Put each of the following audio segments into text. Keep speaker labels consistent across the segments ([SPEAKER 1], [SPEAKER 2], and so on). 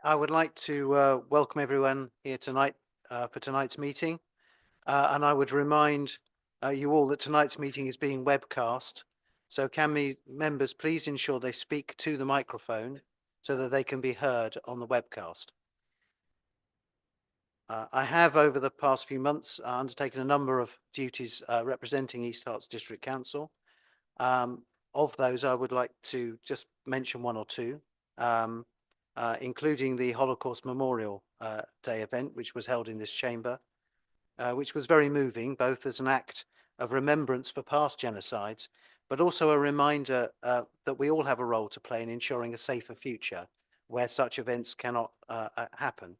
[SPEAKER 1] I would like to welcome everyone here tonight for tonight's meeting. And I would remind you all that tonight's meeting is being webcast. So members please ensure they speak to the microphone so that they can be heard on the webcast. I have over the past few months undertaken a number of duties representing East Herts District Council. Of those, I would like to just mention one or two. Including the Holocaust Memorial Day event, which was held in this chamber, which was very moving, both as an act of remembrance for past genocides, but also a reminder that we all have a role to play in ensuring a safer future where such events cannot happen.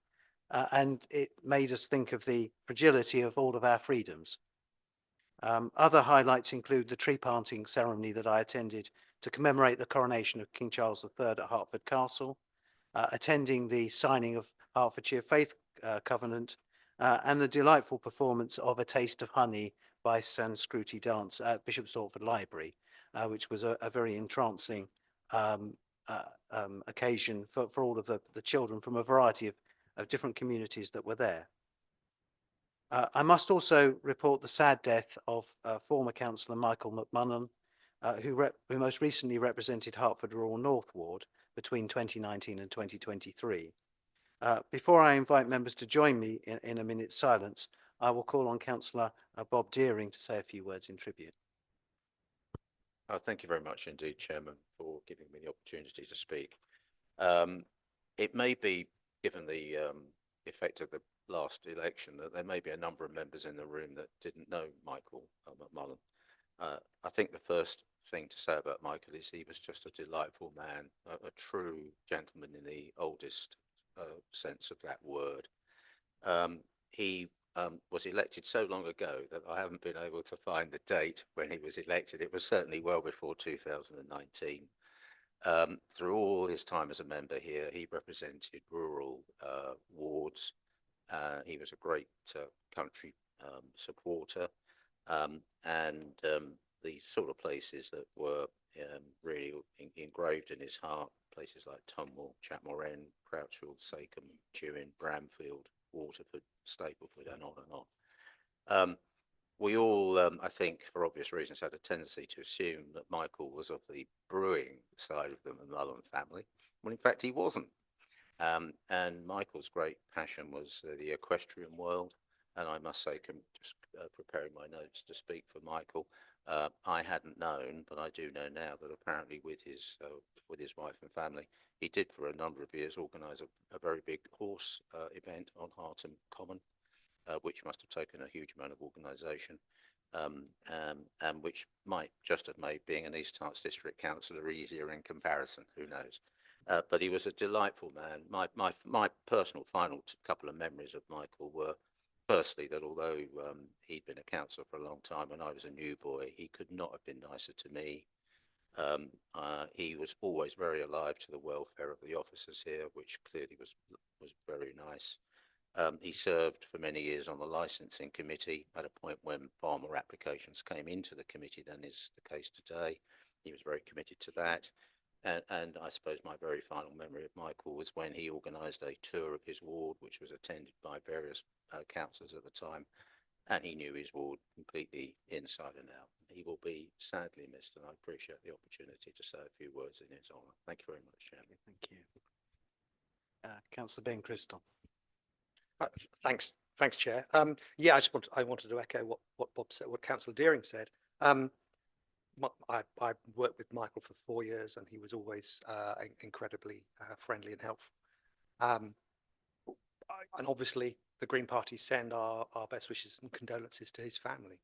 [SPEAKER 1] And it made us think of the fragility of all of our freedoms. Other highlights include the tree planting ceremony that I attended to commemorate the coronation of King Charles III at Hertford Castle, attending the signing of Hertfordshire Faith Covenant, and the delightful performance of A Taste of Honey by Sanscruti Dance at Bishop Stortford Library, which was a very entrancing occasion for all of the children from a variety of different communities that were there. I must also report the sad death of former councillor Michael McMunnan, who most recently represented Hertford Rural North Ward between 2019 and 2023. Before I invite members to join me in a minute's silence, I will call on Councillor Bob Deering to say a few words in tribute.
[SPEAKER 2] Thank you very much indeed, Chairman, for giving me the opportunity to speak. It may be, given the effect of the last election, that there may be a number of members in the room that didn't know Michael McMullen. I think the first thing to say about Michael is he was just a delightful man, a true gentleman in the oldest sense of that word. He was elected so long ago that I haven't been able to find the date when he was elected. It was certainly well before 2019. Through all his time as a member here, he represented rural wards. He was a great country supporter, and the sort of places that were really engraved in his heart, places like Tumwell, Chatmore End, Crouchfield, Sacombe, Chewin, Bramfield, Waterford, Stapleford, and on. We all, I think, for obvious reasons, had a tendency to assume that Michael was of the brewing side of the McMullen family, when in fact he wasn't. And Michael's great passion was the equestrian world. And I must say, just preparing my notes to speak for Michael, I hadn't known, but I do know now that apparently with his wife and family, he did for a number of years organise a very big horse event on Harton Common, which must have taken a huge amount of organisation, and which might just have made being an East Herts District Councillor easier in comparison. Who knows? But he was a delightful man. My personal final couple of memories of Michael were, firstly, that although he'd been a councillor for a long time and I was a new boy, he could not have been nicer to me. He was always very alive to the welfare of the officers here, which clearly was very nice. He served for many years on the licensing committee at a point when far more applications came into the committee than is the case today. He was very committed to that. And I suppose my very final memory of Michael was when he organised a tour of his ward, which was attended by various councillors at the time, and he knew his ward completely inside and out. He will be sadly missed, and I appreciate the opportunity to say a few words in his honour. Thank you very much, Chairman.
[SPEAKER 1] Thank you. Councillor Ben Crystal.
[SPEAKER 3] Thanks, Chair. Yeah, I wanted to echo what Bob said, what Councillor Deering said. I worked with Michael for 4 years, and he was always incredibly friendly and helpful. And obviously, the Green Party send our best wishes and condolences to his family.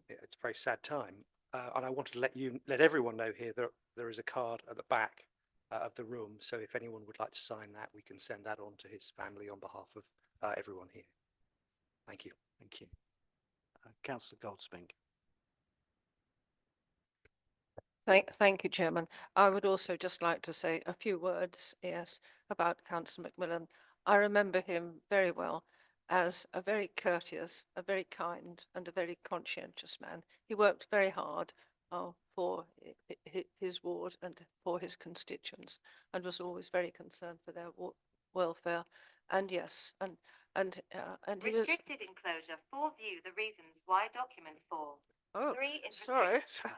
[SPEAKER 3] It's a very sad time, and I wanted to let everyone know here that there is a card at the back of the room. So if anyone would like to sign that, we can send that on to his family on behalf of everyone here. Thank you.
[SPEAKER 1] Thank you. Councillor Goldspink.
[SPEAKER 4] Thank you, Chairman. I would also just like to say a few words, yes, about Councillor McMillan. I remember him very well as a very courteous, a very kind, and a very conscientious man. He worked very hard for his ward and for his constituents, and was always very concerned for their welfare. And yes, and he was,
[SPEAKER 5] Restricted enclosure 4, view the reasons why document 4.
[SPEAKER 4] oh,
[SPEAKER 5] 3 in
[SPEAKER 4] sorry.
[SPEAKER 5] restricted.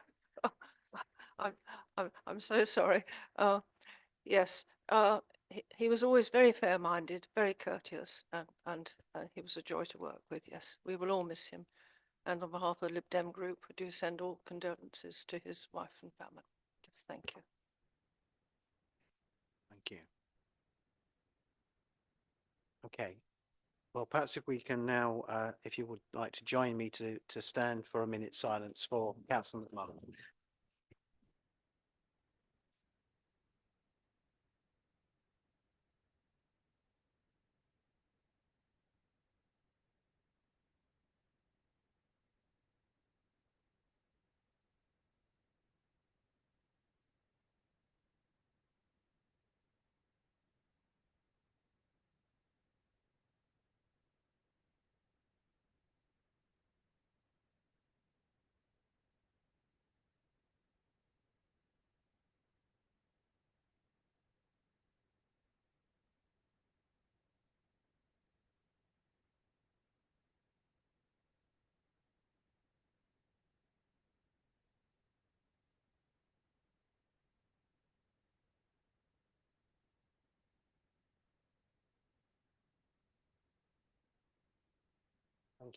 [SPEAKER 4] I'm so sorry. Yes, he was always very fair-minded, very courteous, and he was a joy to work with. Yes, we will all miss him. And on behalf of the Lib Dem group, we do send all condolences to his wife and family. Just thank you.
[SPEAKER 1] Thank you. Okay. Well, perhaps if we can now, if you would like to join me to stand for a minute's silence for Councillor McMullen. Thank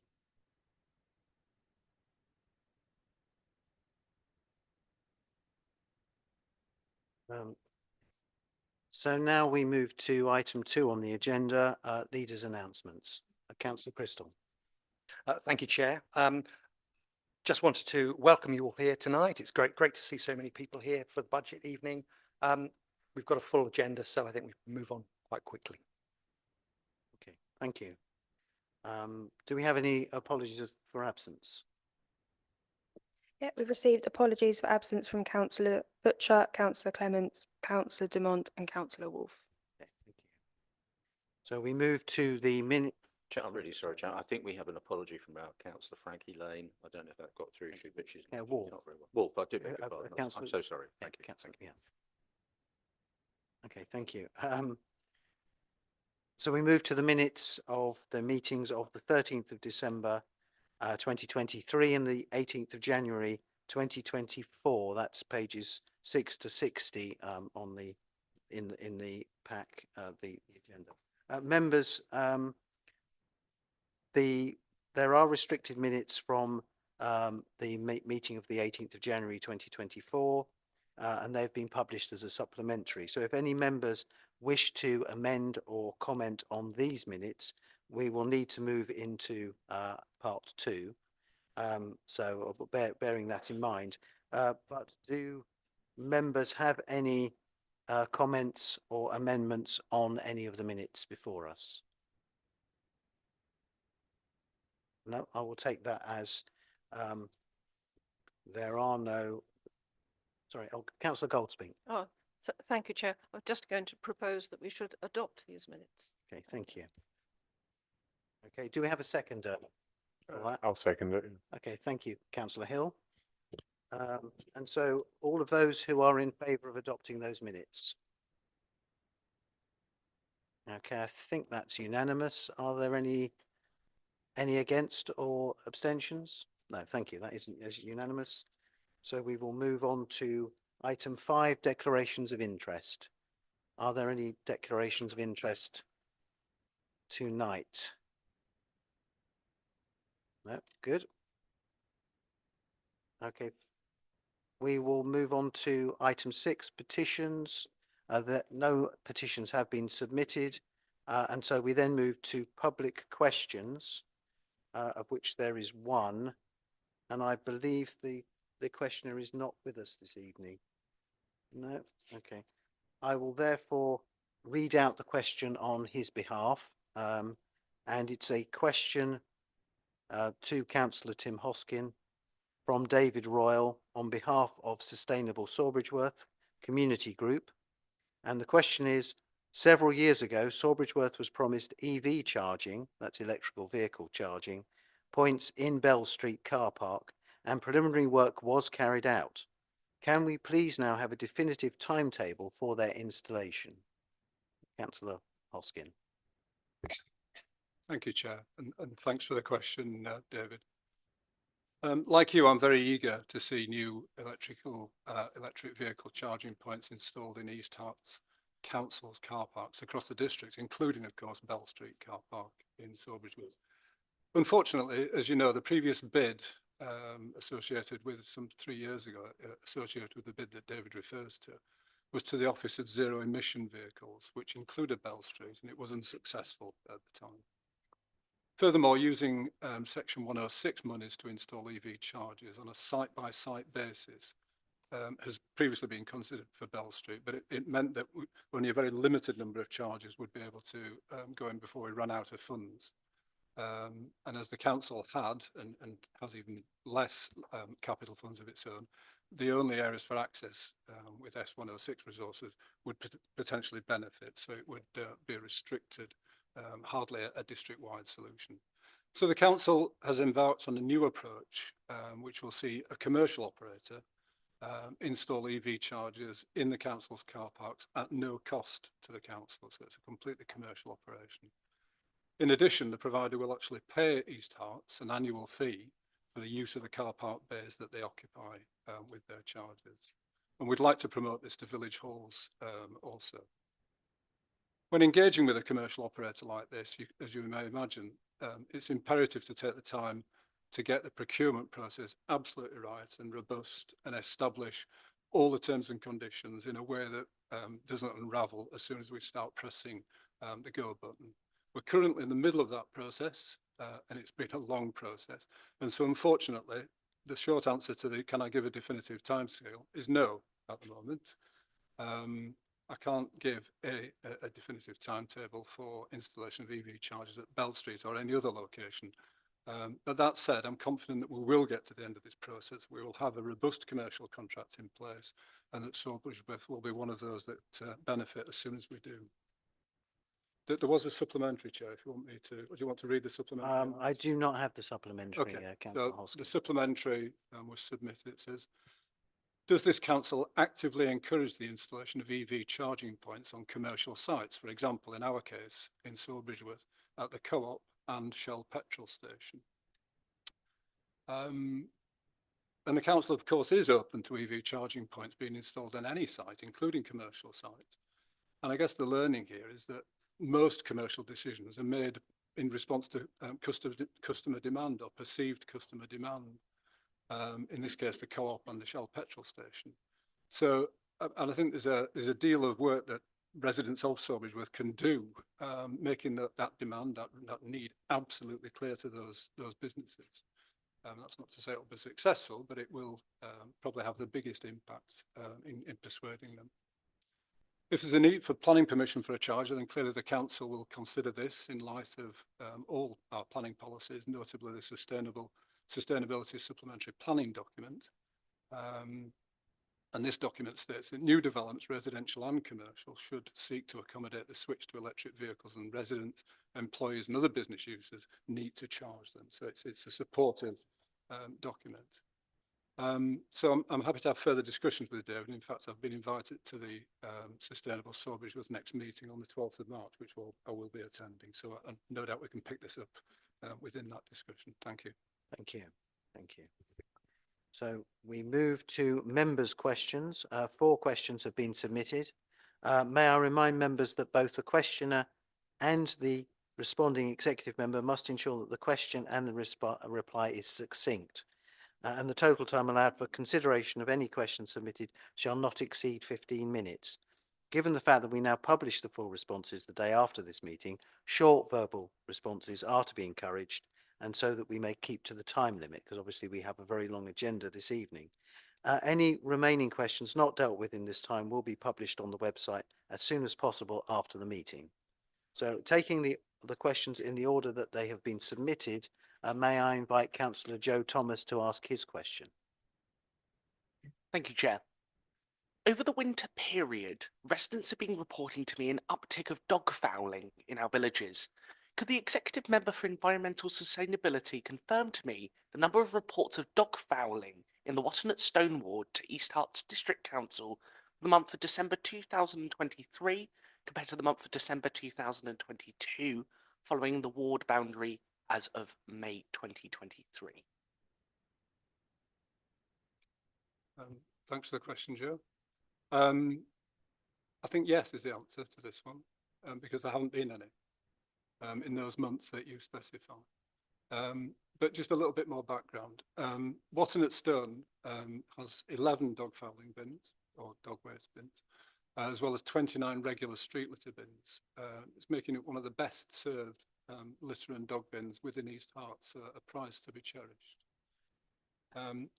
[SPEAKER 1] you. So now we move to item 2 on the agenda, leaders' announcements. Councillor Crystal.
[SPEAKER 3] Thank you, Chair. Just wanted to welcome you all here tonight. It's great to see so many people here for the budget evening. We've got a full agenda, so I think we move on quite quickly.
[SPEAKER 1] Okay, thank you. Do we have any apologies for absence?
[SPEAKER 6] Yeah, we've received apologies for absence from Councillor Butcher, Councillor Clements, Councillor Dumont and Councillor Wolfe.
[SPEAKER 1] Okay, thank you. So we move to the minute.
[SPEAKER 2] I'm really sorry, Chair. I think we have an apology from our councillor Frankie Lane. I don't know if that got through to you, but she's
[SPEAKER 1] Yeah,
[SPEAKER 2] she's
[SPEAKER 1] Wolfe.
[SPEAKER 2] not very well. Wolf, I do beg your pardon. I'm
[SPEAKER 1] Councillor-
[SPEAKER 2] so sorry.
[SPEAKER 1] Yeah,
[SPEAKER 2] Thank you.
[SPEAKER 1] Councillor, yeah. Okay, thank you. So we move to the minutes of the meetings of the 13th of December 2023 and the 18th of January 2024. That's pages 6 to 60 on the in the pack, the agenda. Members, there are restricted minutes from the meeting of the 18th of January 2024, and they've been published as a supplementary. So if any members wish to amend or comment on these minutes, we will need to move into part 2. So bearing that in mind, but do members have any comments or amendments on any of the minutes before us? No, I will take that as there are no. Sorry, Councillor Goldspeak.
[SPEAKER 4] Oh, thank you, Chair. I'm just going to propose that we should adopt these minutes.
[SPEAKER 1] Okay, thank you. Okay, do we have a seconder for that?
[SPEAKER 7] I'll second it.
[SPEAKER 1] Okay, thank you, Councillor Hill. And so all of those who are in favour of adopting those minutes. Okay, I think that's unanimous. Are there any against or abstentions? No, thank you. That isn't unanimous. So we will move on to item 5, declarations of interest. Are there any declarations of interest tonight? No, good. Okay, we will move on to item 6, petitions. That no petitions have been submitted, and so we then move to public questions, of which there is one, and I believe the questioner is not with us this evening. No, okay. I will therefore read out the question on his behalf, and it's a question to Councillor Tim Hoskin from David Royal on behalf of Sustainable Sawbridgeworth Community Group. And the question is, several years ago, Sawbridgeworth was promised EV charging, that's electrical vehicle charging, points in Bell Street car park, and preliminary work was carried out. Can we please now have a definitive timetable for their installation? Councillor Hoskin.
[SPEAKER 7] Thank you, Chair, and thanks for the question, David. Like you, I'm very eager to see new electric vehicle charging points installed in East Herts Council's car parks across the district, including, of course, Bell Street car park in Sawbridgeworth. Unfortunately, as you know, the previous bid associated with some 3 years ago, associated with the bid that David refers to, was to the Office of Zero Emission Vehicles, which included Bell Street, and it was unsuccessful at the time. Furthermore, using Section 106 monies to install EV chargers on a site-by-site basis has previously been considered for Bell Street, but it meant that only a very limited number of chargers would be able to go in before we ran out of funds. And as the council had and has even less capital funds of its own, the only areas for access with S106 resources would potentially benefit. So it would be restricted, hardly a district-wide solution. So the council has embarked on a new approach, which will see a commercial operator install EV chargers in the council's car parks at no cost to the council. So it's a completely commercial operation. In addition, the provider will actually pay East Herts an annual fee for the use of the car park bays that they occupy with their chargers. And we'd like to promote this to village halls also. When engaging with a commercial operator like this, as you may imagine, it's imperative to take the time to get the procurement process absolutely right and robust and establish all the terms and conditions in a way that doesn't unravel as soon as we start pressing the go button. We're currently in the middle of that process, and it's been a long process. And so unfortunately, the short answer to the can I give a definitive timescale is no at the moment. I can't give a definitive timetable for installation of EV chargers at Bell Street or any other location. But that said, I'm confident that we will get to the end of this process. We will have a robust commercial contract in place, and that Sawbridgeworth will be one of those that benefit as soon as we do. There was a supplementary, Chair, if you want me to, or do you want to read the supplementary?
[SPEAKER 1] I do not have the supplementary,
[SPEAKER 7] Okay,
[SPEAKER 1] Councillor
[SPEAKER 7] so
[SPEAKER 1] Hoskin.
[SPEAKER 7] the supplementary was submitted. It says, does this council actively encourage the installation of EV charging points on commercial sites? For example, in our case, in Sawbridgeworth, at the Co-op and Shell petrol station. And the council, of course, is open to EV charging points being installed on any site, including commercial sites. And I guess the learning here is that most commercial decisions are made in response to customer demand or perceived customer demand. In this case, the Co-op and the Shell petrol station. So, and I think there's a deal of work that residents of Sawbridgeworth can do, making that demand, that need absolutely clear to those businesses. That's not to say it will be successful, but it will probably have the biggest impact in persuading them. If there's a need for planning permission for a charger, then clearly the council will consider this in light of all our planning policies, notably the Sustainability Supplementary Planning document. And this document states that new developments, residential and commercial, should seek to accommodate the switch to electric vehicles, and residents, employees and other business users need to charge them. So it's a supportive document. So I'm happy to have further discussions with David. In fact, I've been invited to the Sustainable Sawbridgeworth next meeting on the 12th of March, which I will be attending. So no doubt we can pick this up within that discussion. Thank you.
[SPEAKER 1] Thank you. Thank you. So we move to members' questions. 4 questions have been submitted. May I remind members that both the questioner and the responding executive member must ensure that the question and the reply is succinct. And the total time allowed for consideration of any question submitted shall not exceed 15 minutes. Given the fact that we now publish the full responses the day after this meeting, short verbal responses are to be encouraged, and so that we may keep to the time limit, because obviously we have a very long agenda this evening. Any remaining questions not dealt with in this time will be published on the website as soon as possible after the meeting. So taking the questions in the order that they have been submitted, may I invite Councillor Joe Thomas to ask his question.
[SPEAKER 8] Thank you, Chair. Over the winter period, residents have been reporting to me an uptick of dog fouling in our villages. Could the Executive Member for Environmental Sustainability confirm to me the number of reports of dog fouling in the Watton Stone Ward to East Herts District Council for the month of December 2023, compared to the month of December 2022, following the ward boundary as of May 2023?
[SPEAKER 7] Thanks for the question, Joe. I think yes is the answer to this one, because there haven't been any in those months that you specify. But just a little bit more background. Watton at Stone has 11 dog fouling bins or dog waste bins, as well as 29 regular street litter bins. It's making it one of the best served litter and dog bins within East Herts, a prize to be cherished.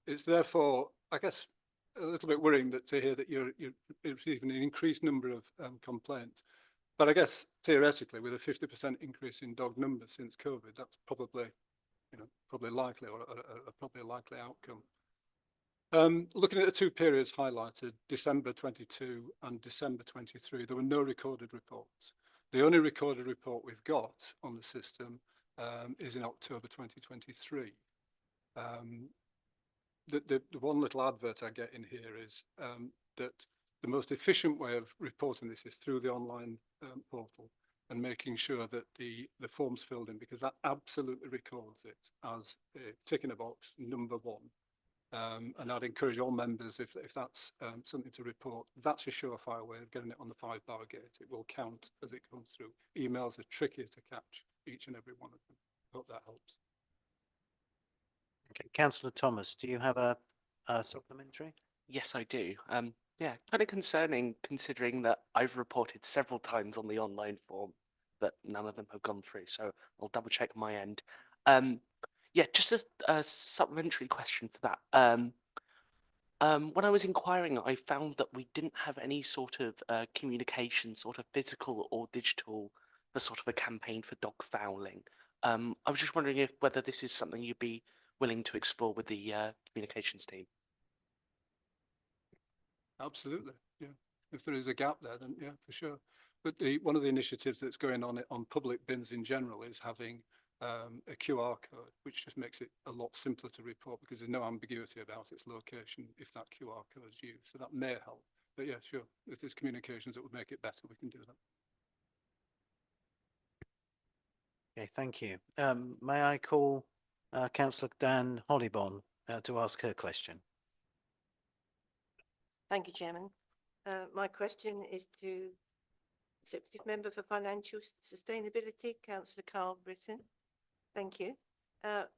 [SPEAKER 7] It's therefore, I guess, a little bit worrying to hear that you're receiving an increased number of complaints. But I guess theoretically, with a 50% increase in dog numbers since COVID, that's probably, probably likely, or probably a likely outcome. Looking at the two periods highlighted, December 22 and December 23, there were no recorded reports. The only recorded report we've got on the system is in October 2023. The one little advert I get in here is that the most efficient way of reporting this is through the online portal and making sure that the form's filled in, because that absolutely records it as a tick in a box, number one. And I'd encourage all members, if that's something to report, that's a surefire way of getting it on the 5-bar gate. It will count as it comes through. Emails are trickier to catch, each and every one of them. Hope that helps.
[SPEAKER 1] Okay, Councillor Thomas, do you have a supplementary?
[SPEAKER 8] Yes, I do. Yeah, kind of concerning considering that I've reported several times on the online form that none of them have gone through. So I'll double check my end. Yeah, just a supplementary question for that. When I was inquiring, I found that we didn't have any sort of communication, sort of physical or digital, for sort of a campaign for dog fouling. I was just wondering whether this is something you'd be willing to explore with the communications team.
[SPEAKER 7] Absolutely, yeah. If there is a gap there, then yeah, for sure. But one of the initiatives that's going on public bins in general is having a QR code, which just makes it a lot simpler to report because there's no ambiguity about its location if that QR code is used. So that may help. But yeah, sure. If there's communications that would make it better, we can do that.
[SPEAKER 1] Okay, thank you. May I call Councillor Dan Hollybon to ask her question?
[SPEAKER 9] Thank you, Chairman. My question is to Executive Member for Financial Sustainability, Councillor Carl Britton. Thank you.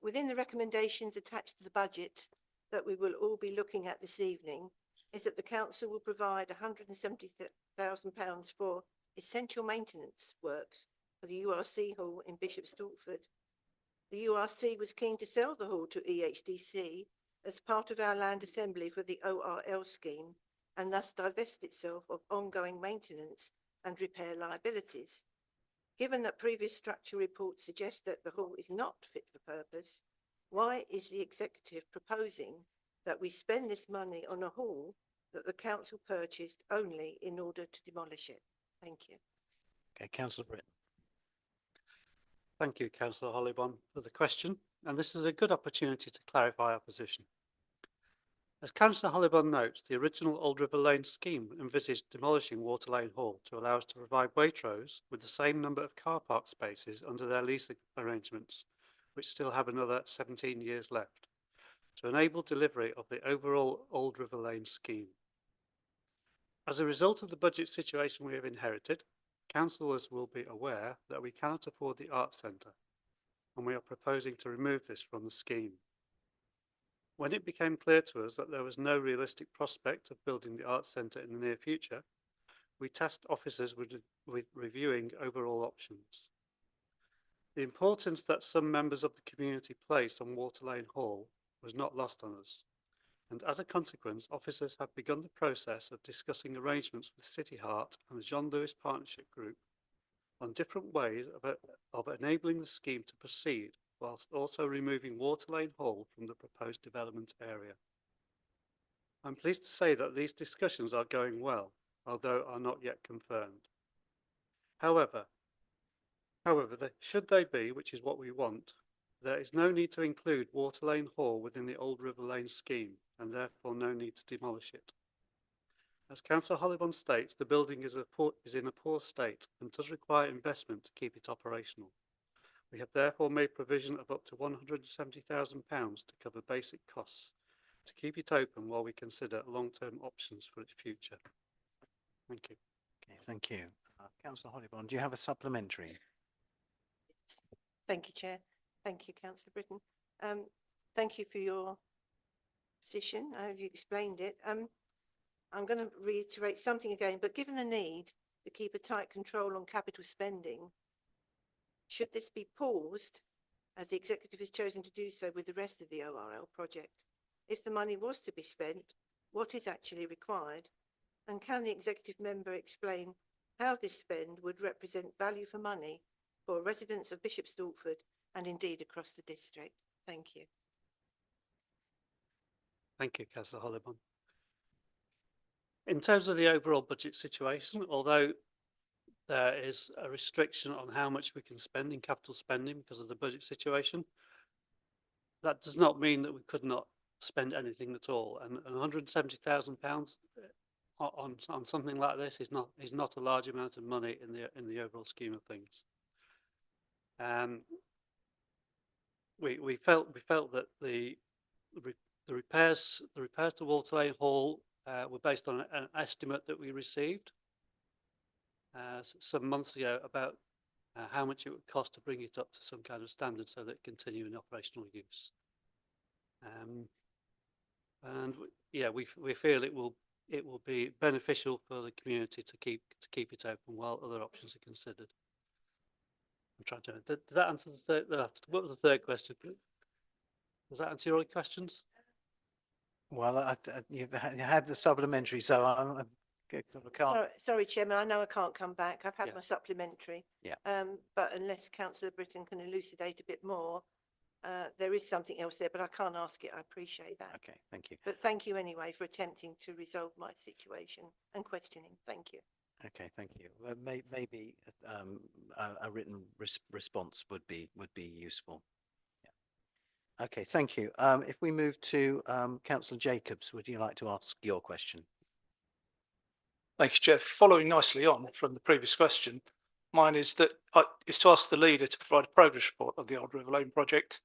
[SPEAKER 9] Within the recommendations attached to the budget that we will all be looking at this evening is that the Council will provide £170,000 for essential maintenance works for the URC Hall in Bishop Stortford. The URC was keen to sell the hall to EHDC as part of our land assembly for the ORL scheme, and thus divest itself of ongoing maintenance and repair liabilities. Given that previous structure reports suggest that the hall is not fit for purpose, why is the Executive proposing that we spend this money on a hall that the Council purchased only in order to demolish it? Thank you.
[SPEAKER 1] Okay, Councillor Britton.
[SPEAKER 10] Thank you, Councillor Hollybon, for the question, and this is a good opportunity to clarify our position. As Councillor Hollybon notes, the original Old River Lane scheme envisaged demolishing Water Lane Hall to allow us to provide Waitrose with the same number of car park spaces under their lease arrangements, which still have another 17 years left, to enable delivery of the overall Old River Lane scheme. As a result of the budget situation we have inherited, councillors will be aware that we cannot afford the Arts Centre, and we are proposing to remove this from the scheme. When it became clear to us that there was no realistic prospect of building the Arts Centre in the near future, we tasked officers with reviewing overall options. The importance that some members of the community placed on Water Lane Hall was not lost on us, and as a consequence, officers have begun the process of discussing arrangements with City Heart and the John Lewis Partnership Group on different ways of enabling the scheme to proceed, whilst also removing Water Lane Hall from the proposed development area. I'm pleased to say that these discussions are going well, although are not yet confirmed. However, should they be, which is what we want, there is no need to include Water Lane Hall within the Old River Lane scheme, and therefore no need to demolish it. As Councillor Hollybon states, the building is in a poor state and does require investment to keep it operational. We have therefore made provision of up to £170,000 to cover basic costs to keep it open while we consider long-term options for its future. Thank you.
[SPEAKER 1] Okay, thank you. Councillor Hollybon, do you have a supplementary?
[SPEAKER 9] Thank you, Chair. Thank you, Councillor Britton. Thank you for your position. I hope you explained it. I'm going to reiterate something again, but given the need to keep a tight control on capital spending, should this be paused, as the executive has chosen to do so with the rest of the ORL project? If the money was to be spent, what is actually required? And can the executive member explain how this spend would represent value for money for residents of Bishop Stortford and indeed across the district? Thank you.
[SPEAKER 10] Thank you, Councillor Hollybon. In terms of the overall budget situation, although there is a restriction on how much we can spend in capital spending because of the budget situation, that does not mean that we could not spend anything at all. And £170,000 on something like this is not a large amount of money in the overall scheme of things. We felt that the repairs to Walter Lane Hall were based on an estimate that we received some months ago about how much it would cost to bring it up to some kind of standard so that it continue in operational use. We feel it will be beneficial for the community to keep it open while other options are considered. I'm trying to. Did that answer the third? What was the third question? Does that answer your questions?
[SPEAKER 1] Well, you've had the supplementary, so I can't.
[SPEAKER 9] Sorry, Chairman, I know I can't come back. I've had my supplementary.
[SPEAKER 1] Yeah.
[SPEAKER 9] But unless Councillor Britton can elucidate a bit more, there is something else there, but I can't ask it. I appreciate that.
[SPEAKER 1] Okay, thank you.
[SPEAKER 9] But thank you anyway for attempting to resolve my situation and questioning. Thank you.
[SPEAKER 1] Okay, thank you. Maybe a written response would be useful. Yeah. Okay, thank you. If we move to Councillor Jacobs, would you like to ask your question?
[SPEAKER 11] Thank you, Jeff. Following nicely on from the previous question, mine is to ask the leader to provide a progress report of the Old River Lane project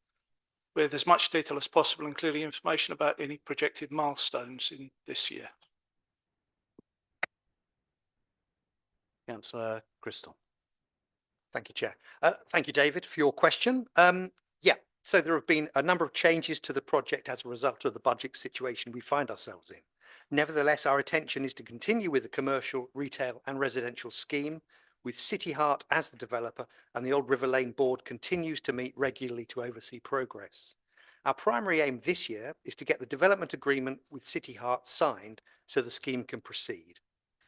[SPEAKER 11] with as much detail as possible, including information about any projected milestones in this year.
[SPEAKER 1] Councillor Crystal.
[SPEAKER 3] Thank you, Chair. Thank you, David, for your question. So there have been a number of changes to the project as a result of the budget situation we find ourselves in. Nevertheless, our attention is to continue with the commercial, retail and residential scheme, with City Heart as the developer, and the Old River Lane Board continues to meet regularly to oversee progress. Our primary aim this year is to get the development agreement with City Heart signed so the scheme can proceed.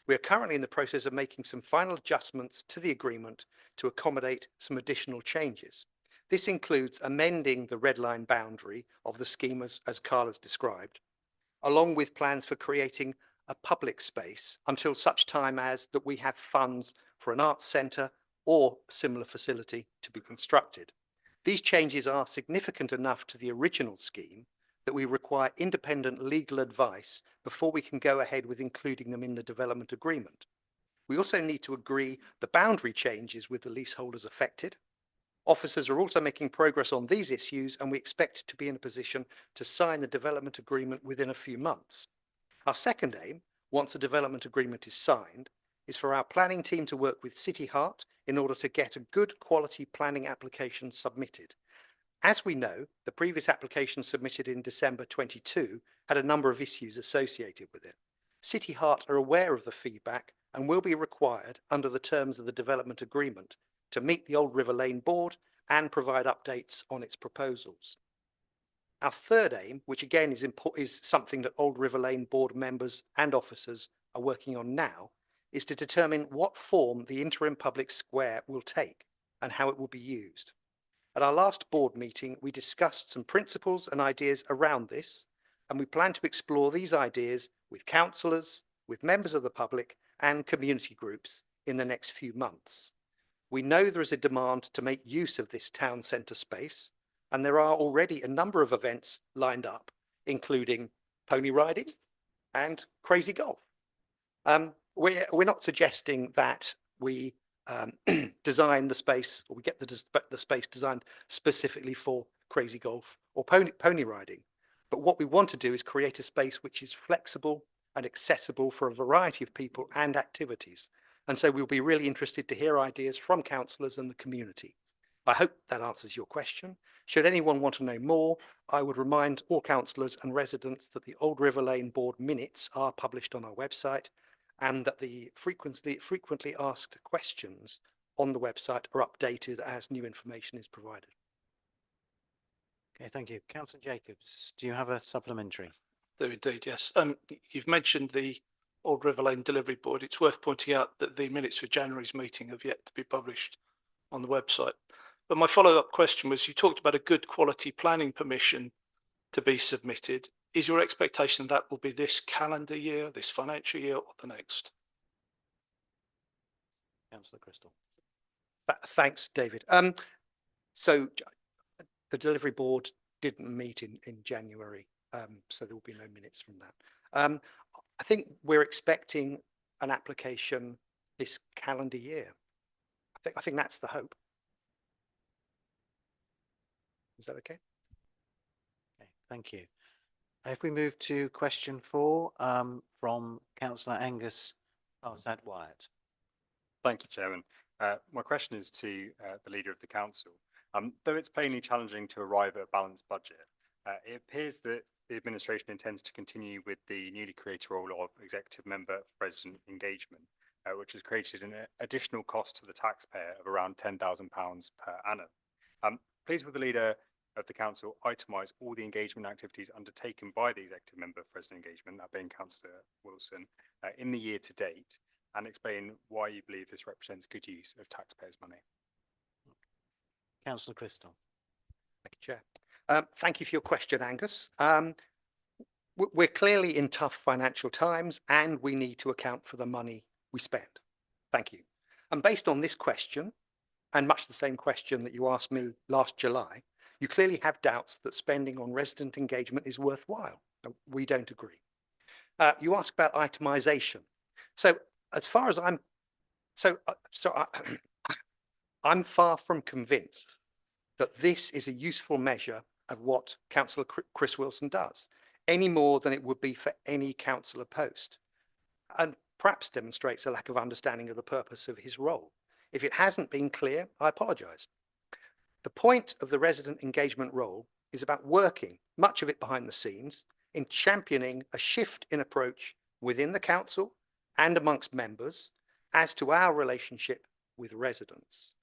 [SPEAKER 3] We are currently in the process of making some final adjustments to the agreement to accommodate some additional changes. This includes amending the red line boundary of the scheme as Carl has described, along with plans for creating a public space until such time as that we have funds for an arts centre or similar facility to be constructed. These changes are significant enough to the original scheme that we require independent legal advice before we can go ahead with including them in the development agreement. We also need to agree the boundary changes with the leaseholders affected. Officers are also making progress on these issues, and we expect to be in a position to sign the development agreement within a few months. Our second aim, once the development agreement is signed, is for our planning team to work with City Heart in order to get a good quality planning application submitted. As we know, the previous application submitted in December 22 had a number of issues associated with it. City Heart are aware of the feedback and will be required under the terms of the development agreement to meet the Old River Lane Board and provide updates on its proposals. Our third aim, which again is something that Old River Lane Board members and officers are working on now, is to determine what form the interim public square will take and how it will be used. At our last board meeting, we discussed some principles and ideas around this, and we plan to explore these ideas with councillors, with members of the public and community groups in the next few months. We know there is a demand to make use of this town centre space, and there are already a number of events lined up, including pony riding and crazy golf. We're not suggesting that we design the space, or we get the space designed specifically for crazy golf or pony riding. But what we want to do is create a space which is flexible and accessible for a variety of people and activities. And so we'll be really interested to hear ideas from councillors and the community. I hope that answers your question. Should anyone want to know more, I would remind all councillors and residents that the Old River Lane Board minutes are published on our website, and that the frequently asked questions on the website are updated as new information is provided.
[SPEAKER 1] Okay, thank you. Councillor Jacobs, do you have a supplementary?
[SPEAKER 11] Do indeed, yes. You've mentioned the Old River Lane Delivery Board. It's worth pointing out that the minutes for January's meeting have yet to be published on the website. But my follow-up question was, you talked about a good quality planning permission to be submitted. Is your expectation that will be this calendar year, this financial year, or the next?
[SPEAKER 1] Councillor Crystal.
[SPEAKER 3] Thanks, David. So the delivery board didn't meet in January, so there will be no minutes from that. I think we're expecting an application this calendar year. I think that's the hope. Is that okay?
[SPEAKER 1] Okay, thank you. If we move to question 4 from Councillor Angus Farzad-Wyatt.
[SPEAKER 12] Thank you, Chairman. My question is to the Leader of the Council. Though it's plainly challenging to arrive at a balanced budget, it appears that the administration intends to continue with the newly created role of Executive Member for Resident Engagement, which has created an additional cost to the taxpayer of around £10,000 per annum. Please, will the Leader of the Council itemise all the engagement activities undertaken by the Executive Member for Resident Engagement, that being Councillor Wilson, in the year to date, and explain why you believe this represents good use of taxpayers' money?
[SPEAKER 1] Councillor Crystal.
[SPEAKER 3] Thank you, Chair. Thank you for your question, Angus. We're clearly in tough financial times, and we need to account for the money we spend. Thank you. And based on this question, and much the same question that you asked me last July, you clearly have doubts that spending on resident engagement is worthwhile. We don't agree. You ask about itemisation. So as far as I'm far from convinced that this is a useful measure of what Councillor Chris Wilson does, any more than it would be for any councillor post, and perhaps demonstrates a lack of understanding of the purpose of his role. If it hasn't been clear, I apologise. The point of the resident engagement role is about working, much of it behind the scenes, in championing a shift in approach within the council and amongst members as to our relationship with residents.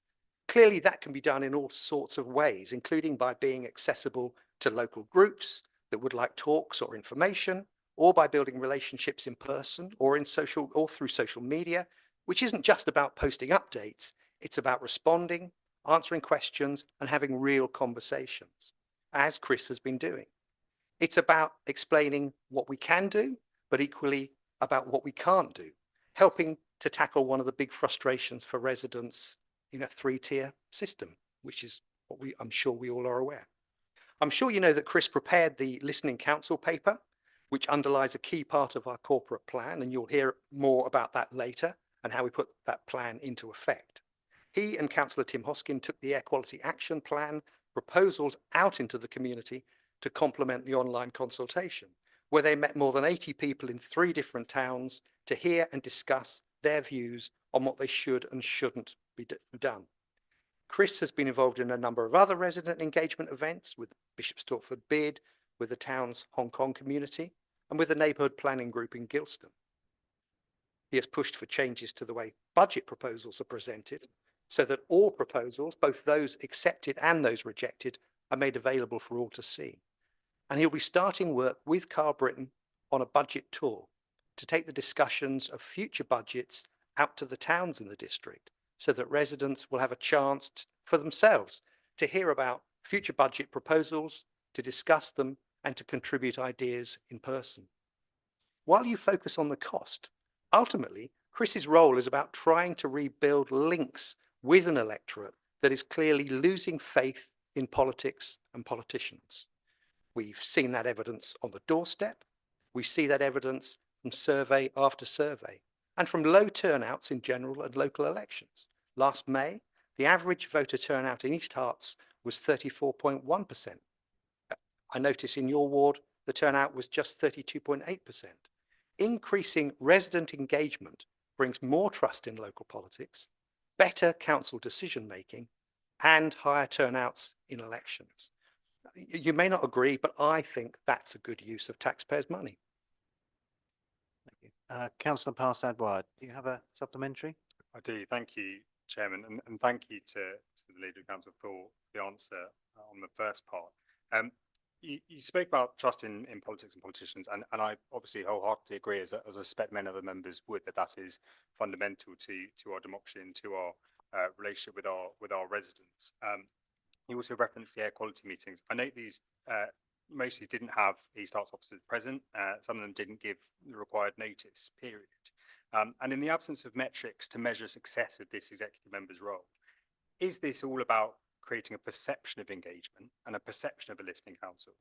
[SPEAKER 3] Clearly, that can be done in all sorts of ways, including by being accessible to local groups that would like talks or information, or by building relationships in person or in social or through social media, which isn't just about posting updates. It's about responding, answering questions, and having real conversations, as Chris has been doing. It's about explaining what we can do, but equally about what we can't do, helping to tackle one of the big frustrations for residents in a 3-tier system, which is what I'm sure we all are aware. I'm sure you know that Chris prepared the Listening Council paper, which underlies a key part of our corporate plan, and you'll hear more about that later and how we put that plan into effect. He and Councillor Tim Hoskin took the Air Quality Action Plan proposals out into the community to complement the online consultation, where they met more than 80 people in 3 different towns to hear and discuss their views on what they should and shouldn't be done. Chris has been involved in a number of other resident engagement events with Bishop Stortford Bid, with the town's Hong Kong community, and with the neighbourhood planning group in Gilston. He has pushed for changes to the way budget proposals are presented, so that all proposals, both those accepted and those rejected, are made available for all to see. And he'll be starting work with Carl Britton on a budget tour to take the discussions of future budgets out to the towns in the district, so that residents will have a chance for themselves to hear about future budget proposals, to discuss them, and to contribute ideas in person. While you focus on the cost, ultimately, Chris's role is about trying to rebuild links with an electorate that is clearly losing faith in politics and politicians. We've seen that evidence on the doorstep. We see that evidence from survey after survey. and from low turnouts in general and local elections. Last May, the average voter turnout in East Herts was 34.1%. I notice in your ward, the turnout was just 32.8%. Increasing resident engagement brings more trust in local politics, better council decision-making, and higher turnouts in elections. You may not agree, but I think that's a good use of taxpayers' money.
[SPEAKER 1] Thank you. Councillor Parsadwar, do you have a supplementary?
[SPEAKER 12] I do. Thank you, Chairman, and thank you to the Leader of Council for the answer on the first part. You spoke about trust in politics and politicians, and I obviously wholeheartedly agree, as I suspect many other members would, that is fundamental to our democracy and to our relationship with our residents. You also referenced the air quality meetings. I note these mostly didn't have East Herts officers present. Some of them didn't give the required notice period. And in the absence of metrics to measure success of this executive member's role, is this all about creating a perception of engagement and a perception of a listening council,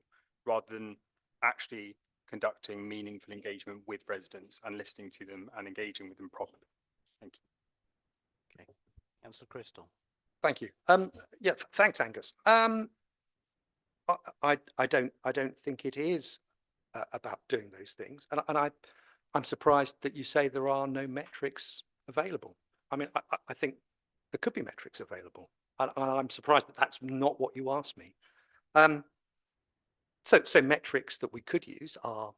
[SPEAKER 12] rather than actually conducting meaningful engagement with residents and listening to them and engaging with them properly? Thank you.
[SPEAKER 1] Okay. Councillor Crystal.
[SPEAKER 3] Thank you. Yeah, thanks, Angus. I don't think it is about doing those things, and I'm surprised that you say there are no metrics available. I mean, I think there could be metrics available, and I'm surprised that that's not what you asked me. So metrics that we could use are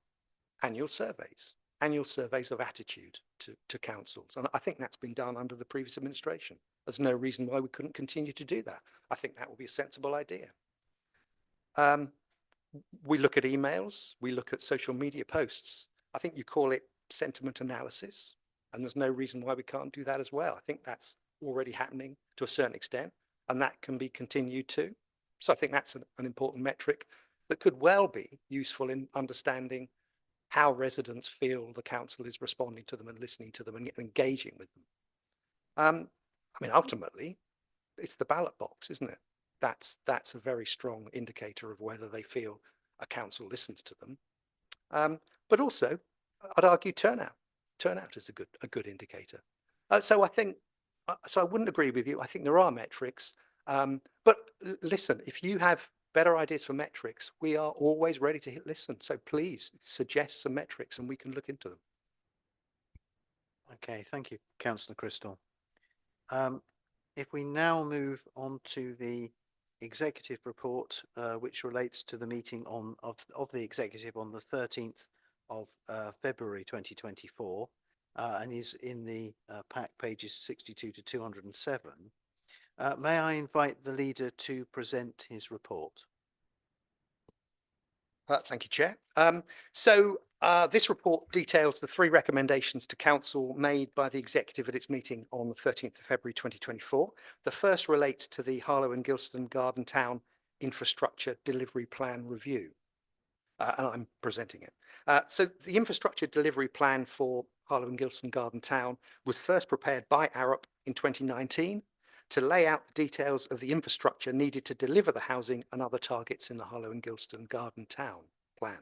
[SPEAKER 3] annual surveys of attitude to councils, and I think that's been done under the previous administration. There's no reason why we couldn't continue to do that. I think that would be a sensible idea. We look at emails, we look at social media posts. I think you call it sentiment analysis, and there's no reason why we can't do that as well. I think that's already happening to a certain extent, and that can be continued too. So I think that's an important metric that could well be useful in understanding how residents feel the council is responding to them and listening to them and engaging with them. I mean, ultimately, it's the ballot box, isn't it? That's a very strong indicator of whether they feel a council listens to them. But also, I'd argue turnout. Turnout is a good indicator. So I think, so I wouldn't agree with you. I think there are metrics. But listen, if you have better ideas for metrics, we are always ready to listen. So please suggest some metrics and we can look into them.
[SPEAKER 1] Okay, thank you, Councillor Crystal. If we now move on to the executive report, which relates to the meeting of the executive on the 13th of February 2024, and is in the pack pages 62 to 207. May I invite the leader to present his report?
[SPEAKER 3] Thank you, Chair. This report details the 3 recommendations to Council made by the Executive at its meeting on the 13th of February 2024. The first relates to the Harlow and Gilston Garden Town Infrastructure Delivery Plan Review, and I'm presenting it. So the Infrastructure Delivery Plan for Harlow and Gilston Garden Town was first prepared by Arup in 2019 to lay out the details of the infrastructure needed to deliver the housing and other targets in the Harlow and Gilston Garden Town plan.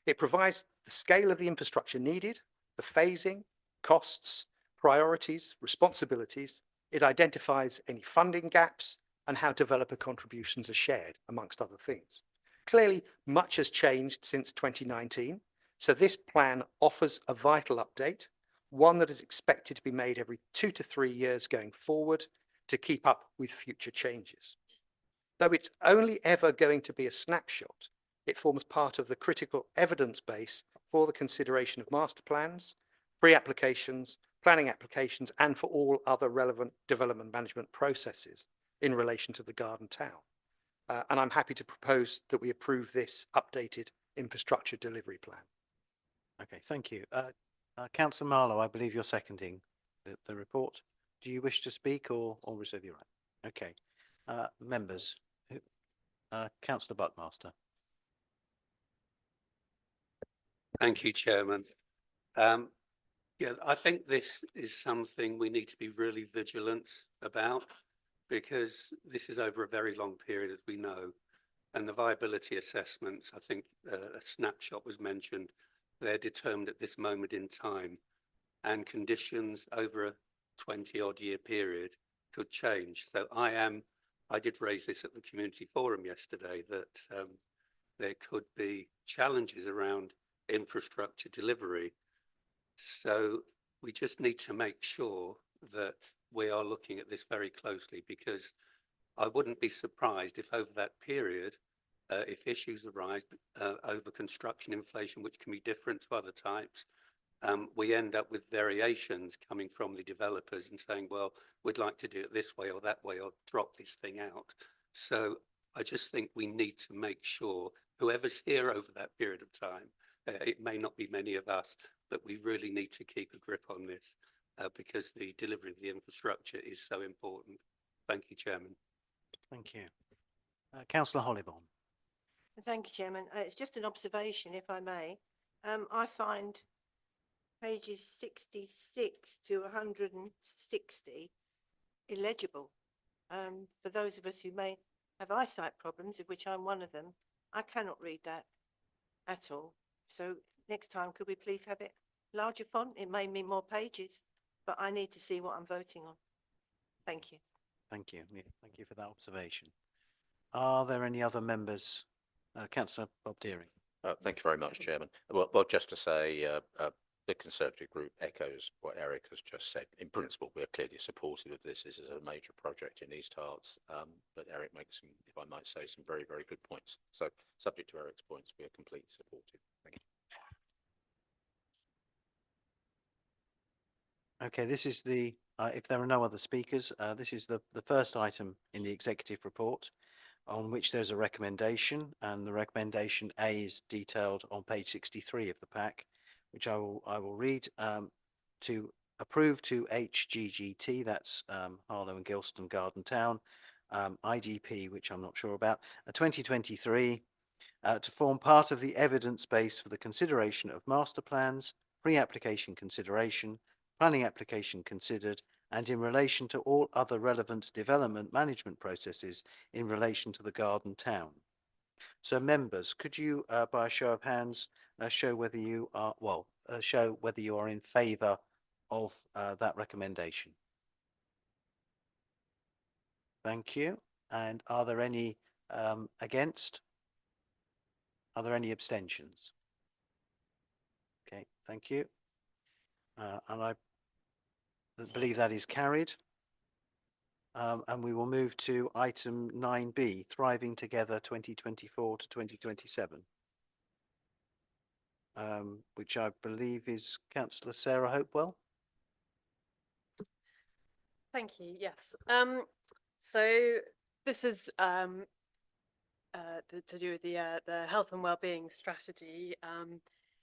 [SPEAKER 3] It provides the scale of the infrastructure needed, the phasing, costs, priorities, responsibilities. It identifies any funding gaps and how developer contributions are shared, amongst other things. Clearly, much has changed since 2019, so this plan offers a vital update, one that is expected to be made every 2 to 3 years going forward to keep up with future changes. Though it's only ever going to be a snapshot, it forms part of the critical evidence base for the consideration of master plans, pre-applications, planning applications, and for all other relevant development management processes in relation to the Garden Town. And I'm happy to propose that we approve this updated infrastructure delivery plan.
[SPEAKER 1] Okay, thank you. Councillor Marlowe, I believe you're seconding the report. Do you wish to speak or reserve your right? Okay. Members, Councillor Buckmaster.
[SPEAKER 13] Thank you, Chairman. Yeah, I think this is something we need to be really vigilant about, because this is over a very long period, as we know, and the viability assessments, I think a snapshot was mentioned, they're determined at this moment in time. and conditions over a 20-odd year period could change. So I did raise this at the community forum yesterday, that there could be challenges around infrastructure delivery. So we just need to make sure that we are looking at this very closely, because I wouldn't be surprised if over that period, if issues arise over construction inflation, which can be different to other types, we end up with variations coming from the developers and saying, well, we'd like to do it this way or that way, or drop this thing out. So I just think we need to make sure whoever's here over that period of time, it may not be many of us, but we really need to keep a grip on this because the delivery of the infrastructure is so important. Thank you, Chairman.
[SPEAKER 1] Thank you. Councillor Hollybon.
[SPEAKER 9] Thank you, Chairman. It's just an observation, if I may. I find pages 66 to 160 illegible. For those of us who may have eyesight problems, of which I'm one of them, I cannot read that at all. So next time, could we please have it larger font? It may mean more pages, but I need to see what I'm voting on. Thank you.
[SPEAKER 1] Thank you. Yeah, thank you for that observation. Are there any other members? Councillor Bob Deering.
[SPEAKER 2] Thank you very much, Chairman. Well, just to say, the Conservative Group echoes what Eric has just said. In principle, we are clearly supportive of this. This is a major project in East Herts, but Eric makes some, if I might say, some very, very good points. So, subject to Eric's points, we are completely supportive. Thank you.
[SPEAKER 1] Okay, this is the, if there are no other speakers, this is the first item in the executive report on which there's a recommendation, and the recommendation A is detailed on page 63 of the pack, which I will read, to approve to HGGT, that's Harlow and Gilston Garden Town, IDP, which I'm not sure about, 2023, to form part of the evidence base for the consideration of master plans, pre-application consideration, planning application considered, and in relation to all other relevant development management processes in relation to the Garden Town. So members, could you, by a show of hands, show whether you are, show whether you are in favour of that recommendation? Thank you. And are there any against? Are there any abstentions? Okay, thank you. And I believe that is carried. And we will move to item 9B, Thriving Together 2024 to 2027, which I believe is Councillor Sarah Hopewell.
[SPEAKER 14] Thank you. Yes. So this is to do with the health and wellbeing strategy.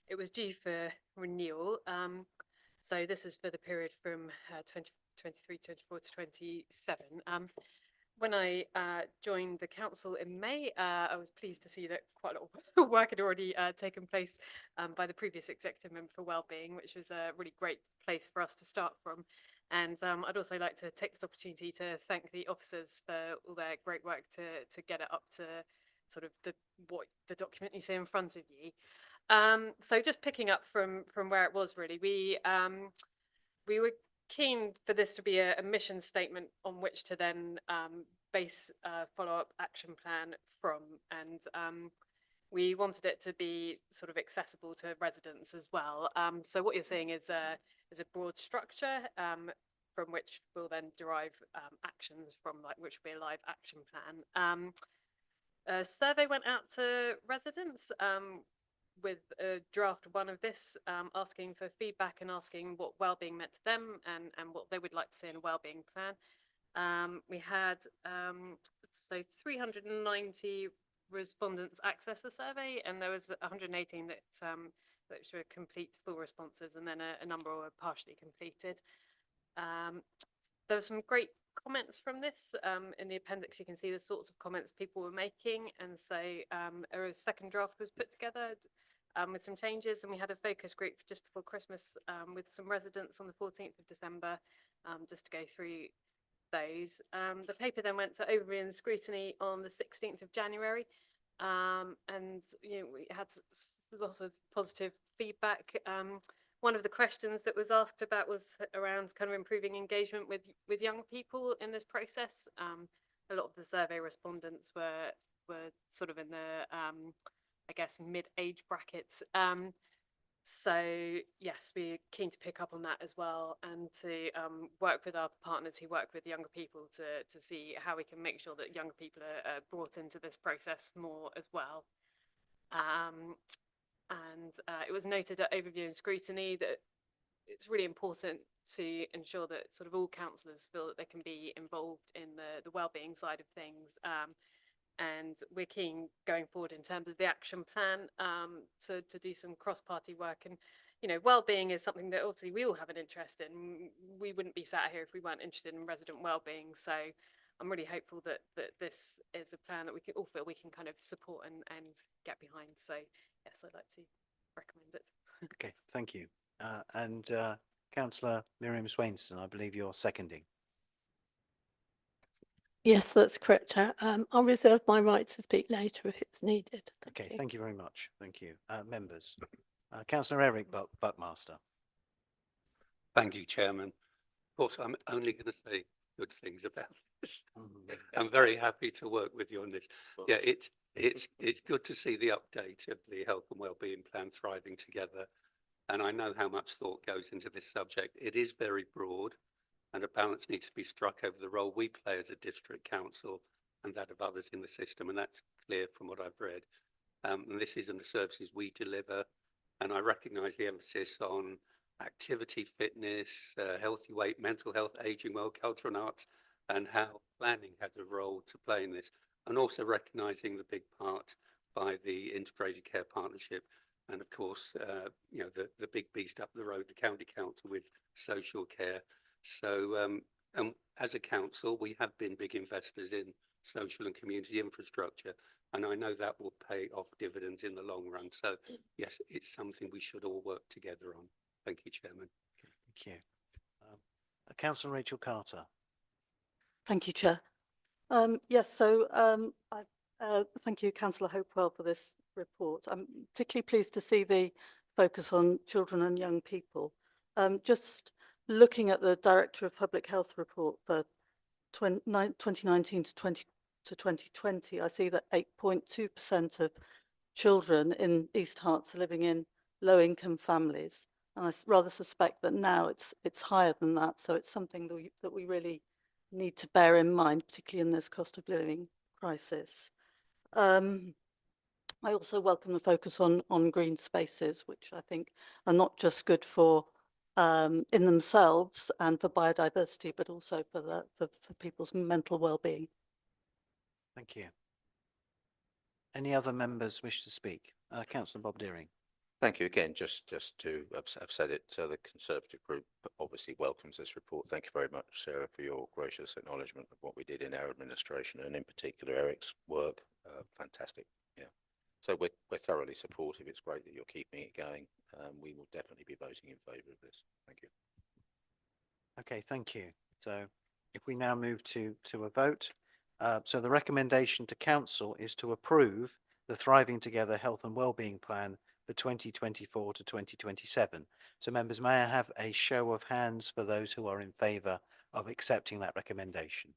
[SPEAKER 14] It was due for renewal. So this is for the period from 2023, 24 to 27. When I joined the council in May, I was pleased to see that quite a lot of work had already taken place by the previous executive member for wellbeing, which was a really great place for us to start from. And I'd also like to take this opportunity to thank the officers for all their great work to get it up to sort of what the document you see in front of you. So just picking up from where it was, really, we were keen for this to be a mission statement on which to then base a follow-up action plan from, and we wanted it to be sort of accessible to residents as well. So what you're seeing is a broad structure from which we'll then derive actions from, like, which will be a live action plan. A survey went out to residents with a draft one of this, asking for feedback and asking what wellbeing meant to them and what they would like to see in a wellbeing plan. We had so 390 respondents access the survey, and there was 118 that were complete full responses, and then a number were partially completed. There were some great comments from this. In the appendix you can see the sorts of comments people were making, and so a second draft was put together with some changes, and we had a focus group just before Christmas with some residents on the 14th of December just to go through those. The paper then went to overview and scrutiny on the 16th of January, and we had lots of positive feedback. one of the questions that was asked about was around kind of improving engagement with young people in this process. A lot of the survey respondents were sort of in the I guess mid-age brackets. So yes, we're keen to pick up on that as well, and to work with our partners who work with younger people to see how we can make sure that younger people are brought into this process more as well. And it was noted at overview and scrutiny that it's really important to ensure that sort of all councillors feel that they can be involved in the wellbeing side of things. And we're keen going forward in terms of the action plan to do some cross-party work. And, you know, wellbeing is something that obviously we all have an interest in. We wouldn't be sat here if we weren't interested in resident wellbeing. So I'm really hopeful that this is a plan that we can all feel we can kind of support and get behind. So yes, I'd like to recommend it.
[SPEAKER 1] Okay, thank you. And Councillor Miriam Swainston, I believe you're seconding.
[SPEAKER 15] Yes, that's correct, Chair. I'll reserve my right to speak later if it's needed.
[SPEAKER 1] Okay, thank you very much. Thank you. Members, Councillor Eric Buckmaster.
[SPEAKER 13] Thank you, Chairman. Of course, I'm only going to say good things about this. I'm very happy to work with you on this. Yeah, it's good to see the update of the health and wellbeing plan Thriving Together. And I know how much thought goes into this subject. It is very broad, and a balance needs to be struck over the role we play as a district council and that of others in the system. And that's clear from what I've read. And this is in the services we deliver. And I recognise the emphasis on activity, fitness, healthy weight, mental health, ageing well, culture and arts, and how planning has a role to play in this. And also recognising the big part by the Integrated Care Partnership. And of course, you know, the big beast up the road, the County Council with social care. So as a council, we have been big investors in social and community infrastructure, and I know that will pay off dividends in the long run. So yes, it's something we should all work together on. Thank you, Chairman.
[SPEAKER 1] Thank you. Councillor Rachel Carter.
[SPEAKER 16] Thank you, Chair. Yes, so thank you, Councillor Hopewell, for this report. I'm particularly pleased to see the focus on children and young people. Just looking at the Director of Public Health report for 2019 to 2020, I see that 8.2% of children in East Herts are living in low-income families, and I rather suspect that now it's higher than that. So it's something that we really need to bear in mind, particularly in this cost of living crisis. I also welcome the focus on green spaces, which I think are not just good for in themselves and for biodiversity, but also for people's mental well-being.
[SPEAKER 1] Thank you. Any other members wish to speak? Councillor Bob Deering.
[SPEAKER 2] Thank you again. Just to have said it, the Conservative group obviously welcomes this report. Thank you very much, Sarah, for your gracious acknowledgement of what we did in our administration, and in particular Eric's work. Fantastic. Yeah. So we're thoroughly supportive. It's great that you're keeping it going. We will definitely be voting in favour of this. Thank you.
[SPEAKER 1] Okay, thank you. So if we now move to a vote, so the recommendation to council is to approve the Thriving Together Health and Wellbeing Plan for 2024 to 2027. So members, may I have a show of hands for those who are in favour of accepting that recommendation?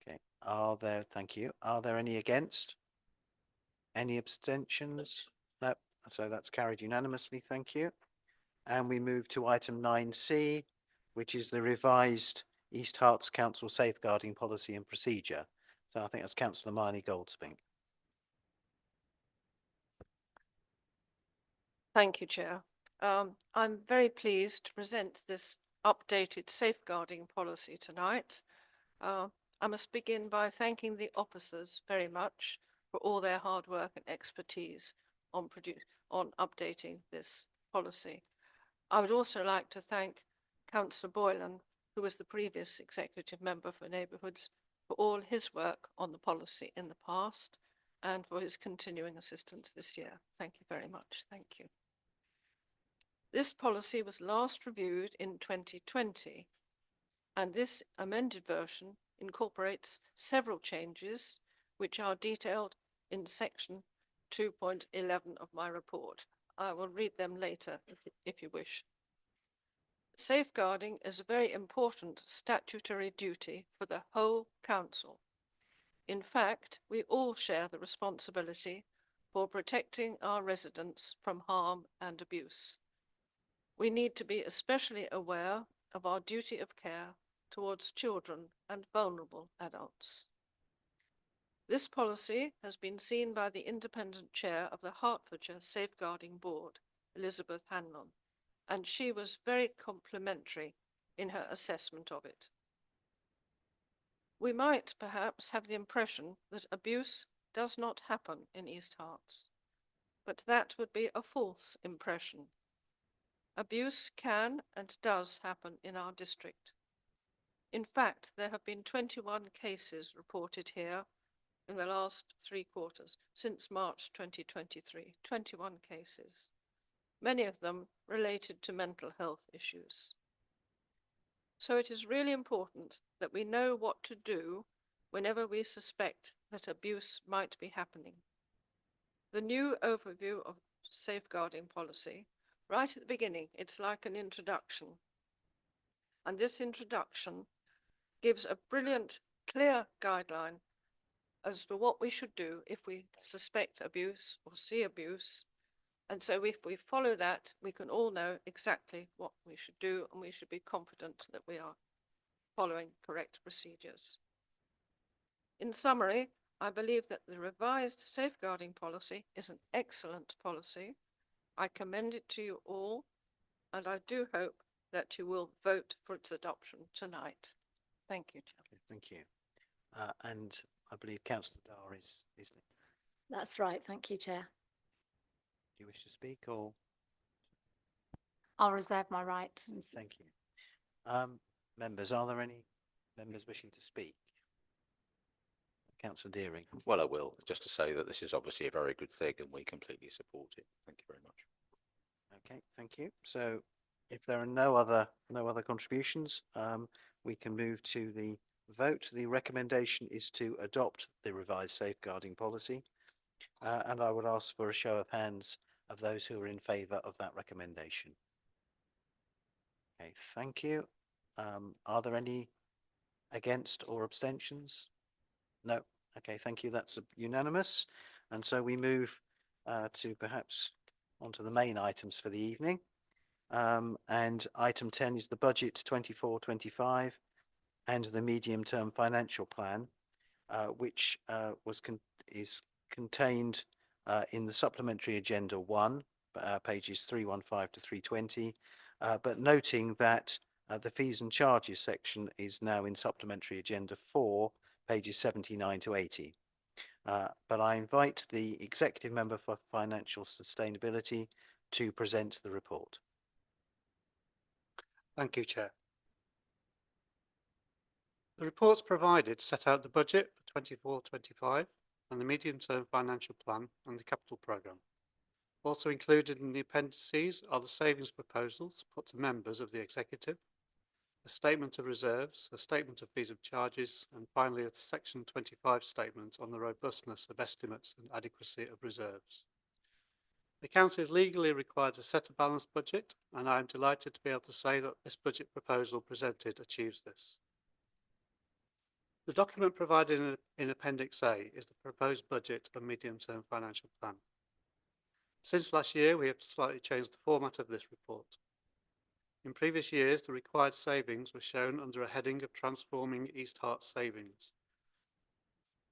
[SPEAKER 1] Okay, thank you. Are there any against? Any abstentions? No, so that's carried unanimously, thank you. And we move to item 9C, which is the revised East Herts Council Safeguarding Policy and Procedure. So I think that's Councillor Marnie Goldspink.
[SPEAKER 4] Thank you, Chair. I'm very pleased to present this updated safeguarding policy tonight. I must begin by thanking the officers very much for all their hard work and expertise on updating this policy. I would also like to thank Councillor Boylan, who was the previous executive member for neighbourhoods, for all his work on the policy in the past and for his continuing assistance this year. Thank you very much. Thank you. This policy was last reviewed in 2020, and this amended version incorporates several changes which are detailed in section 2.11 of my report. I will read them later if you wish. Safeguarding is a very important statutory duty for the whole council. In fact, we all share the responsibility for protecting our residents from harm and abuse. We need to be especially aware of our duty of care towards children and vulnerable adults. This policy has been seen by the independent chair of the Hertfordshire Safeguarding Board, Elizabeth Hanlon, and she was very complimentary in her assessment of it. We might perhaps have the impression that abuse does not happen in East Herts, but that would be a false impression. Abuse can and does happen in our district. In fact, there have been 21 cases reported here in the last 3 quarters, since March 2023, 21 cases, many of them related to mental health issues. So it is really important that we know what to do whenever we suspect that abuse might be happening. The new overview of safeguarding policy, right at the beginning, it's like an introduction. And this introduction gives a brilliant, clear guideline as to what we should do if we suspect abuse or see abuse. And so if we follow that, we can all know exactly what we should do, and we should be confident that we are following correct procedures. In summary, I believe that the revised safeguarding policy is an excellent policy. I commend it to you all, and I do hope that you will vote for its adoption tonight. Thank you, Chair.
[SPEAKER 1] Okay, thank you. And I believe Councillor Dar is next.
[SPEAKER 17] That's right. Thank you, Chair.
[SPEAKER 1] Do you wish to speak, or?
[SPEAKER 17] I'll reserve my right.
[SPEAKER 1] Thank you. Members, are there any members wishing to speak? Councillor Deering.
[SPEAKER 2] Well, I will, just to say that this is obviously a very good thing and we completely support it. Thank you very much.
[SPEAKER 1] Okay, thank you. So if there are no other contributions, we can move to the vote. The recommendation is to adopt the revised safeguarding policy. And I would ask for a show of hands of those who are in favour of that recommendation. Okay, thank you. Are there any against or abstentions? No. Okay, thank you. That's unanimous. And so we move to perhaps onto the main items for the evening. And item 10 is the budget 24-25 and the medium-term financial plan, which is contained in the supplementary agenda 1, pages 315 to 320, but noting that the fees and charges section is now in supplementary agenda 4, pages 79 to 80. But I invite the Executive Member for Financial Sustainability to present the report.
[SPEAKER 10] Thank you, Chair. The reports provided set out the budget for 24-25 and the medium-term financial plan and the capital programme. Also included in the appendices are the savings proposals put to members of the Executive, a statement of reserves, a statement of fees and charges, and finally a Section 25 statement on the robustness of estimates and adequacy of reserves. The Council is legally required to set a balanced budget, and I am delighted to be able to say that this budget proposal presented achieves this. The document provided in Appendix A is the proposed budget and medium-term financial plan. Since last year, we have slightly changed the format of this report. In previous years, the required savings were shown under a heading of Transforming East Herts Savings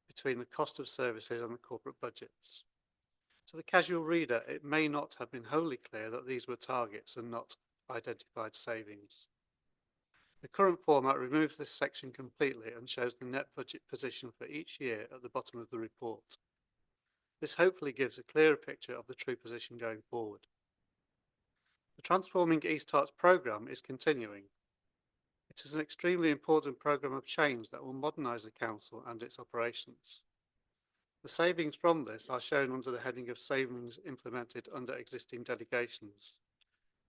[SPEAKER 10] between the cost of services and the corporate budgets. To the casual reader, it may not have been wholly clear that these were targets and not identified savings. The current format removes this section completely and shows the net budget position for each year at the bottom of the report. This hopefully gives a clearer picture of the true position going forward. The Transforming East Herts programme is continuing. It is an extremely important programme of change that will modernise the council and its operations. The savings from this are shown under the heading of savings implemented under existing delegations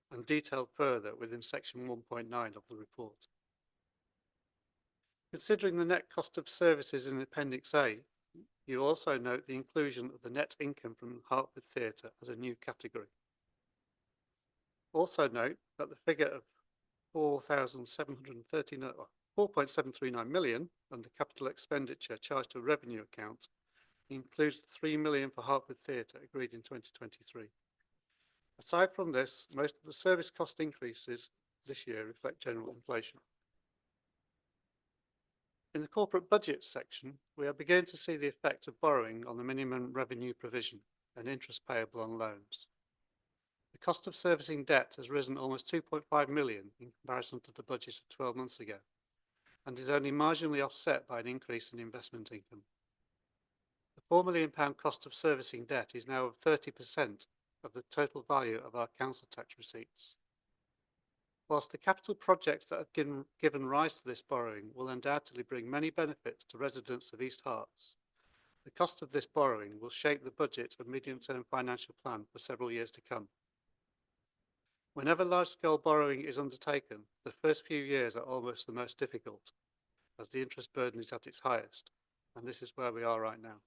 [SPEAKER 10] and detailed further within section 1.9 of the report. Considering the net cost of services in Appendix A, you also note the inclusion of the net income from Hertford Theatre as a new category. Also note that the figure of 4.739 million under capital expenditure charged to a revenue account includes the 3 million for Hertford Theatre agreed in 2023. Aside from this, most of the service cost increases this year reflect general inflation. In the corporate budget section, we are beginning to see the effect of borrowing on the minimum revenue provision and interest payable on loans. The cost of servicing debt has risen almost 2.5 million in comparison to the budget of 12 months ago, and is only marginally offset by an increase in investment income. The £4 million cost of servicing debt is now 30% of the total value of our council tax receipts. Whilst the capital projects that have given rise to this borrowing will undoubtedly bring many benefits to residents of East Herts, the cost of this borrowing will shape the budget and medium-term financial plan for several years to come. Whenever large-scale borrowing is undertaken, the first few years are almost the most difficult, as the interest burden is at its highest, and this is where we are right now.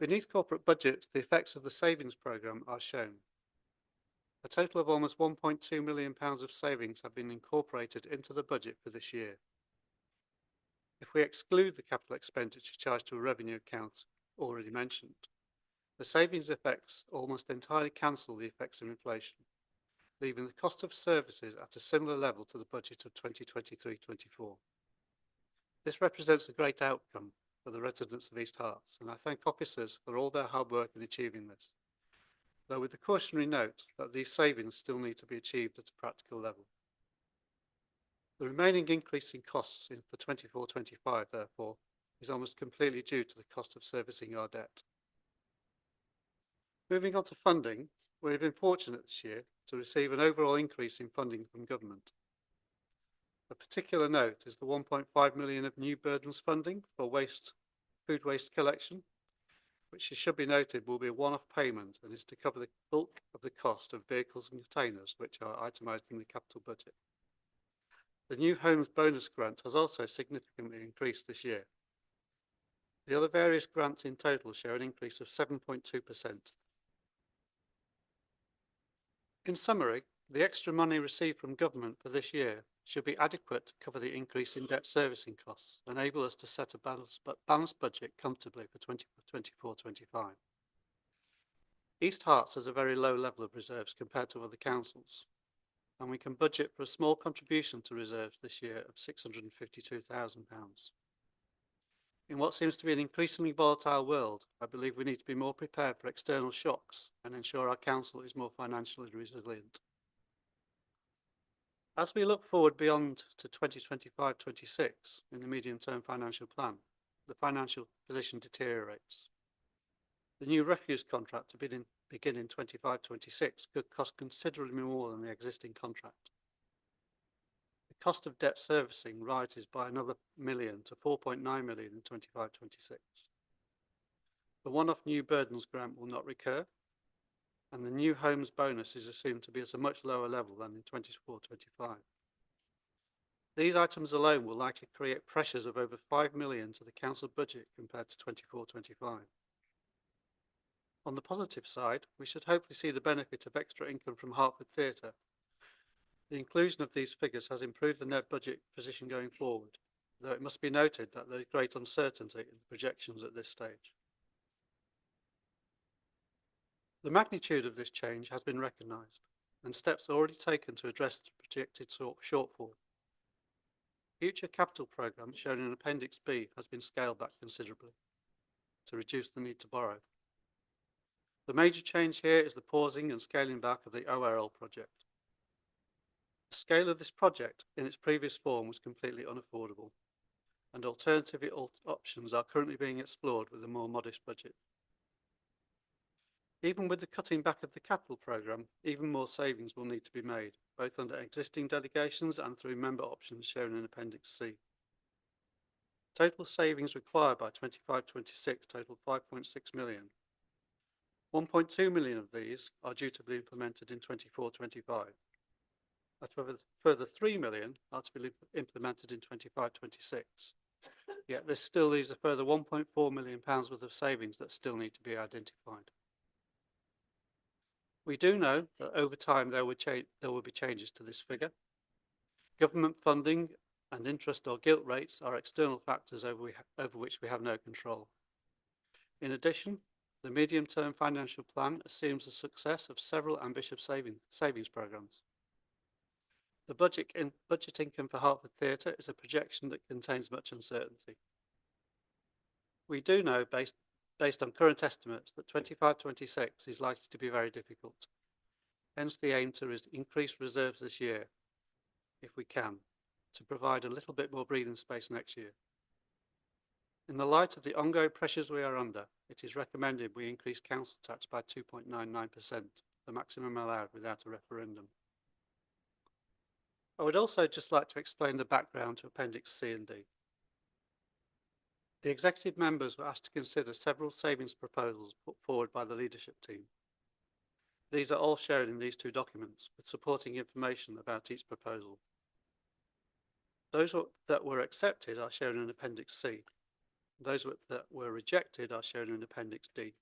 [SPEAKER 10] Beneath corporate budgets, the effects of the savings programme are shown. A total of almost £1.2 million of savings have been incorporated into the budget for this year. If we exclude the capital expenditure charged to a revenue account already mentioned, the savings effects almost entirely cancel the effects of inflation, leaving the cost of services at a similar level to the budget of 2023-24. This represents a great outcome for the residents of East Herts, and I thank officers for all their hard work in achieving this, though with the cautionary note that these savings still need to be achieved at a practical level. The remaining increase in costs for 24-25, therefore, is almost completely due to the cost of servicing our debt. Moving on to funding, we have been fortunate this year to receive an overall increase in funding from government. A particular note is the 1.5 million of new burdens funding for food waste collection, which it should be noted will be a one-off payment and is to cover the bulk of the cost of vehicles and containers, which are itemised in the capital budget. The new homes bonus grant has also significantly increased this year. The other various grants in total show an increase of 7.2%. In summary, the extra money received from government for this year should be adequate to cover the increase in debt servicing costs, enable us to set a balanced budget comfortably for 2024-25. East Herts has a very low level of reserves compared to other councils, and we can budget for a small contribution to reserves this year of £652,000. In what seems to be an increasingly volatile world, I believe we need to be more prepared for external shocks and ensure our council is more financially resilient. As we look forward beyond to 2025-26 in the medium-term financial plan, the financial position deteriorates. The new refuse contract to begin in 25-26 could cost considerably more than the existing contract. The cost of debt servicing rises by another million to 4.9 million in 25-26. The one-off new burdens grant will not recur, and the new homes bonus is assumed to be at a much lower level than in 24-25. These items alone will likely create pressures of over 5 million to the council budget compared to 24-25. On the positive side, we should hopefully see the benefit of extra income from Hertford Theatre. The inclusion of these figures has improved the net budget position going forward, though it must be noted that there is great uncertainty in the projections at this stage. The magnitude of this change has been recognised, and steps are already taken to address the projected shortfall. Future capital programme shown in Appendix B has been scaled back considerably to reduce the need to borrow. The major change here is the pausing and scaling back of the ORL project. The scale of this project in its previous form was completely unaffordable, and alternative options are currently being explored with a more modest budget. Even with the cutting back of the capital programme, even more savings will need to be made, both under existing delegations and through member options shown in Appendix C. Total savings required by 25-26 total 5.6 million. 1.2 million of these are due to be implemented in 24-25. A further 3 million are to be implemented in 25-26. Yet this still leaves a further £1.4 million worth of savings that still need to be identified. We do know that over time there will be changes to this figure. Government funding and interest or gilt rates are external factors over which we have no control. In addition, the medium-term financial plan assumes the success of several ambitious savings programmes. The budget income for Hertford Theatre is a projection that contains much uncertainty. We do know, based on current estimates, that 25-26 is likely to be very difficult. Hence the aim to increase reserves this year, if we can, to provide a little bit more breathing space next year. In the light of the ongoing pressures we are under, it is recommended we increase council tax by 2.99%, the maximum allowed without a referendum. I would also just like to explain the background to Appendix C and D. The executive members were asked to consider several savings proposals put forward by the leadership team. These are all shown in these two documents, with supporting information about each proposal. Those that were accepted are shown in Appendix C. Those that were rejected are shown in Appendix D.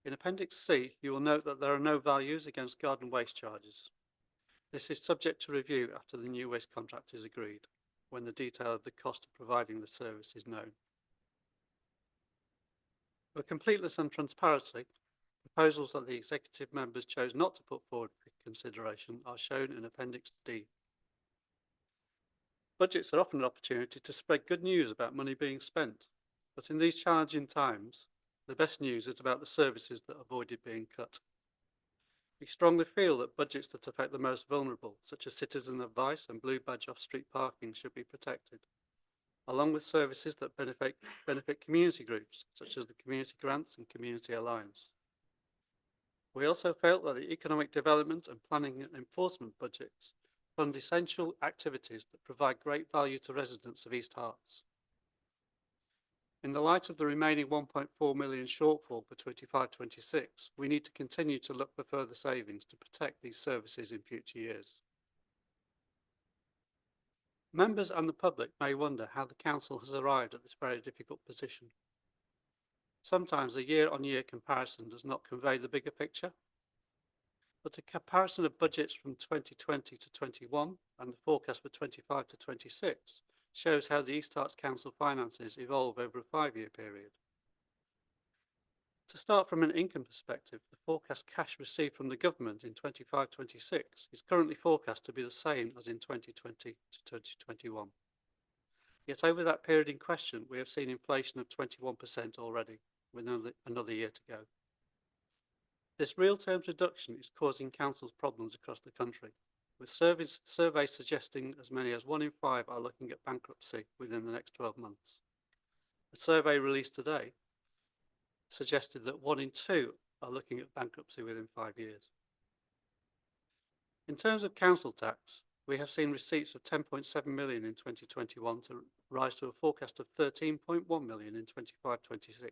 [SPEAKER 10] In Appendix C, you will note that there are no values against garden waste charges. This is subject to review after the new waste contract is agreed, when the detail of the cost of providing the service is known. For completeness and transparency, proposals that the executive members chose not to put forward for consideration are shown in Appendix D. Budgets are often an opportunity to spread good news about money being spent, but in these challenging times, the best news is about the services that avoided being cut. We strongly feel that budgets that affect the most vulnerable, such as citizen advice and blue badge off-street parking, should be protected, along with services that benefit community groups, such as the Community Grants and Community Alliance. We also felt that the economic development and planning and enforcement budgets fund essential activities that provide great value to residents of East Herts. In the light of the remaining 1.4 million shortfall for 25-26, we need to continue to look for further savings to protect these services in future years. Members and the public may wonder how the Council has arrived at this very difficult position. Sometimes a year-on-year comparison does not convey the bigger picture, but a comparison of budgets from 2020 to 21 and the forecast for 25 to 26 shows how the East Herts Council finances evolve over a 5-year period. To start from an income perspective, the forecast cash received from the government in 25-26 is currently forecast to be the same as in 2020 to 2021. Yet over that period in question, we have seen inflation of 21% already, with another year to go. This real terms reduction is causing councils problems across the country, with surveys suggesting as many as 1 in 5 are looking at bankruptcy within the next 12 months. A survey released today suggested that 1 in 2 are looking at bankruptcy within 5 years. In terms of council tax, we have seen receipts of 10.7 million in 2021 to rise to a forecast of 13.1 million in 25-26.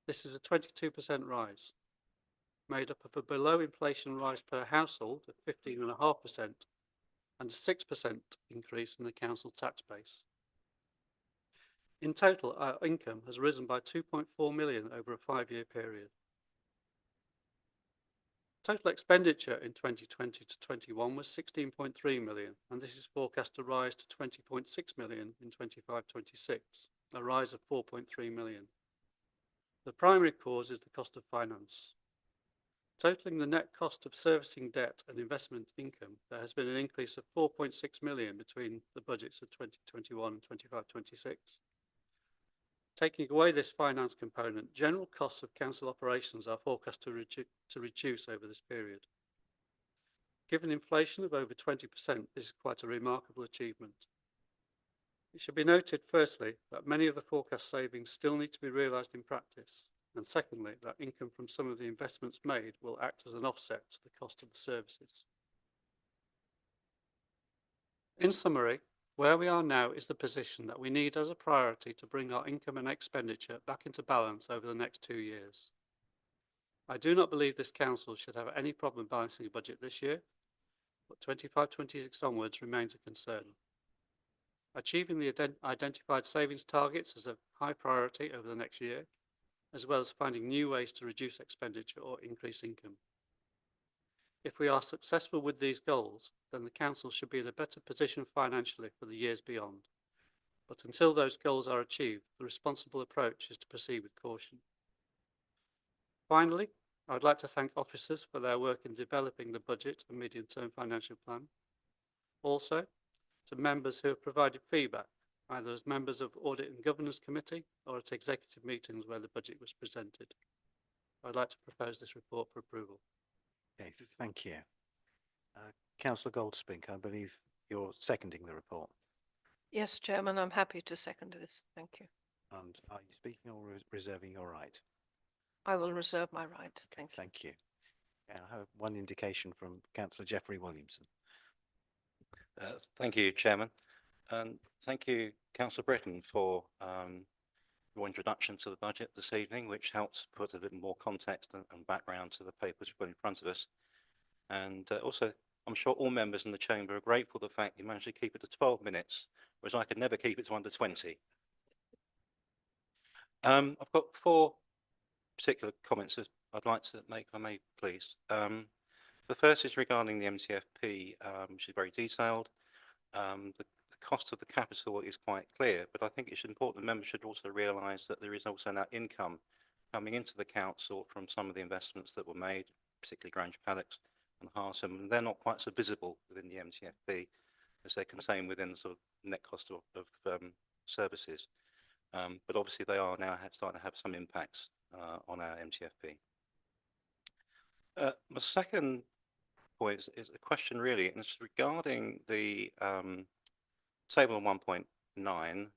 [SPEAKER 10] This is a 22% rise, made up of a below inflation rise per household of 15.5% and a 6% increase in the council tax base. In total, our income has risen by 2.4 million over a 5-year period. Total expenditure in 2020 to 21 was 16.3 million, and this is forecast to rise to 20.6 million in 25-26, a rise of 4.3 million. The primary cause is the cost of finance. Totaling the net cost of servicing debt and investment income, there has been an increase of 4.6 million between the budgets of 2021 and 25-26. Taking away this finance component, general costs of council operations are forecast to reduce over this period. Given inflation of over 20%, this is quite a remarkable achievement. It should be noted, firstly, that many of the forecast savings still need to be realised in practice, and secondly, that income from some of the investments made will act as an offset to the cost of the services. In summary, where we are now is the position that we need as a priority to bring our income and expenditure back into balance over the next 2 years. I do not believe this council should have any problem balancing a budget this year, but 25-26 onwards remains a concern. Achieving the identified savings targets is a high priority over the next year, as well as finding new ways to reduce expenditure or increase income. If we are successful with these goals, then the council should be in a better position financially for the years beyond. But until those goals are achieved, the responsible approach is to proceed with caution. Finally, I would like to thank officers for their work in developing the budget and medium-term financial plan. Also, to members who have provided feedback, either as members of Audit and Governance Committee or at executive meetings where the budget was presented. I'd like to propose this report for approval.
[SPEAKER 1] Okay, thank you. Councillor Goldspink, I believe you're seconding the report.
[SPEAKER 4] Yes, Chairman, I'm happy to second this. Thank you.
[SPEAKER 1] And are you speaking or reserving your right?
[SPEAKER 4] I will reserve my right. Thank you.
[SPEAKER 1] Thank you. I have one indication from Councillor Jeffrey Williamson.
[SPEAKER 2] Thank you, Chairman. And thank you, Councillor Britton, for your introduction to the budget this evening, which helps put a little more context and background to the papers we put in front of us. And also, I'm sure all members in the chamber are grateful for the fact you managed to keep it to 12 minutes, whereas I could never keep it to under 20. I've got 4 particular comments that I'd like to make, if I may, please. The first is regarding the MTFP, which is very detailed. The cost of the capital is quite clear, but I think it's important that members should also realise that there is also now income coming into the council from some of the investments that were made, particularly Grange Paddocks and Harsham, and they're not quite so visible within the MTFP as they're contained within the sort of net cost of services. But obviously they are now starting to have some impacts on our MTFP. My second point is a question really, and it's regarding the table 1.9,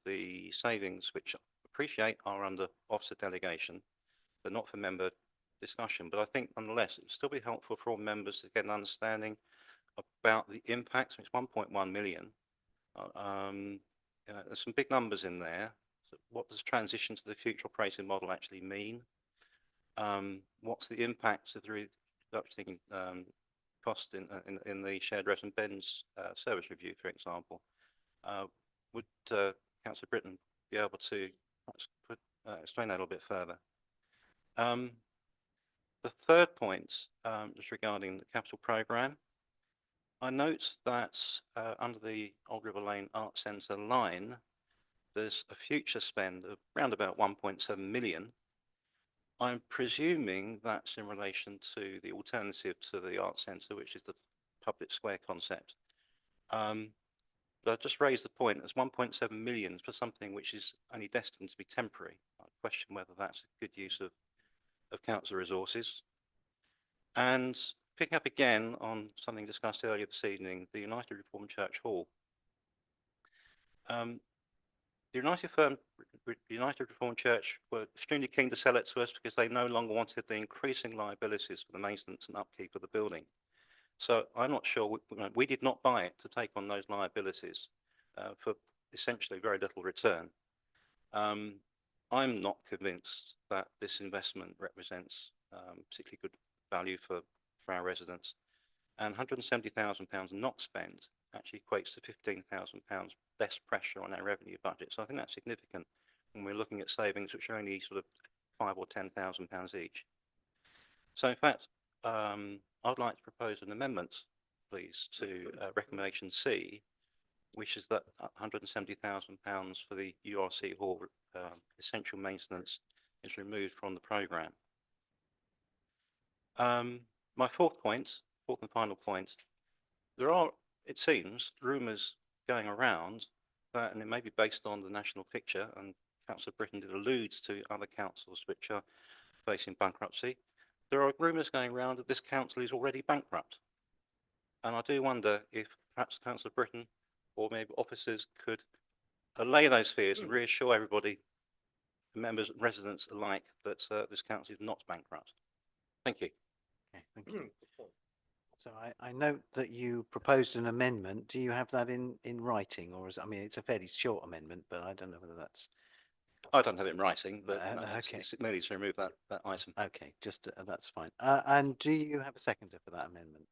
[SPEAKER 2] the savings which I appreciate are under officer delegation, but not for member discussion. But I think nonetheless, it would still be helpful for all members to get an understanding about the impacts. It's 1.1 million. There's some big numbers in there. So what does transition to the future operating model actually mean? What's the impact of the reduction cost in the shared res and bends service review, for example? Would Councillor Britton be able to explain that a little bit further? The third point is regarding the capital programme. I note that under the Old River Lane Arts Centre line, there's a future spend of around about 1.7 million. I'm presuming that's in relation to the alternative to the Arts Centre, which is the public square concept. But I just raised the point as 1.7 million for something which is only destined to be temporary. I question whether that's a good use of council resources. And picking up again on something discussed earlier this evening, the United Reformed Church Hall. The United Reformed Church were extremely keen to sell it to us because they no longer wanted the increasing liabilities for the maintenance and upkeep of the building. So I'm not sure, we did not buy it to take on those liabilities for essentially very little return. I'm not convinced that this investment represents particularly good value for our residents, and £170,000 not spent actually equates to £15,000 less pressure on our revenue budget. So I think that's significant when we're looking at savings which are only sort of £5,000 or £10,000 each. So in fact, I'd like to propose an amendment, please, to recommendation C, which is that £170,000 for the URC Hall essential maintenance is removed from the programme. My fourth and final point, there are, it seems, rumours going around that, and it may be based on the national picture, and Councillor Britton did allude to other councils which are facing bankruptcy. There are rumours going around that this council is already bankrupt. And I do wonder if perhaps Councillor Britton or maybe officers could allay those fears and reassure everybody, members and residents alike, that this council is not bankrupt. Thank you.
[SPEAKER 1] Okay, thank you. So I note that you proposed an amendment. Do you have that in writing, or is, I mean, it's a fairly short amendment, but I don't know whether that's.
[SPEAKER 2] I don't have it in writing, but
[SPEAKER 1] okay.
[SPEAKER 2] It's merely to remove that item.
[SPEAKER 1] Okay, just that's fine. And do you have a seconder for that amendment?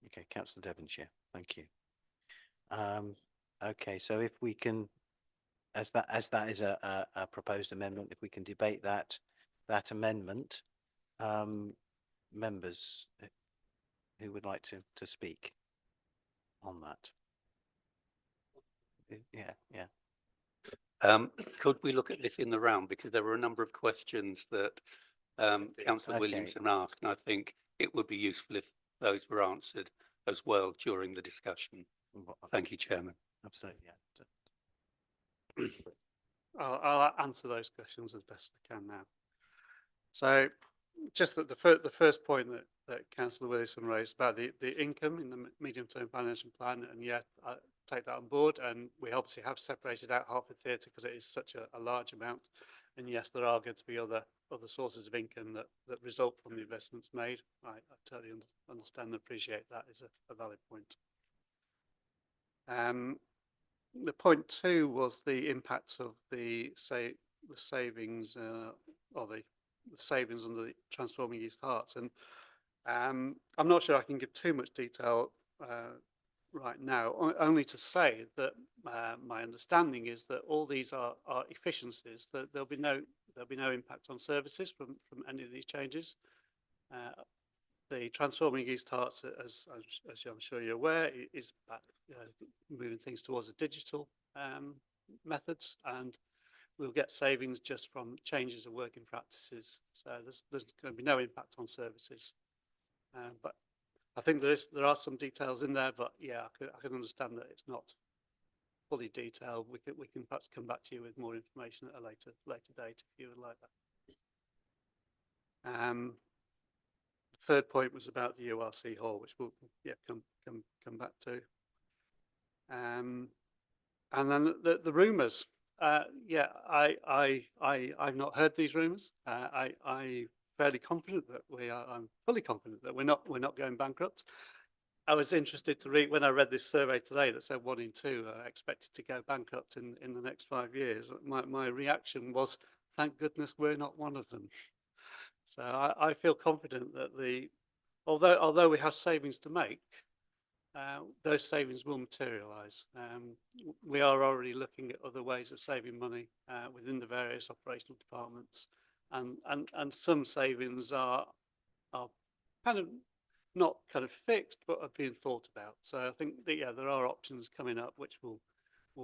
[SPEAKER 1] Okay, Councillor Devonshire, thank you. Okay, so if we can as that is a proposed amendment, if we can debate that amendment, members who would like to speak on that. Yeah.
[SPEAKER 13] Could we look at this in the round? Because there were a number of questions that Councillor
[SPEAKER 1] Okay.
[SPEAKER 13] Williamson asked, and I think it would be useful if those were answered as well during the discussion. Thank you, Chairman.
[SPEAKER 1] Absolutely, yeah.
[SPEAKER 10] I'll answer those questions as best I can now. So just that the first point that Councillor Williamson raised about the income in the medium-term financial plan, and yeah, I take that on board, and we obviously have separated out Hertford Theatre because it is such a large amount, and yes, there are going to be other sources of income that result from the investments made. I totally understand and appreciate that is a valid point. The point 2 was the impact of the savings or the savings under the Transforming East Herts, and I'm not sure I can give too much detail right now, only to say that my understanding is that all these are efficiencies, that there'll be no impact on services from any of these changes. The Transforming East Herts, as I'm sure you're aware, is about moving things towards the digital methods, and we'll get savings just from changes of working practices. So there's going to be no impact on services. But I think there are some details in there, but yeah, I can understand that it's not fully detailed. We can perhaps come back to you with more information at a later date if you would like that. The third point was about the URC hall, which we'll come back to. And then the rumours. Yeah, I've not heard these rumours. I'm fairly confident that I'm fully confident that we're not going bankrupt. I was interested to read when I read this survey today that said 1 in 2 are expected to go bankrupt in the next 5 years. My reaction was, thank goodness we're not one of them. So I feel confident that although we have savings to make, those savings will materialise. We are already looking at other ways of saving money within the various operational departments, and some savings are kind of not kind of fixed, but are being thought about. So I think that there are options coming up which we'll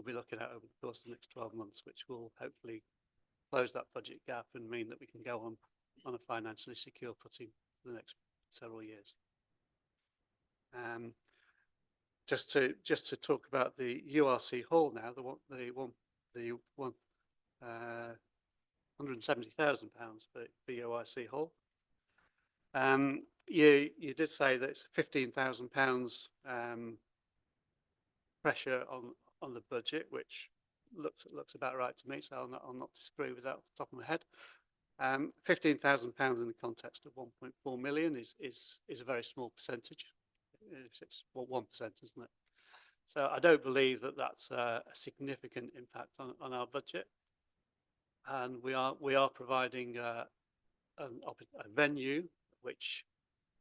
[SPEAKER 10] be looking at over the course of the next 12 months, which will hopefully close that budget gap and mean that we can go on a financially secure footing for the next several years. Just to talk about the URC hall now, the £170,000 for the URC hall. You did say that it's £15,000 pressure on the budget, which looks about right to me. So I'll not disagree with that off the top of my head. £15,000 in the context of 1.4 million is a very small percentage. It's 1%, isn't it? So I don't believe that that's a significant impact on our budget. And we are providing a venue which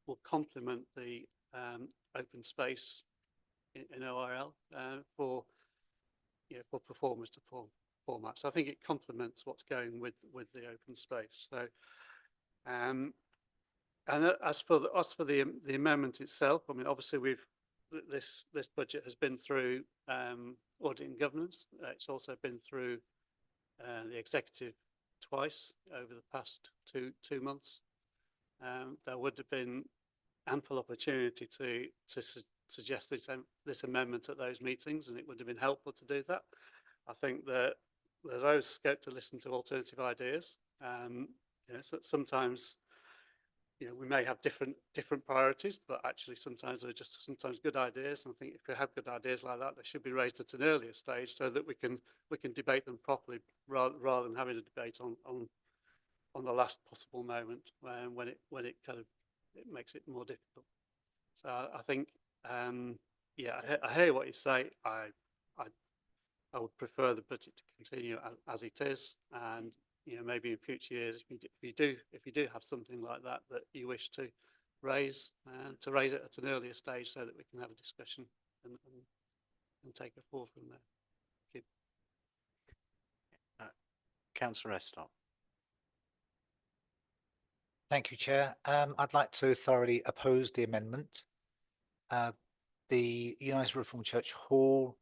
[SPEAKER 10] will complement the open space in ORL for performers to format. So I think it complements what's going with the open space. So and as for the amendment itself, I mean, obviously this budget has been through audit and governance. It's also been through the executive twice over the past two months. There would have been ample opportunity to suggest this amendment at those meetings, and it would have been helpful to do that. I think that there's always scope to listen to alternative ideas. So sometimes we may have different priorities, but actually sometimes they're just good ideas. And I think if we have good ideas like that, they should be raised at an earlier stage so that we can debate them properly rather than having a debate on the last possible moment when it makes it more difficult. So I think I hear what you say. I would prefer the budget to continue as it is, and maybe in future years, if you do have something like that you wish to raise it at an earlier stage so that we can have a discussion and take it forward from there. Thank you.
[SPEAKER 1] Councillor Estop.
[SPEAKER 18] Thank you, Chair. I'd like to thoroughly oppose the amendment. The United Reformed Church Hall,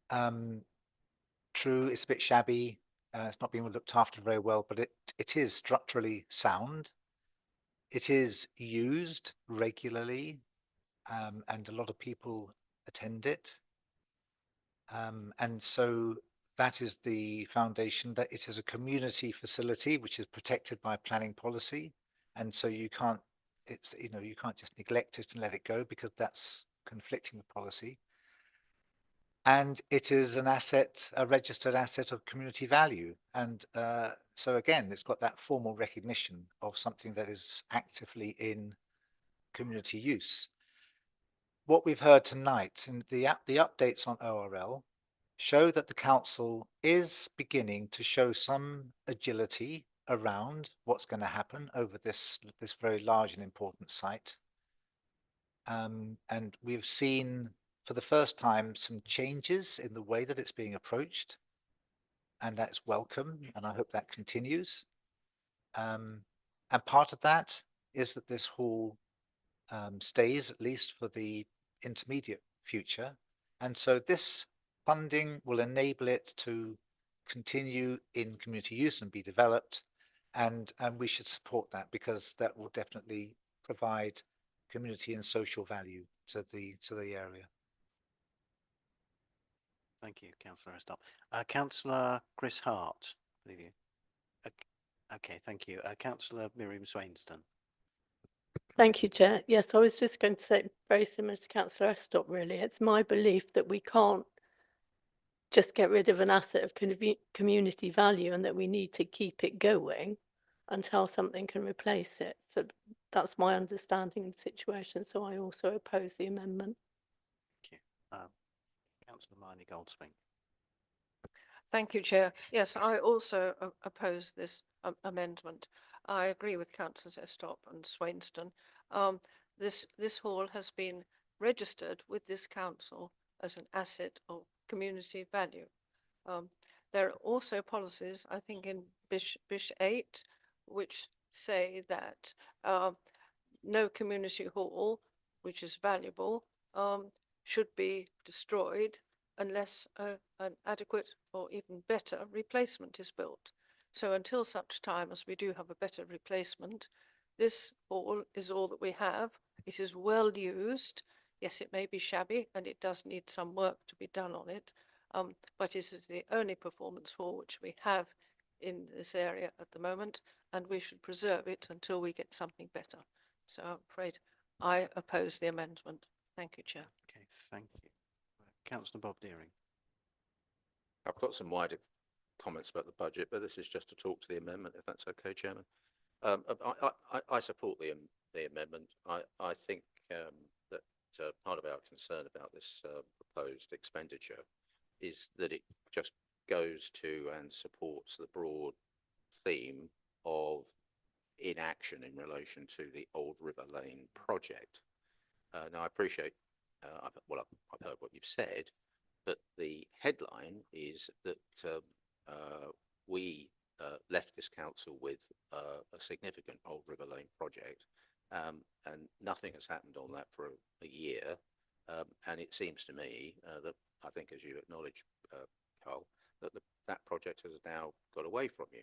[SPEAKER 18] true, it's a bit shabby. It's not being looked after very well, but it is structurally sound. It is used regularly, and a lot of people attend it. And so that is the foundation, that it is a community facility which is protected by planning policy. And so you can't, you can't just neglect it and let it go, because that's conflicting with policy. And it is an asset, a registered asset of community value. And so again, it's got that formal recognition of something that is actively in community use. What we've heard tonight and the updates on ORL show that the council is beginning to show some agility around what's going to happen over this very large and important site. And we've seen for the first time some changes in the way that it's being approached, and that's welcome, and I hope that continues. And part of that is that this hall stays, at least for the intermediate future, and so this funding will enable it to continue in community use and be developed, and we should support that, because that will definitely provide community and social value to the area.
[SPEAKER 1] Thank you, Councillor Estop. Councillor Chris Hart, I believe you. Okay, thank you. Councillor Miriam Swainston.
[SPEAKER 15] Thank you, Chair. Yes, I was just going to say very similar to Councillor Estop, really. It's my belief that we can't just get rid of an asset of community value, and that we need to keep it going until something can replace it. So that's my understanding of the situation. So I also oppose the amendment.
[SPEAKER 1] Thank you. Councillor Marnie Goldsmith.
[SPEAKER 4] Thank you, Chair. Yes, I also oppose this amendment. I agree with Councillors Estop and Swainston. This hall has been registered with this council as an asset of community value. There are also policies, I think, in Bish 8, which say that no community hall, which is valuable, should be destroyed unless an adequate or even better replacement is built. So until such time as we do have a better replacement, this hall is all that we have. It is well used. Yes, it may be shabby and it does need some work to be done on it, but it is the only performance hall which we have in this area at the moment, and we should preserve it until we get something better. So I'm afraid I oppose the amendment. Thank you, Chair.
[SPEAKER 1] Okay, thank you. Councillor Bob Deering.
[SPEAKER 2] I've got some wider comments about the budget, but this is just to talk to the amendment, if that's okay, Chairman. I support the amendment. I think that part of our concern about this proposed expenditure is that it just goes to and supports the broad theme of inaction in relation to the Old River Lane project. Now, I appreciate, I've heard what you've said, but the headline is that we left this council with a significant Old River Lane project, and nothing has happened on that for a year. And it seems to me that, I think, as you acknowledge, Carl, that that project has now got away from you.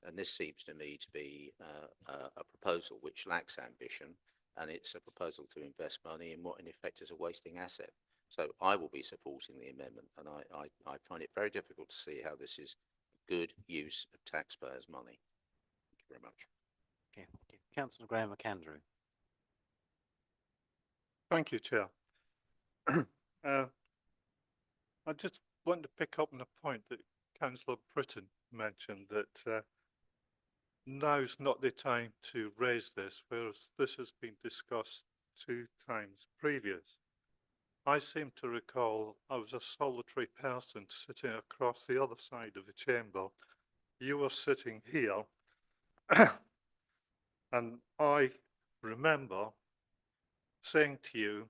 [SPEAKER 2] And this seems to me to be a proposal which lacks ambition, and it's a proposal to invest money in what in effect is a wasting asset. So I will be supporting the amendment, and I find it very difficult to see how this is good use of taxpayers' money. Thank you very much.
[SPEAKER 1] Okay, thank you. Councillor Graham McAndrew.
[SPEAKER 19] Thank you, Chair. I just want to pick up on a point that Councillor Britton mentioned, that now's not the time to raise this, whereas this has been discussed 2 times previous. I seem to recall I was a solitary person sitting across the other side of the chamber. You were sitting here, and I remember saying to you,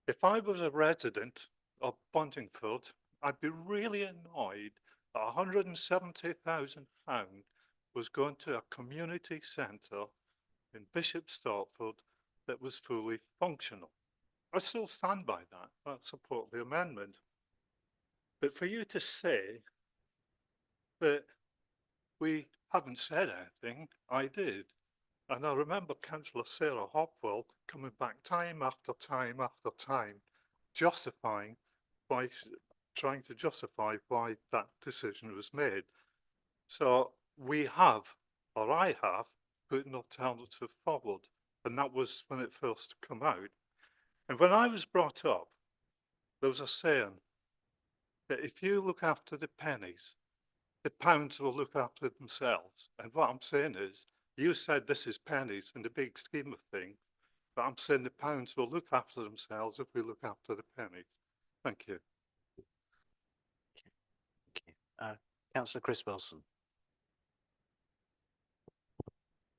[SPEAKER 19] if I was a resident of Buntingford, I'd be really annoyed that £170,000 was going to a community centre in Bishop Stortford that was fully functional. I still stand by that. I support the amendment. But for you to say that we haven't said anything, I did. And I remember Councillor Sarah Hopwell coming back time after time after time, justifying by trying to justify why that decision was made. So we have, or I have, put an alternative forward, and that was when it first came out. And when I was brought up, there was a saying that if you look after the pennies, the pounds will look after themselves. And what I'm saying is, you said this is pennies in the big scheme of things, but I'm saying the pounds will look after themselves if we look after the pennies. Thank you.
[SPEAKER 1] Councillor Chris Wilson.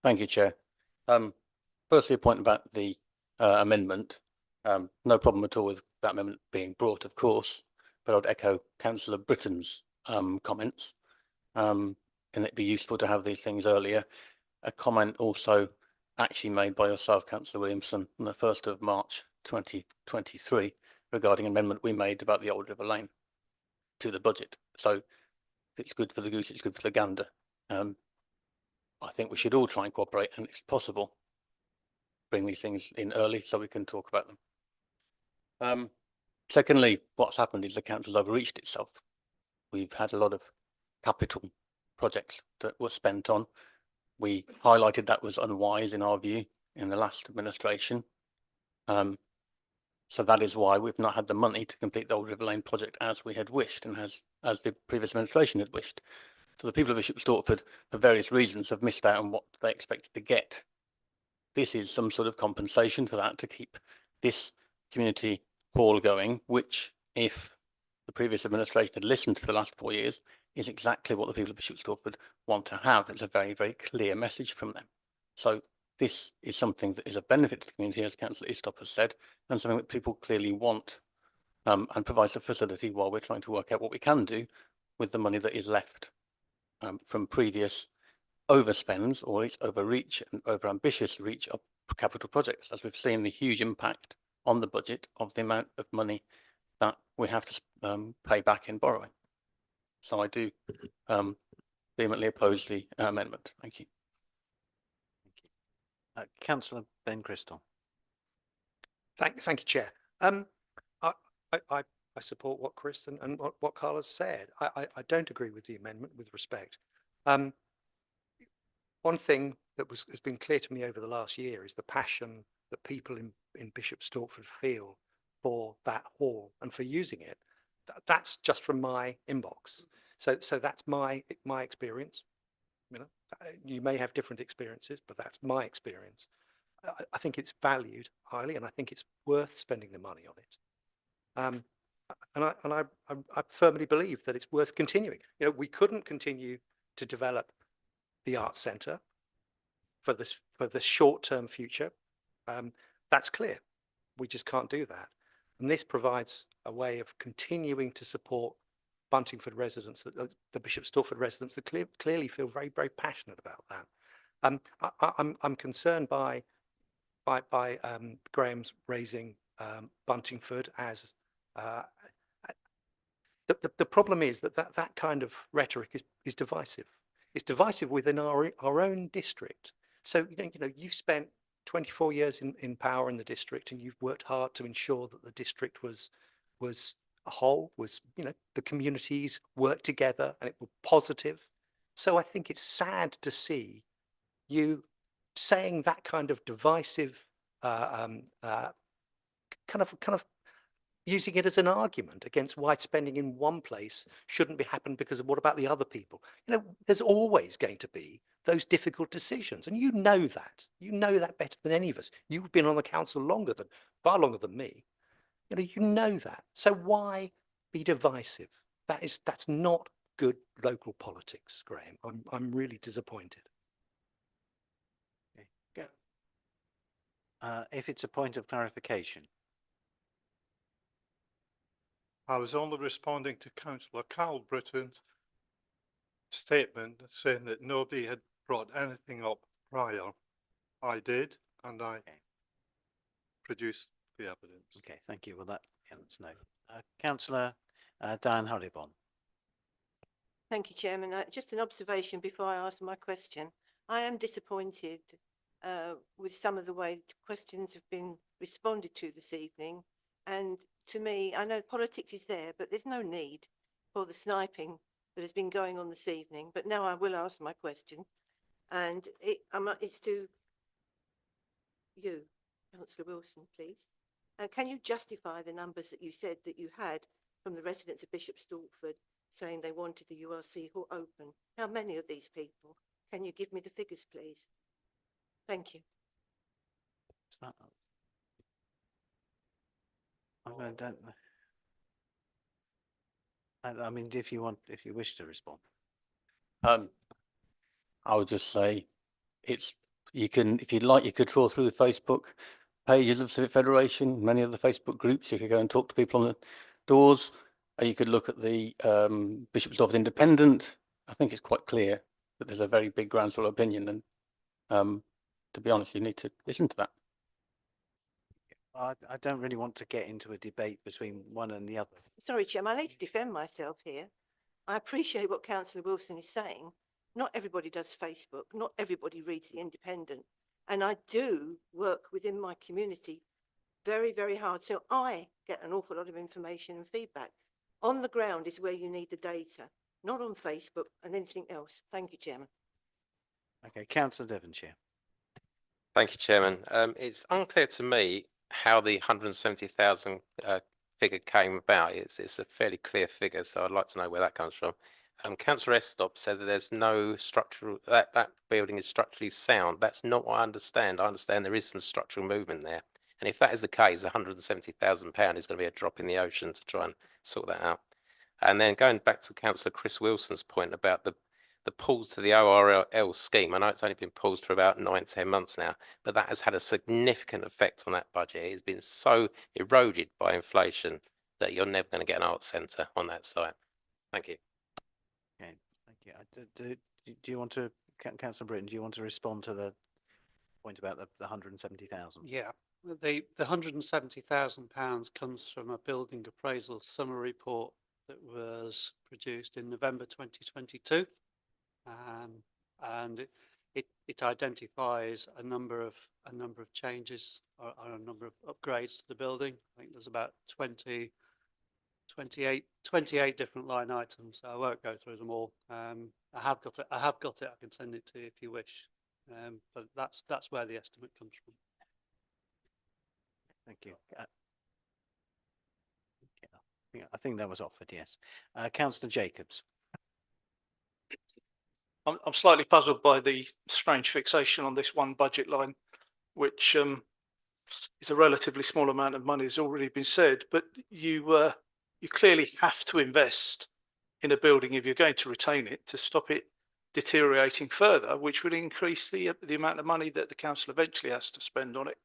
[SPEAKER 20] Thank you, Chair. Firstly, a point about the amendment. No problem at all with that amendment being brought, of course, but I'd echo Councillor Britton's comments. And it'd be useful to have these things earlier. A comment also actually made by yourself, Councillor Williamson, on the 1st of March 2023 regarding an amendment we made about the Old River Lane to the budget. So if it's good for the goose, it's good for the gander. I think we should all try and cooperate, and if possible, bring these things in early so we can talk about them. Secondly, what's happened is the council's overreached itself. We've had a lot of capital projects that were spent on. We highlighted that was unwise in our view in the last administration. So that is why we've not had the money to complete the Old River Lane project as we had wished and as the previous administration had wished. So the people of Bishop Stortford, for various reasons, have missed out on what they expected to get. This is some sort of compensation for that, to keep this community hall going, which, if the previous administration had listened for the last 4 years, is exactly what the people of Bishop Stortford want to have. It's a very, very clear message from them. So this is something that is a benefit to the community, as Councillor Eastop has said, and something that people clearly want, and provides a facility while we're trying to work out what we can do with the money that is left from previous overspends, or its overreach and overambitious reach of capital projects, as we've seen the huge impact on the budget of the amount of money that we have to pay back in borrowing. So I do vehemently oppose the amendment. Thank you.
[SPEAKER 1] Councillor Ben Crystal.
[SPEAKER 3] Thank you, Chair. I support what Chris and what Carl has said. I don't agree with the amendment, with respect. One thing that has been clear to me over the last year is the passion that people in Bishop Stortford feel for that hall and for using it. That's just from my inbox. So that's my experience. You know, you may have different experiences, but that's my experience. I think it's valued highly, and I think it's worth spending the money on it. And I firmly believe that it's worth continuing. You know, we couldn't continue to develop the Arts Centre for the short-term future. That's clear. We just can't do that. And this provides a way of continuing to support Buntingford residents, the Bishop Stortford residents that clearly feel very, very passionate about that. I'm concerned by Graham's raising Buntingford as the problem is that kind of rhetoric is divisive. It's divisive within our own district. So you know you've spent 24 years in power in the district, and you've worked hard to ensure that the district was a whole, was, you know, the communities worked together and it was positive. So I think it's sad to see you saying that kind of divisive kind of using it as an argument against why spending in one place shouldn't be happened because of what about the other people. You know, there's always going to be those difficult decisions, and you know that better than any of us. You've been on the council far longer than me. You know that. So why be divisive? That's not good local politics, Graham. I'm really disappointed.
[SPEAKER 1] Okay. If it's a point of clarification.
[SPEAKER 19] I was only responding to Councillor Carl Britton statement saying that nobody had brought anything up prior. I did, and I produced the evidence.
[SPEAKER 1] Okay, thank you. Well, that's no. Councillor Diane Hollybon.
[SPEAKER 9] Thank you, Chairman. Just an observation before I ask my question. I am disappointed with some of the way the questions have been responded to this evening. And to me, I know politics is there, but there's no need for the sniping that has been going on this evening. But now I will ask my question. And it's to you, Councillor Wilson, please. Can you justify the numbers that you said that you had from the residents of Bishop Stortford saying they wanted the URC hall open? How many of these people? Can you give me the figures, please? Thank you.
[SPEAKER 1] Is that? I don't. I mean, if you wish to respond.
[SPEAKER 20] I would just say if you'd like, you could trawl through the Facebook pages of Civic Federation, many of the Facebook groups. You could go and talk to people on the doors. You could look at the Bishop Stortford Independent. I think it's quite clear that there's a very big groundswell opinion, and to be honest, you need to listen to that.
[SPEAKER 1] I don't really want to get into a debate between one and the other.
[SPEAKER 9] Sorry, Chairman, I need to defend myself here. I appreciate what Councillor Wilson is saying. Not everybody does Facebook. Not everybody reads The Independent. And I do work within my community very, very hard. So I get an awful lot of information and feedback. On the ground is where you need the data, not on Facebook and anything else. Thank you, Chairman.
[SPEAKER 1] Okay, Councillor Devonshire.
[SPEAKER 21] Thank you, Chairman. It's unclear to me how the 170,000 figure came about. It's a fairly clear figure, so I'd like to know where that comes from. Councillor Estop said that there's no structural, that building is structurally sound. That's not what I understand. I understand there is some structural movement there. And if that is the case, £170,000 is going to be a drop in the ocean to try and sort that out. And then going back to Councillor Chris Wilson's point about the pause to the ORL scheme. I know it's only been paused for about 9-10 months now, but that has had a significant effect on that budget. It's been so eroded by inflation that you're never going to get an arts centre on that site. Thank you.
[SPEAKER 1] Okay, thank you. Do you want to, Councillor Britton, do you want to respond to the point about the 170,000?
[SPEAKER 10] Yeah, the £170,000 comes from a building appraisal summary report that was produced in November 2022. And it identifies a number of changes or a number of upgrades to the building. I think there's about 28 different line items. I won't go through them all. I have got it. I can send it to you if you wish. But that's where the estimate comes from.
[SPEAKER 1] Thank you. I think that was offered. Yes, Councillor Jacobs.
[SPEAKER 11] I'm slightly puzzled by the strange fixation on this one budget line, which is a relatively small amount of money, has already been said, but you clearly have to invest in a building if you're going to retain it to stop it deteriorating further, which would increase the amount of money that the council eventually has to spend on it.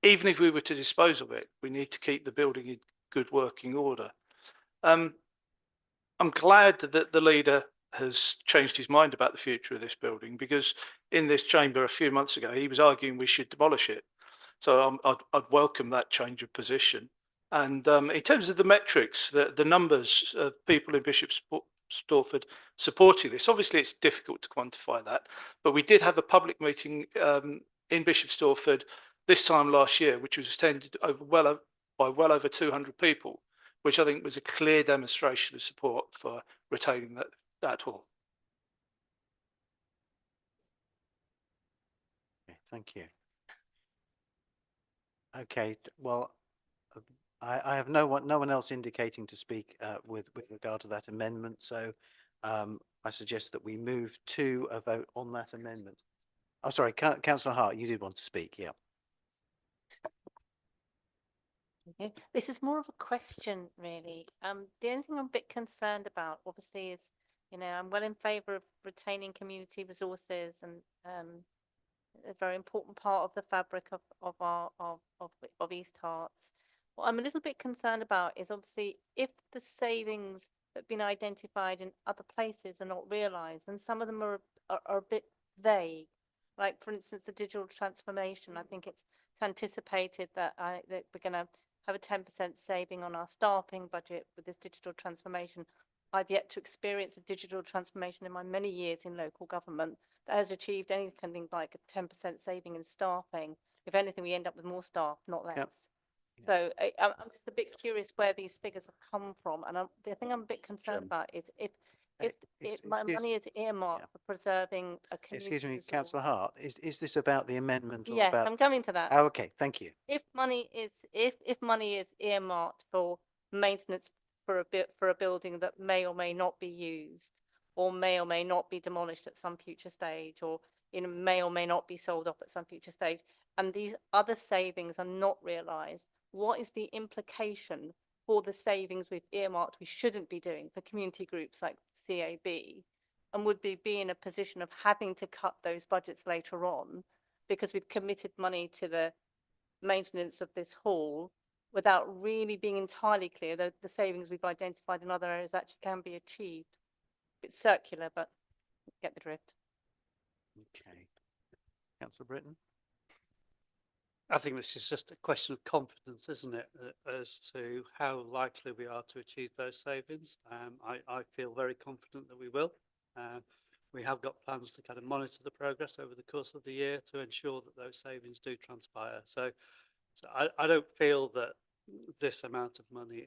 [SPEAKER 11] Even if we were to dispose of it, we need to keep the building in good working order. I'm glad that the leader has changed his mind about the future of this building, because in this chamber a few months ago he was arguing we should demolish it. So I'd welcome that change of position. And in terms of the metrics, the numbers of people in Bishop Stortford supporting this, obviously it's difficult to quantify that, but we did have a public meeting in Bishop Stortford this time last year, which was attended by well over 200 people, which I think was a clear demonstration of support for retaining that hall.
[SPEAKER 1] Okay, thank you. Okay, well, I have no one else indicating to speak with regard to that amendment. So I suggest that we move to a vote on that amendment. Oh, sorry, Councillor Hart, you did want to speak. Yeah.
[SPEAKER 22] Okay. This is more of a question, really. The only thing I'm a bit concerned about, obviously, is I'm well in favour of retaining community resources, and a very important part of the fabric of East Herts. What I'm a little bit concerned about is obviously if the savings that have been identified in other places are not realised, and some of them are a bit vague. Like, for instance, the digital transformation. I think it's anticipated that that we're going to have a 10% saving on our staffing budget with this digital transformation. I've yet to experience a digital transformation in my many years in local government that has achieved anything like a 10% saving in staffing. If anything, we end up with more staff, not less.
[SPEAKER 1] Yep.
[SPEAKER 22] So I'm just a bit curious where these figures have come from, and the thing I'm a bit concerned about is if my money is earmarked for preserving a community.
[SPEAKER 1] Excuse me,
[SPEAKER 22] resource.
[SPEAKER 1] Councillor Hart, is this about the amendment or
[SPEAKER 22] Yes,
[SPEAKER 1] about?
[SPEAKER 22] I'm coming to that.
[SPEAKER 1] Oh, okay, thank you.
[SPEAKER 22] If money is earmarked for maintenance for a building that may or may not be used, or may not be demolished at some future stage, or may or may not be sold off at some future stage, and these other savings are not realised, what is the implication for the savings we've earmarked we shouldn't be doing for community groups like CAB, and would we be in a position of having to cut those budgets later on because we've committed money to the maintenance of this hall without really being entirely clear that the savings we've identified in other areas actually can be achieved? It's circular, but get the drift.
[SPEAKER 1] Okay. Councillor Britton?
[SPEAKER 10] I think this is just a question of confidence, isn't it, as to how likely we are to achieve those savings. I feel very confident that we will. We have got plans to kind of monitor the progress over the course of the year to ensure that those savings do transpire. So I don't feel that this amount of money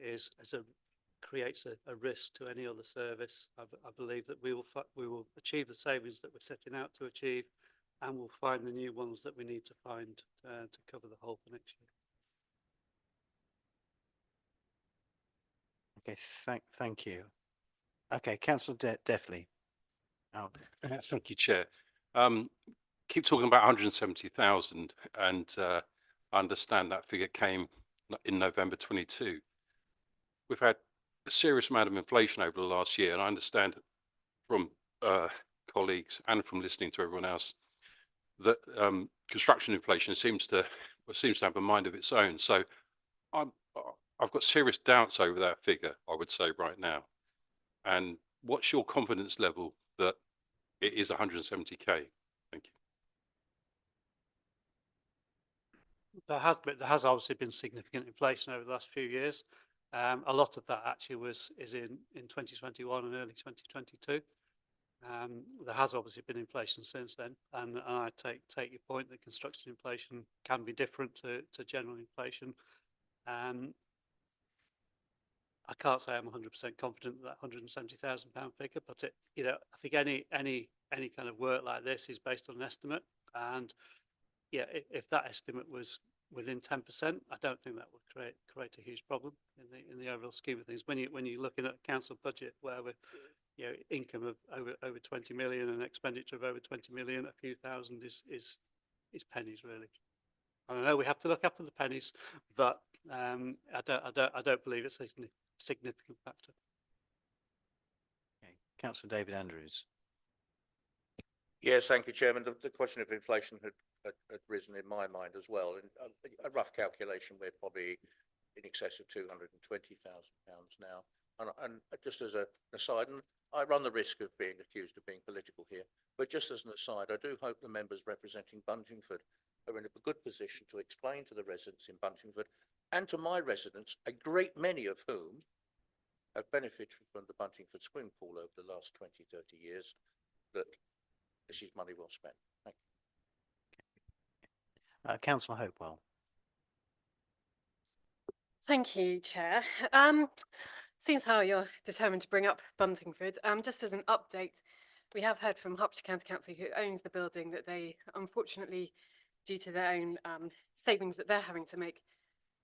[SPEAKER 10] creates a risk to any other service. I believe that we will achieve the savings that we're setting out to achieve, and we'll find the new ones that we need to find to cover the whole for next year.
[SPEAKER 1] Okay, thank you. Okay, Councillor Deafley. Oh.
[SPEAKER 5] Thank you, Chair. Keep talking about 170,000, and I understand that figure came in November 22. We've had a serious amount of inflation over the last year, and I understand from colleagues and from listening to everyone else that construction inflation seems to have a mind of its own. So I've got serious doubts over that figure, I would say, right now. And what's your confidence level that it is 170k? Thank you.
[SPEAKER 10] There has obviously been significant inflation over the last few years. A lot of that actually is in 2021 and early 2022. There has obviously been inflation since then, and I take your point that construction inflation can be different to general inflation. I can't say I'm 100% confident that £170,000 figure, but I think any kind of work like this is based on an estimate, and yeah, if that estimate was within 10%, I don't think that would create a huge problem in the overall scheme of things. When you're looking at a council budget where we're income of over 20 million and expenditure of over 20 million, a few thousand is pennies really. I know we have to look after the pennies, but I don't believe it's a significant factor.
[SPEAKER 1] Okay, Councillor David Andrews.
[SPEAKER 2] Yes, thank you, Chairman. The question of inflation had risen in my mind as well. In a rough calculation, we're probably in excess of £220,000 now. And just as an aside, and I run the risk of being accused of being political here, but just as an aside, I do hope the members representing Buntingford are in a good position to explain to the residents in Buntingford and to my residents, a great many of whom have benefited from the Buntingford swimming pool over the last 20, 30 years, that this is money well spent. Thank you.
[SPEAKER 1] Councillor Hopewell.
[SPEAKER 14] Thank you, Chair. Seems how you're determined to bring up Buntingford. Just as an update, we have heard from Hertfordshire County Council, who owns the building, that they, unfortunately, due to their own savings that they're having to make,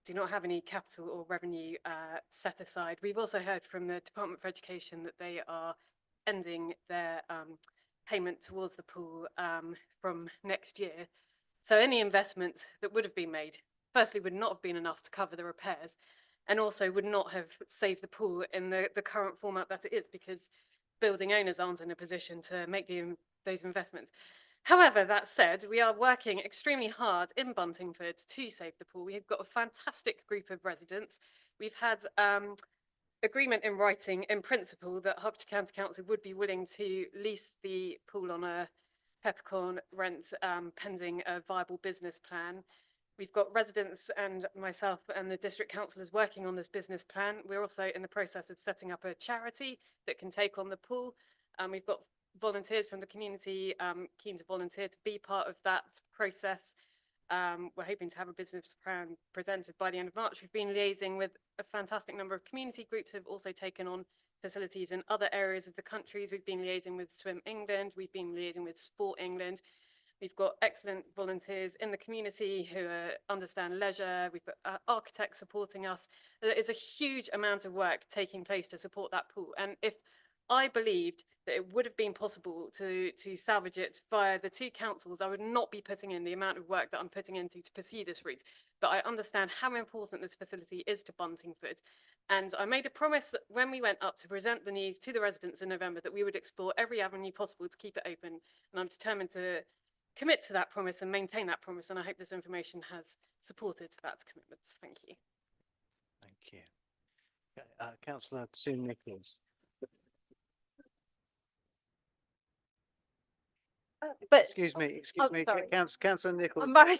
[SPEAKER 14] do not have any capital or revenue set aside. We've also heard from the Department for Education that they are ending their payment towards the pool from next year. So any investment that would have been made, firstly, would not have been enough to cover the repairs, and also would not have saved the pool in the current format that it is, because building owners aren't in a position to make those investments. However, that said, we are working extremely hard in Buntingford to save the pool. We've got a fantastic group of residents. We've had agreement in writing, in principle, that Hertfordshire County Council would be willing to lease the pool on a peppercorn rent pending a viable business plan. We've got residents and myself and the district councillors working on this business plan. We're also in the process of setting up a charity that can take on the pool. We've got volunteers from the community keen to volunteer to be part of that process. We're hoping to have a business plan presented by the end of March. We've been liaising with a fantastic number of community groups who have also taken on facilities in other areas of the countries. We've been liaising with Swim England, we've been liaising with Sport England. We've got excellent volunteers in the community who understand leisure. We've got architects supporting us. There is a huge amount of work taking place to support that pool. And if I believed that it would have been possible to salvage it via the two councils, I would not be putting in the amount of work that I'm putting into to pursue this route. But I understand how important this facility is to Buntingford. And I made a promise when we went up to present the news to the residents in November that we would explore every avenue possible to keep it open. And I'm determined to commit to that promise and maintain that promise. And I hope this information has supported that commitment. Thank you.
[SPEAKER 1] Thank you. Councillor Sue Nicholas.
[SPEAKER 15] But
[SPEAKER 1] Excuse me,
[SPEAKER 15] sorry.
[SPEAKER 1] Councillor Nicholas.
[SPEAKER 15] I'm very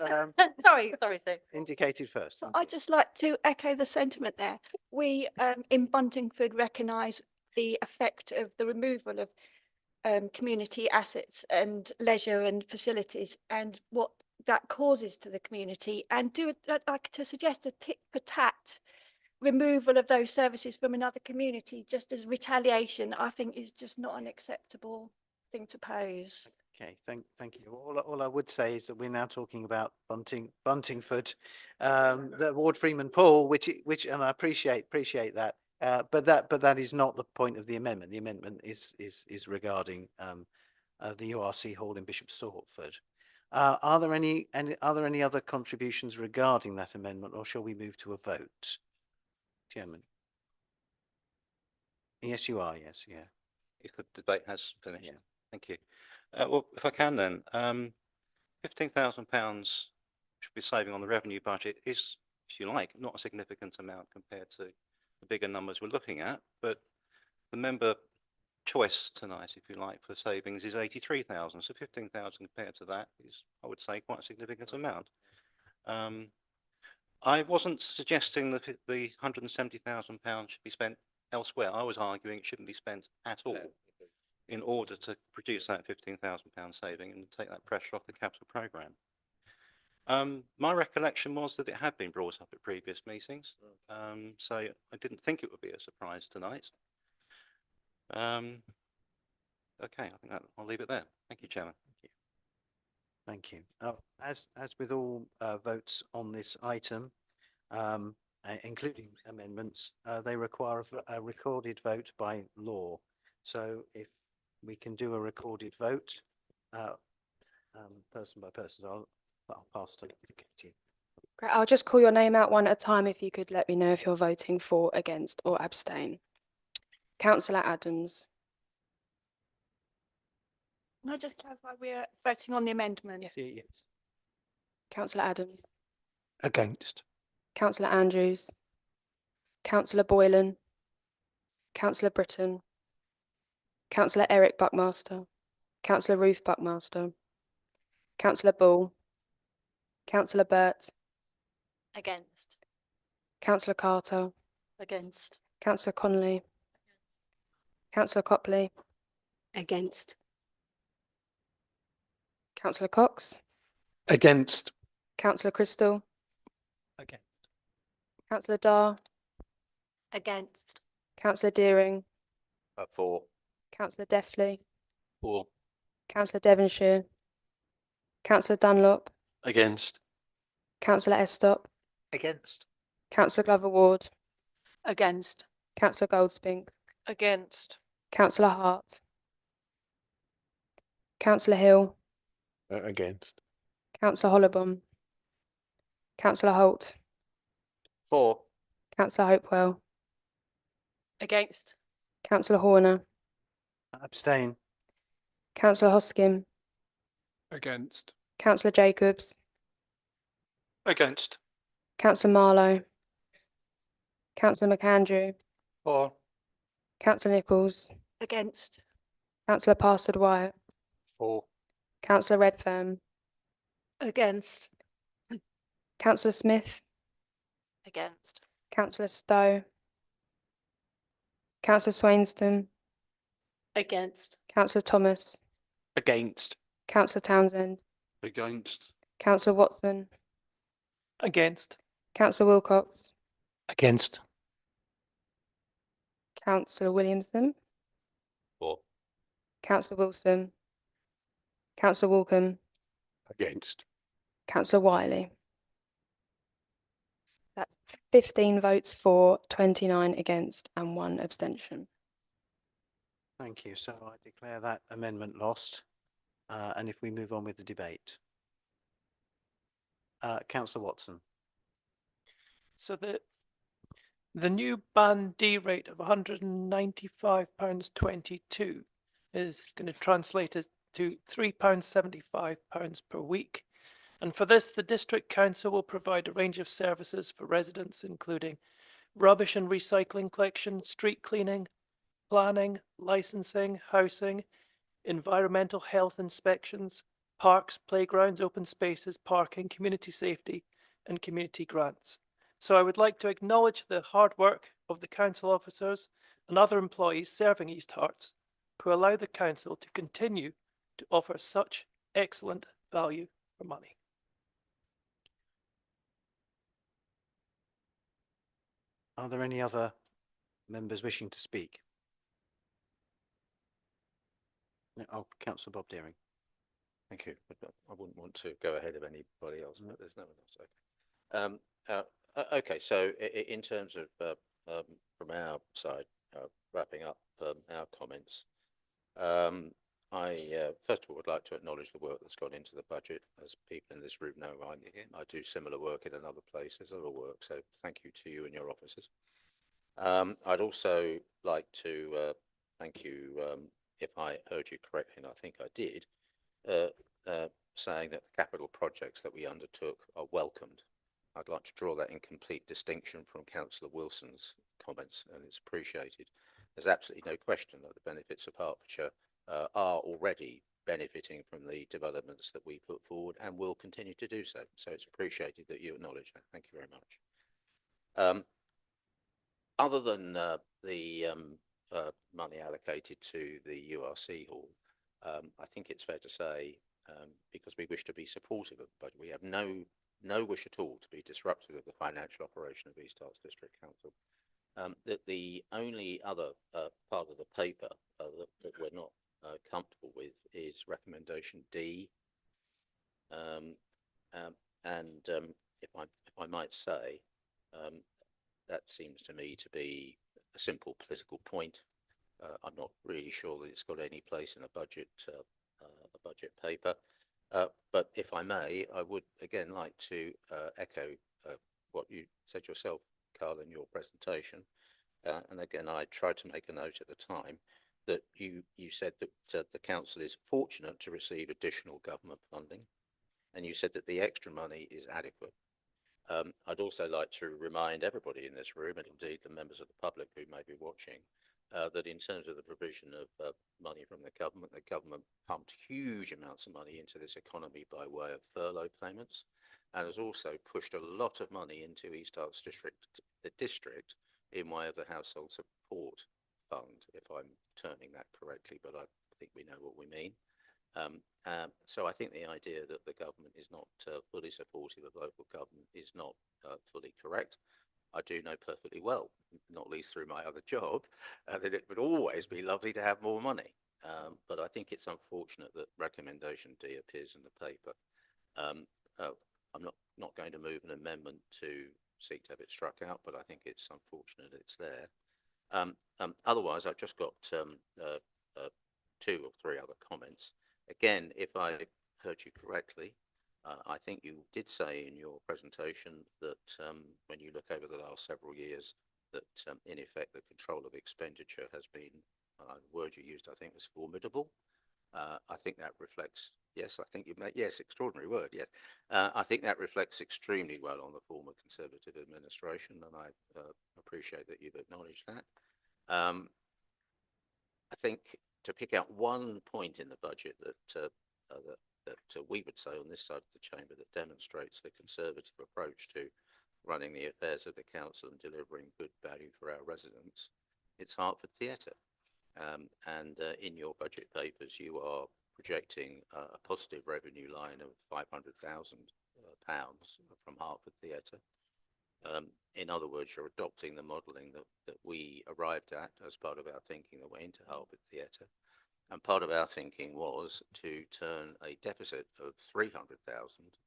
[SPEAKER 15] sorry, Sue.
[SPEAKER 1] Indicated first.
[SPEAKER 6] So
[SPEAKER 1] Thank
[SPEAKER 6] I'd
[SPEAKER 1] you.
[SPEAKER 6] just like to echo the sentiment there. We in Buntingford recognise the effect of the removal of community assets and leisure and facilities and what that causes to the community, and I'd like to suggest a tit for tat removal of those services from another community just as retaliation, I think is just not an acceptable thing to pose.
[SPEAKER 1] Okay, thank you. All I would say is that we're now talking about Buntingford, the Ward Freeman Pool, which, and I appreciate that. But that is not the point of the amendment. The amendment is regarding the URC Hall in Bishop Stortford. Are there any other contributions regarding that amendment, or shall we move to a vote? Chairman. Yes, you are. Yes, yeah.
[SPEAKER 2] If the debate has finished. Yeah. Thank you. Well, if I can then, £15,000 should be saving on the revenue budget is, if you like, not a significant amount compared to the bigger numbers we're looking at, but the member choice tonight, if you like, for savings is 83,000. So 15,000 compared to that is, I would say, quite a significant amount. I wasn't suggesting that the £170,000 should be spent elsewhere. I was arguing it shouldn't be spent at all in order to produce that £15,000 saving and take that pressure off the capital programme. My recollection was that it had been brought up at previous meetings, so I didn't think it would be a surprise tonight. Okay, I think I'll leave it there. Thank you, Chairman.
[SPEAKER 1] Thank you. As with all votes on this item, including amendments, they require a recorded vote by law. So if we can do a recorded vote, person by person, I'll pass to Katie.
[SPEAKER 8] Great. I'll just call your name out one at a time if you could let me know if you're voting for, against or abstain. Councillor Adams.
[SPEAKER 6] Can I just clarify, we're voting on the amendment?
[SPEAKER 1] Yes.
[SPEAKER 8] Councillor Adams.
[SPEAKER 1] Against.
[SPEAKER 8] Councillor Andrews. Councillor Boylan. Councillor Britton. Councillor Eric Buckmaster. Councillor Ruth Buckmaster. Councillor Bull. Councillor Burt.
[SPEAKER 15] Against.
[SPEAKER 8] Councillor Carter.
[SPEAKER 15] Against.
[SPEAKER 8] Councillor Connolly. Councillor Copley.
[SPEAKER 15] Against.
[SPEAKER 8] Councillor Cox.
[SPEAKER 23] Against.
[SPEAKER 8] Councillor Crystal.
[SPEAKER 23] Against.
[SPEAKER 8] Councillor Dar.
[SPEAKER 15] Against.
[SPEAKER 8] Councillor Deering.
[SPEAKER 2] For.
[SPEAKER 8] Councillor Defthley.
[SPEAKER 5] For.
[SPEAKER 8] Councillor Devonshire. Councillor Dunlop.
[SPEAKER 23] Against.
[SPEAKER 8] Councillor Estop.
[SPEAKER 18] Against.
[SPEAKER 8] Councillor Glover Ward.
[SPEAKER 4] Against.
[SPEAKER 8] Councillor Goldspink.
[SPEAKER 4] Against.
[SPEAKER 8] Councillor Hart. Councillor Hill.
[SPEAKER 23] Against.
[SPEAKER 8] Councillor Hollobom. Councillor Holt.
[SPEAKER 2] For.
[SPEAKER 8] Councillor Hopewell.
[SPEAKER 14] Against.
[SPEAKER 8] Councillor Horner.
[SPEAKER 1] Abstain.
[SPEAKER 8] Councillor Hoskin.
[SPEAKER 7] Against.
[SPEAKER 8] Councillor Jacobs.
[SPEAKER 11] Against.
[SPEAKER 8] Councillor Marlowe. Councillor McAndrew.
[SPEAKER 23] For.
[SPEAKER 8] Councillor Nichols,
[SPEAKER 6] Against.
[SPEAKER 8] Councillor Parsford-Wyatt,
[SPEAKER 23] For.
[SPEAKER 8] Councillor Redfern,
[SPEAKER 6] Against.
[SPEAKER 8] Councillor Smith,
[SPEAKER 22] Against.
[SPEAKER 8] Councillor Stowe, Councillor Swainston,
[SPEAKER 15] Against.
[SPEAKER 8] Councillor Thomas,
[SPEAKER 23] Against.
[SPEAKER 8] Councillor Townsend,
[SPEAKER 7] Against.
[SPEAKER 8] Councillor Watson,
[SPEAKER 23] Against.
[SPEAKER 8] Councillor Wilcox,
[SPEAKER 23] Against.
[SPEAKER 8] Councillor Williamson,
[SPEAKER 23] For.
[SPEAKER 8] Councillor Wilson, Councillor Walkham,
[SPEAKER 23] Against.
[SPEAKER 8] Councillor Wiley. That's 15 votes for, 29 against and 1 abstention.
[SPEAKER 1] Thank you. So I declare that amendment lost. And if we move on with the debate. Councillor Watson.
[SPEAKER 12] So the new Band D rate of £195.22 is going to translate it to £3.75 per week. And for this, the District Council will provide a range of services for residents, including rubbish and recycling collection, street cleaning, planning, licensing, housing, environmental health inspections, parks, playgrounds, open spaces, parking, community safety, and community grants. So I would like to acknowledge the hard work of the council officers and other employees serving East Hearts who allow the council to continue to offer such excellent value for money.
[SPEAKER 1] Are there any other members wishing to speak? No, oh, Councillor Bob Deering.
[SPEAKER 2] Thank you. I wouldn't want to go ahead of anybody else, but there's no one else. Okay. Okay, so in terms of from our side, wrapping up our comments, I first of all would like to acknowledge the work that's gone into the budget. As people in this room know, I do similar work in another place. There's other work, so thank you to you and your officers. I'd also like to thank you, if I heard you correctly, and I think I did, saying that the capital projects that we undertook are welcomed. I'd like to draw that in complete distinction from Councillor Wilson's comments, and it's appreciated. There's absolutely no question that the benefits of Hertfordshire are already benefiting from the developments that we put forward and will continue to do so. So it's appreciated that you acknowledge that. Thank you very much. Other than the money allocated to the URC hall, I think it's fair to say, because we wish to be supportive of the budget, we have no wish at all to be disruptive of the financial operation of East Herts District Council. That the only other part of the paper that we're not comfortable with is recommendation D. If I might say, that seems to me to be a simple political point. I'm not really sure that it's got any place in a budget paper. But if I may, I would again like to echo what you said yourself, Carl, in your presentation. And again, I tried to make a note at the time that you said that the council is fortunate to receive additional government funding, and you said that the extra money is adequate. I'd also like to remind everybody in this room, and indeed the members of the public who may be watching, that in terms of the provision of money from the government pumped huge amounts of money into this economy by way of furlough payments, and has also pushed a lot of money into East Herts the district, in way of the household support fund, if I'm terming that correctly, but I think we know what we mean. So I think the idea that the government is not fully supportive of local government is not fully correct. I do know perfectly well, not least through my other job, that it would always be lovely to have more money. But I think it's unfortunate that recommendation D appears in the paper. I'm not going to move an amendment to seek to have it struck out, but I think it's unfortunate it's there. Otherwise, I've just got 2 or 3 other comments. Again, if I heard you correctly, I think you did say in your presentation that when you look over the last several years, that in effect the control of expenditure has been, the word you used I think was formidable. I think that reflects, yes, I think you've made, yes, extraordinary word, yes. I think that reflects extremely well on the former Conservative administration, and I appreciate that you've acknowledged that. I think to pick out one point in the budget that we would say on this side of the chamber that demonstrates the Conservative approach to running the affairs of the council and delivering good value for our residents, it's Hertford Theatre. And in your budget papers, you are projecting a positive revenue line of £500,000 from Hertford Theatre. In other words, you're adopting the modelling that we arrived at as part of our thinking that went into Hertford Theatre. And part of our thinking was to turn a deficit of 300,000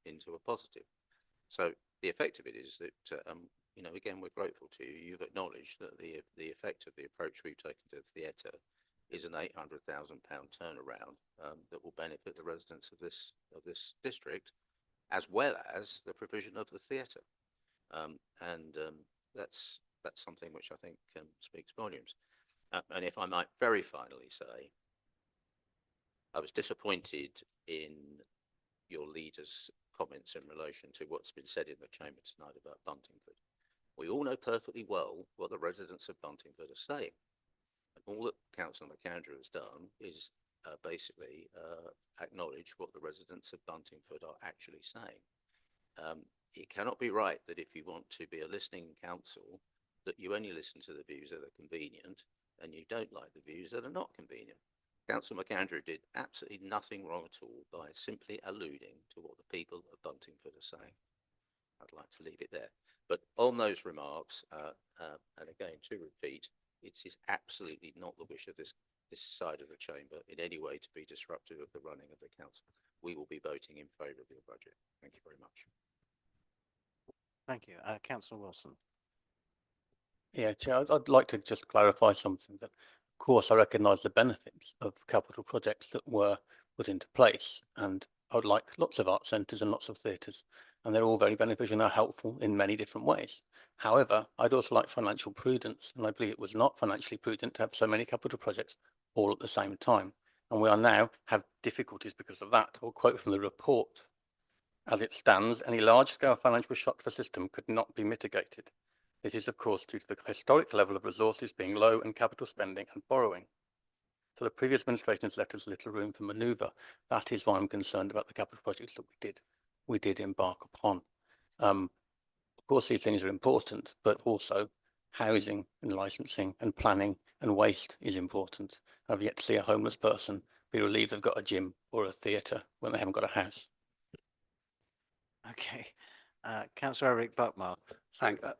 [SPEAKER 2] into a positive. So the effect of it is that, you know, again, we're grateful to you. You've acknowledged that the effect of the approach we've taken to the theatre is an £800,000 turnaround that will benefit the residents of this district, as well as the provision of the theatre. That's something which I think speaks volumes. And if I might very finally say, I was disappointed in your leader's comments in relation to what's been said in the chamber tonight about Buntingford. We all know perfectly well what the residents of Buntingford are saying. And all that Councillor McAndrew has done is basically acknowledge what the residents of Buntingford are actually saying. It cannot be right that if you want to be a listening council, that you only listen to the views that are convenient and you don't like the views that are not convenient. Councillor McAndrew did absolutely nothing wrong at all by simply alluding to what the people of Buntingford are saying. I'd like to leave it there. But on those remarks, and again to repeat, it is absolutely not the wish of this side of the chamber in any way to be disruptive of the running of the council. We will be voting in favour of your budget. Thank you very much.
[SPEAKER 1] Thank you. Councillor Wilson.
[SPEAKER 20] Yeah, Chair, I'd like to just clarify something. That, of course, I recognise the benefits of capital projects that were put into place, and I would like lots of art centres and lots of theatres, and they're all very beneficial and are helpful in many different ways. However, I'd also like financial prudence, and I believe it was not financially prudent to have so many capital projects all at the same time, and we are now have difficulties because of that. I'll quote from the report. As it stands, any large-scale financial shock to the system could not be mitigated. This is, of course, due to the historic level of resources being low and capital spending and borrowing. So the previous administration has left us little room for manoeuvre. That is why I'm concerned about the capital projects that we did embark upon. Of course, these things are important, but also housing and licensing and planning and waste is important. I've yet to see a homeless person be relieved they've got a gym or a theatre when they haven't got a house.
[SPEAKER 1] Okay. Councillor Eric Buckmark.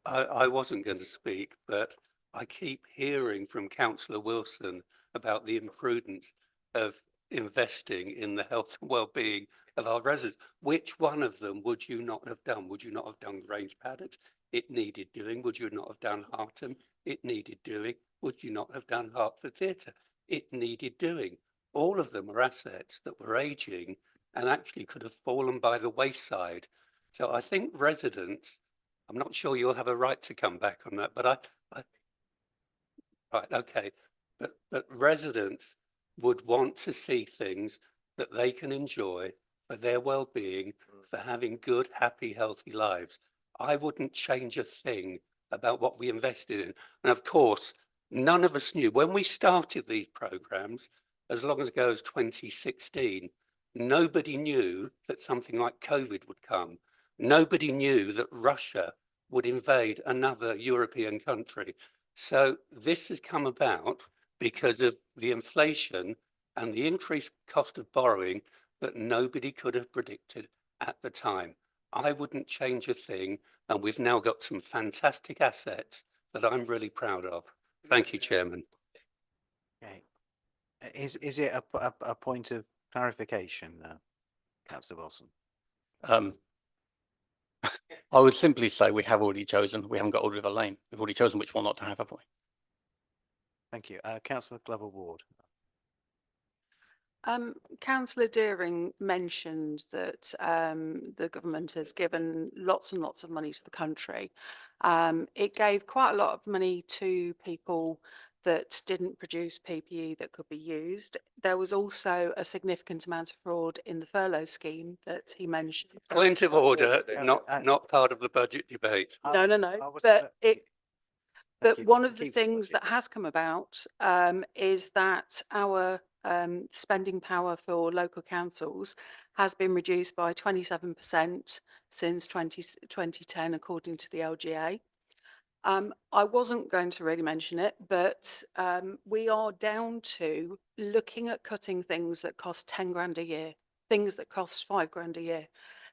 [SPEAKER 13] I wasn't going to speak, but I keep hearing from Councillor Wilson about the imprudence of investing in the health and well-being of our residents. Which one of them would you not have done? Would you not have done Grange Paddock? It needed doing. Would you not have done Hartham? It needed doing. Would you not have done Hertford Theatre? It needed doing. All of them are assets that were ageing and actually could have fallen by the wayside. So I think residents, I'm not sure you'll have a right to come back on that, but right, okay. But residents would want to see things that they can enjoy for their well-being, for having good, happy, healthy lives. I wouldn't change a thing about what we invested in. And of course, none of us knew when we started these programs, as long ago as 2016, nobody knew that something like COVID would come. Nobody knew that Russia would invade another European country. So this has come about because of the inflation and the increased cost of borrowing that nobody could have predicted at the time. I wouldn't change a thing, and we've now got some fantastic assets that I'm really proud of. Thank you, Chairman.
[SPEAKER 1] Okay. Is it a point of clarification, Councillor Wilson?
[SPEAKER 20] I would simply say we have already chosen. We haven't got Old River Lane. We've already chosen which one not to have we?
[SPEAKER 1] Thank you. Councillor Glover Ward.
[SPEAKER 16] Councillor Deering mentioned that the government has given lots and lots of money to the country. It gave quite a lot of money to people that didn't produce PPE that could be used. There was also a significant amount of fraud in the furlough scheme that he mentioned.
[SPEAKER 13] Point of order, not part of the budget debate.
[SPEAKER 16] No. But But
[SPEAKER 1] you.
[SPEAKER 16] one of the
[SPEAKER 1] Keep the
[SPEAKER 16] things
[SPEAKER 1] budget.
[SPEAKER 16] that has come about is that our spending power for local councils has been reduced by 27% since 2010, according to the LGA. I wasn't going to really mention it, but we are down to looking at cutting things that cost 10 grand a year, things that cost 5 grand a year.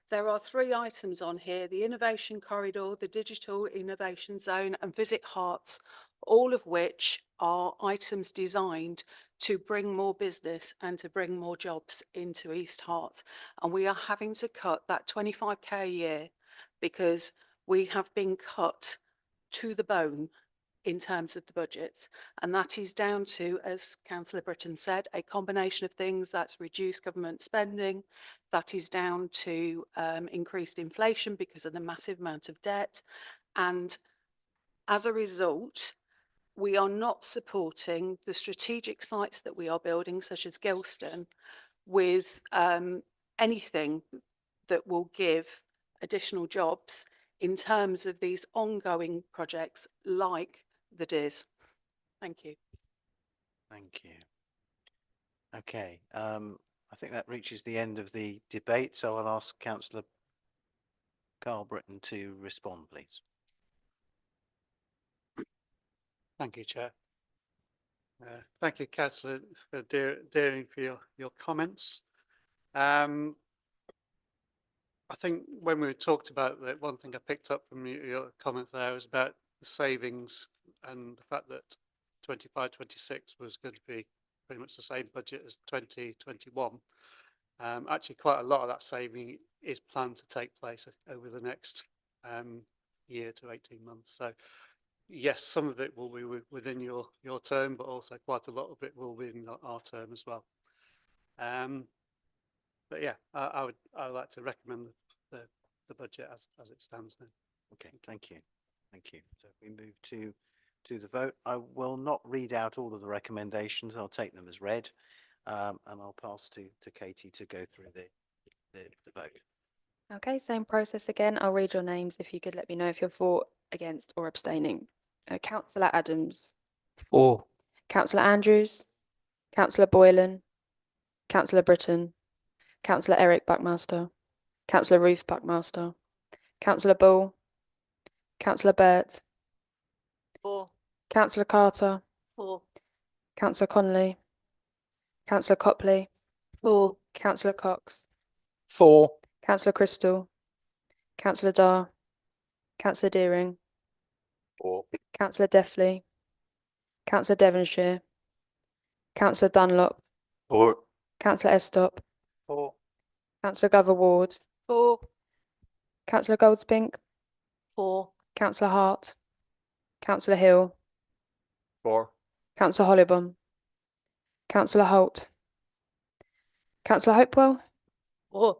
[SPEAKER 16] There are 3 items on here: the Innovation Corridor, the Digital Innovation Zone, and Visit Hearts, all of which are items designed to bring more business and to bring more jobs into East Hart. And we are having to cut that 25k a year because we have been cut to the bone in terms of the budgets. And that is down to, as Councillor Britton said, a combination of things. That's reduced government spending. That is down to increased inflation because of the massive amount of debt. And as a result, we are not supporting the strategic sites that we are building, such as Gilston, with anything that will give additional jobs in terms of these ongoing projects like the DIS. Thank you.
[SPEAKER 1] Thank you. Okay, I think that reaches the end of the debate, so I'll ask Councillor Carl Britton to respond, please.
[SPEAKER 10] Thank you, Chair. Thank you, Councillor Deering, for your comments. I think when we talked about that, one thing I picked up from your comments there was about the savings and the fact that 25-26 was going to be pretty much the same budget as 2021. Actually, quite a lot of that saving is planned to take place over the next year to 18 months. So, yes, some of it will be within your term, but also quite a lot of it will be in our term as well. But yeah, I would like to recommend the budget as it stands now.
[SPEAKER 1] Okay, thank you. Thank you. So if we move to the vote, I will not read out all of the recommendations. I'll take them as read, and I'll pass to Katie to go through the vote.
[SPEAKER 8] Okay, same process again. I'll read your names. If you could let me know if you're for, against, or abstaining. Councillor Adams.
[SPEAKER 23] For.
[SPEAKER 8] Councillor Andrews. Councillor Boylan. Councillor Britton. Councillor Eric Buckmaster. Councillor Ruth Buckmaster. Councillor Bull. Councillor Burt.
[SPEAKER 9] For.
[SPEAKER 8] Councillor Carter.
[SPEAKER 9] For.
[SPEAKER 8] Councillor Connolly. Councillor Copley.
[SPEAKER 9] For.
[SPEAKER 8] Councillor Cox.
[SPEAKER 23] For.
[SPEAKER 8] Councillor Crystal. Councillor Dar. Councillor Deering.
[SPEAKER 23] For.
[SPEAKER 8] Councillor Deffley. Councillor Devonshire. Councillor Dunlop.
[SPEAKER 23] For.
[SPEAKER 8] Councillor Estop.
[SPEAKER 18] For.
[SPEAKER 8] Councillor Glover Ward.
[SPEAKER 9] For.
[SPEAKER 8] Councillor Goldspink.
[SPEAKER 9] For.
[SPEAKER 8] Councillor Hart. Councillor Hill.
[SPEAKER 23] For.
[SPEAKER 8] Councillor Hollybom. Councillor Holt. Councillor Hopewell.
[SPEAKER 9] For.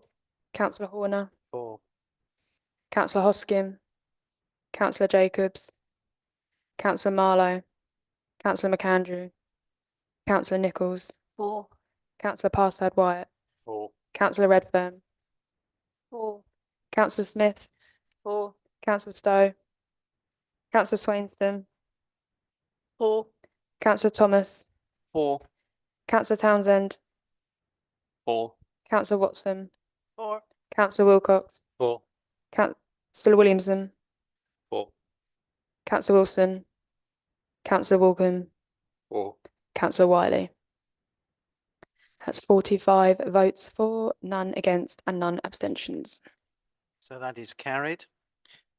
[SPEAKER 8] Councillor Horner.
[SPEAKER 1] For.
[SPEAKER 8] Councillor Hoskin. Councillor Jacobs. Councillor Marlowe. Councillor McAndrew. Councillor Nichols.
[SPEAKER 9] For.
[SPEAKER 8] Councillor Parsad Wyatt.
[SPEAKER 23] For.
[SPEAKER 8] Councillor Redfern.
[SPEAKER 9] For.
[SPEAKER 8] Councillor Smith.
[SPEAKER 9] For.
[SPEAKER 8] Councillor Stowe. Councillor Swainston.
[SPEAKER 9] For.
[SPEAKER 8] Councillor Thomas.
[SPEAKER 23] For.
[SPEAKER 8] Councillor Townsend.
[SPEAKER 23] For.
[SPEAKER 8] Councillor Watson.
[SPEAKER 9] For.
[SPEAKER 8] Councillor Wilcox.
[SPEAKER 23] For.
[SPEAKER 8] Councillor Williamson.
[SPEAKER 23] For.
[SPEAKER 8] Councillor Wilson. Councillor Walcombe.
[SPEAKER 23] For.
[SPEAKER 8] Councillor Wiley. That's 45 votes for, none against, and none abstentions.
[SPEAKER 1] So that is carried.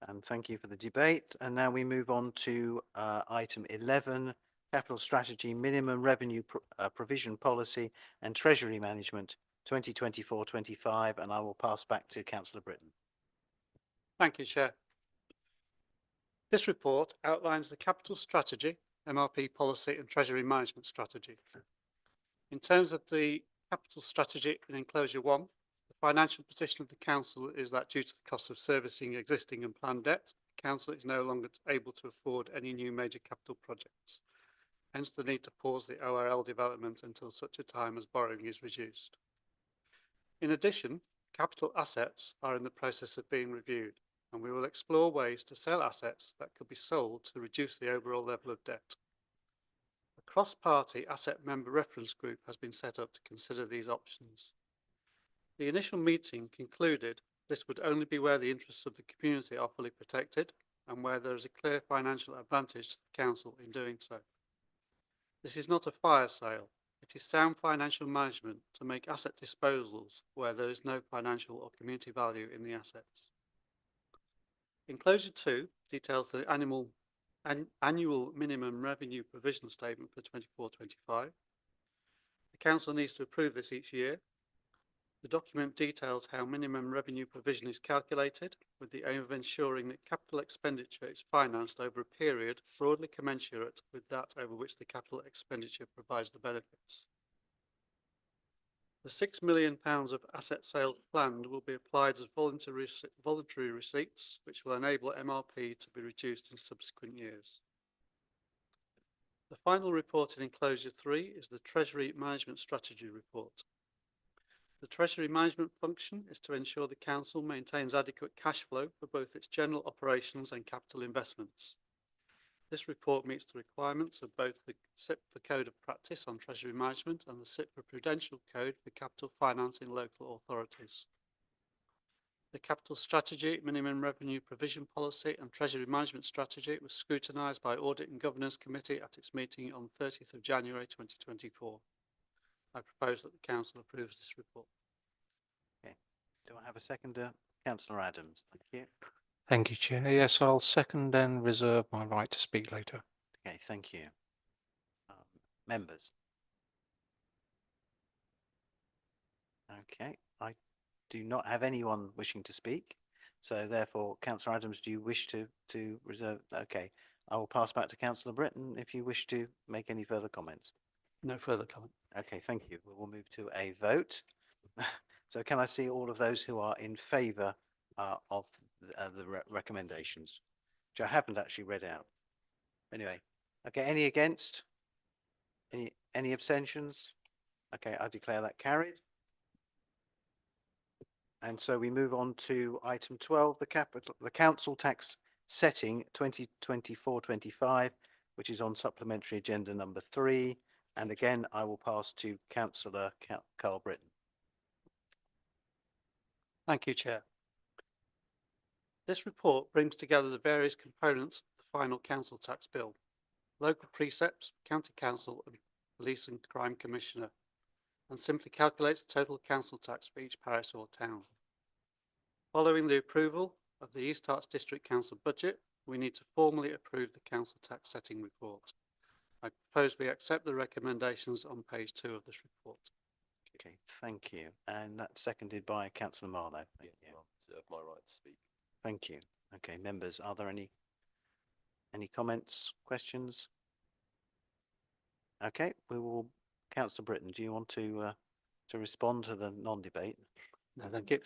[SPEAKER 1] And thank you for the debate. And now we move on to item 11, Capital Strategy, Minimum Revenue Provision Policy and Treasury Management 2024-25. And I will pass back to Councillor Britton.
[SPEAKER 10] Thank you, Chair. This report outlines the capital strategy, MRP policy and treasury management strategy. In terms of the capital strategy in enclosure 1, the financial position of the council is that due to the cost of servicing existing and planned debt, the council is no longer able to afford any new major capital projects. Hence the need to pause the ORL development until such a time as borrowing is reduced. In addition, capital assets are in the process of being reviewed. and we will explore ways to sell assets that could be sold to reduce the overall level of debt. A cross-party asset member reference group has been set up to consider these options. The initial meeting concluded this would only be where the interests of the community are fully protected and where there is a clear financial advantage to the council in doing so. This is not a fire sale. It is sound financial management to make asset disposals where there is no financial or community value in the assets. Enclosure 2 details the annual minimum revenue provision statement for 24-25. The council needs to approve this each year. The document details how minimum revenue provision is calculated, with the aim of ensuring that capital expenditure is financed over a period broadly commensurate with that over which the capital expenditure provides the benefits. The £6 million of asset sales planned will be applied as voluntary receipts, which will enable MRP to be reduced in subsequent years. The final report in Enclosure 3 is the Treasury Management Strategy Report. The Treasury Management function is to ensure the Council maintains adequate cash flow for both its general operations and capital investments. This report meets the requirements of both the SIPFA Code of Practice on Treasury Management and the SIPFA Prudential Code for capital finance in local authorities. The Capital Strategy, Minimum Revenue Provision Policy and Treasury Management Strategy was scrutinised by Audit and Governance Committee at its meeting on 30th of January 2024. I propose that the Council approves this report.
[SPEAKER 1] Okay. Do I have a seconder? Councillor Adams. Thank you.
[SPEAKER 23] Thank you, Chair. Yes, I'll second and reserve my right to speak later.
[SPEAKER 1] Okay, thank you. Members. Okay, I do not have anyone wishing to speak. So therefore, Councillor Adams, do you wish to reserve? Okay, I will pass back to Councillor Britton if you wish to make any further comments.
[SPEAKER 10] No further comment.
[SPEAKER 1] Okay, thank you. We will move to a vote. So can I see all of those who are in favour of the recommendations, which I haven't actually read out. Anyway, okay, any against? Any abstentions? Okay, I declare that carried. And so we move on to item 12, the council tax setting 2024-25, which is on supplementary agenda number 3. And again, I will pass to Councillor Carl Britton.
[SPEAKER 10] Thank you, Chair. This report brings together the various components of the final council tax bill, local precepts, county council and police and crime commissioner, and simply calculates the total council tax for each parish or town. Following the approval of the East Herts District Council budget, we need to formally approve the council tax setting report. I propose we accept the recommendations on page 2 of this report.
[SPEAKER 1] Okay, thank you. And that's seconded by Councillor Marlowe. Thank you.
[SPEAKER 3] I'll reserve my right to speak.
[SPEAKER 1] Thank you. Okay, members, are there any comments, questions? Okay, we will. Councillor Britton, do you want to respond to the non-debate?
[SPEAKER 10] No, thank you.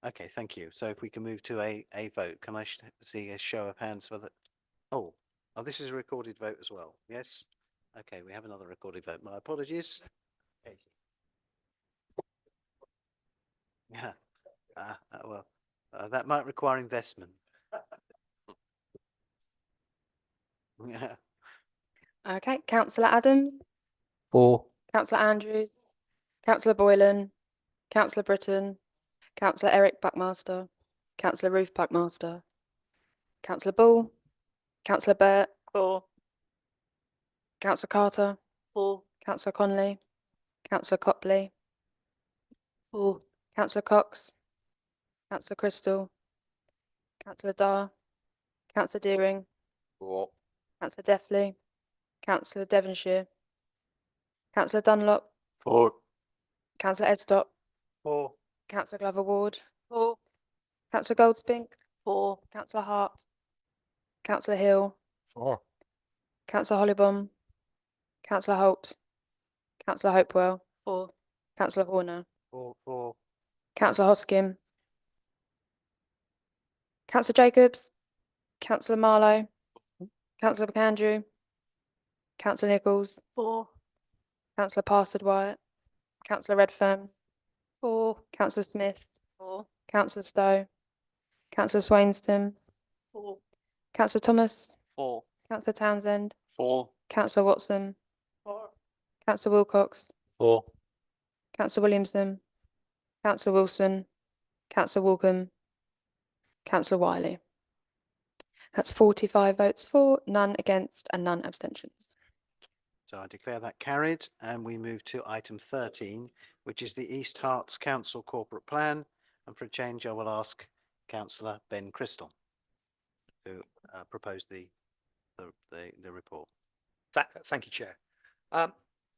[SPEAKER 1] Okay, thank you. So if we can move to a vote, can I see a show of hands for that? Oh, this is a recorded vote as well. Yes. Okay, we have another recorded vote. My apologies. Yeah. That might require investment. Yeah.
[SPEAKER 8] Okay, Councillor Adams,
[SPEAKER 23] For.
[SPEAKER 8] Councillor Andrews, Councillor Boylan, Councillor Britton, Councillor Eric Buckmaster, Councillor Ruth Buckmaster, Councillor Ball, Councillor Burt,
[SPEAKER 22] For.
[SPEAKER 8] Councillor Carter,
[SPEAKER 22] For.
[SPEAKER 8] Councillor Conley, Councillor Copley,
[SPEAKER 22] For.
[SPEAKER 8] Councillor Cox, Councillor Crystal, Councillor Dar, Councillor Deering,
[SPEAKER 21] For.
[SPEAKER 8] Councillor Deafley, Councillor Devonshire, Councillor Dunlop,
[SPEAKER 23] For.
[SPEAKER 8] Councillor Edstock,
[SPEAKER 1] For.
[SPEAKER 8] Councillor Glover Ward,
[SPEAKER 22] For.
[SPEAKER 8] Councillor Goldspink,
[SPEAKER 22] For.
[SPEAKER 8] Councillor Hart, Councillor Hill,
[SPEAKER 23] For.
[SPEAKER 8] Councillor Hollybom, Councillor Holt, Councillor Hopewell,
[SPEAKER 22] For.
[SPEAKER 8] Councillor Horner,
[SPEAKER 1] For.
[SPEAKER 8] Councillor Hoskin, Councillor Jacobs, Councillor Marlowe, Councillor McAndrew, Councillor Nichols,
[SPEAKER 22] For.
[SPEAKER 8] Councillor Parsted Wyatt, Councillor Redfern,
[SPEAKER 22] For.
[SPEAKER 8] Councillor Smith,
[SPEAKER 22] For.
[SPEAKER 8] Councillor Stowe, Councillor Swainston,
[SPEAKER 9] 4.
[SPEAKER 8] Councillor Thomas,
[SPEAKER 10] 4.
[SPEAKER 8] Councillor Townsend,
[SPEAKER 10] 4.
[SPEAKER 8] Councillor Watson,
[SPEAKER 9] 4.
[SPEAKER 8] Councillor Wilcox,
[SPEAKER 20] 4.
[SPEAKER 8] Councillor Williamson, Councillor Wilson, Councillor Walkham, Councillor Wiley. That's 45 votes for, none against and none abstentions.
[SPEAKER 1] So I declare that carried, and we move to item 13, which is the East Herts Council Corporate Plan. And for a change, I will ask Councillor Ben Crystal to propose the report.
[SPEAKER 3] Thank you, Chair.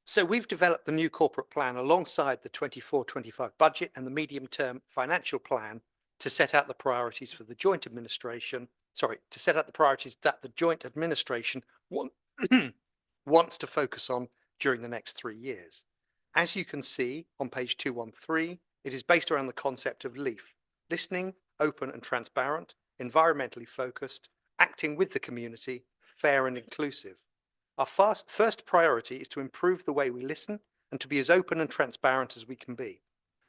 [SPEAKER 3] So we've developed the new corporate plan alongside the 24-25 budget and the medium-term financial plan to set out the priorities for the joint administration. To set out the priorities that the joint administration wants to focus on during the next 3 years. As you can see on page 213, it is based around the concept of LEAF: listening, open and transparent, environmentally focused, acting with the community, fair and inclusive. Our first priority is to improve the way we listen and to be as open and transparent as we can be.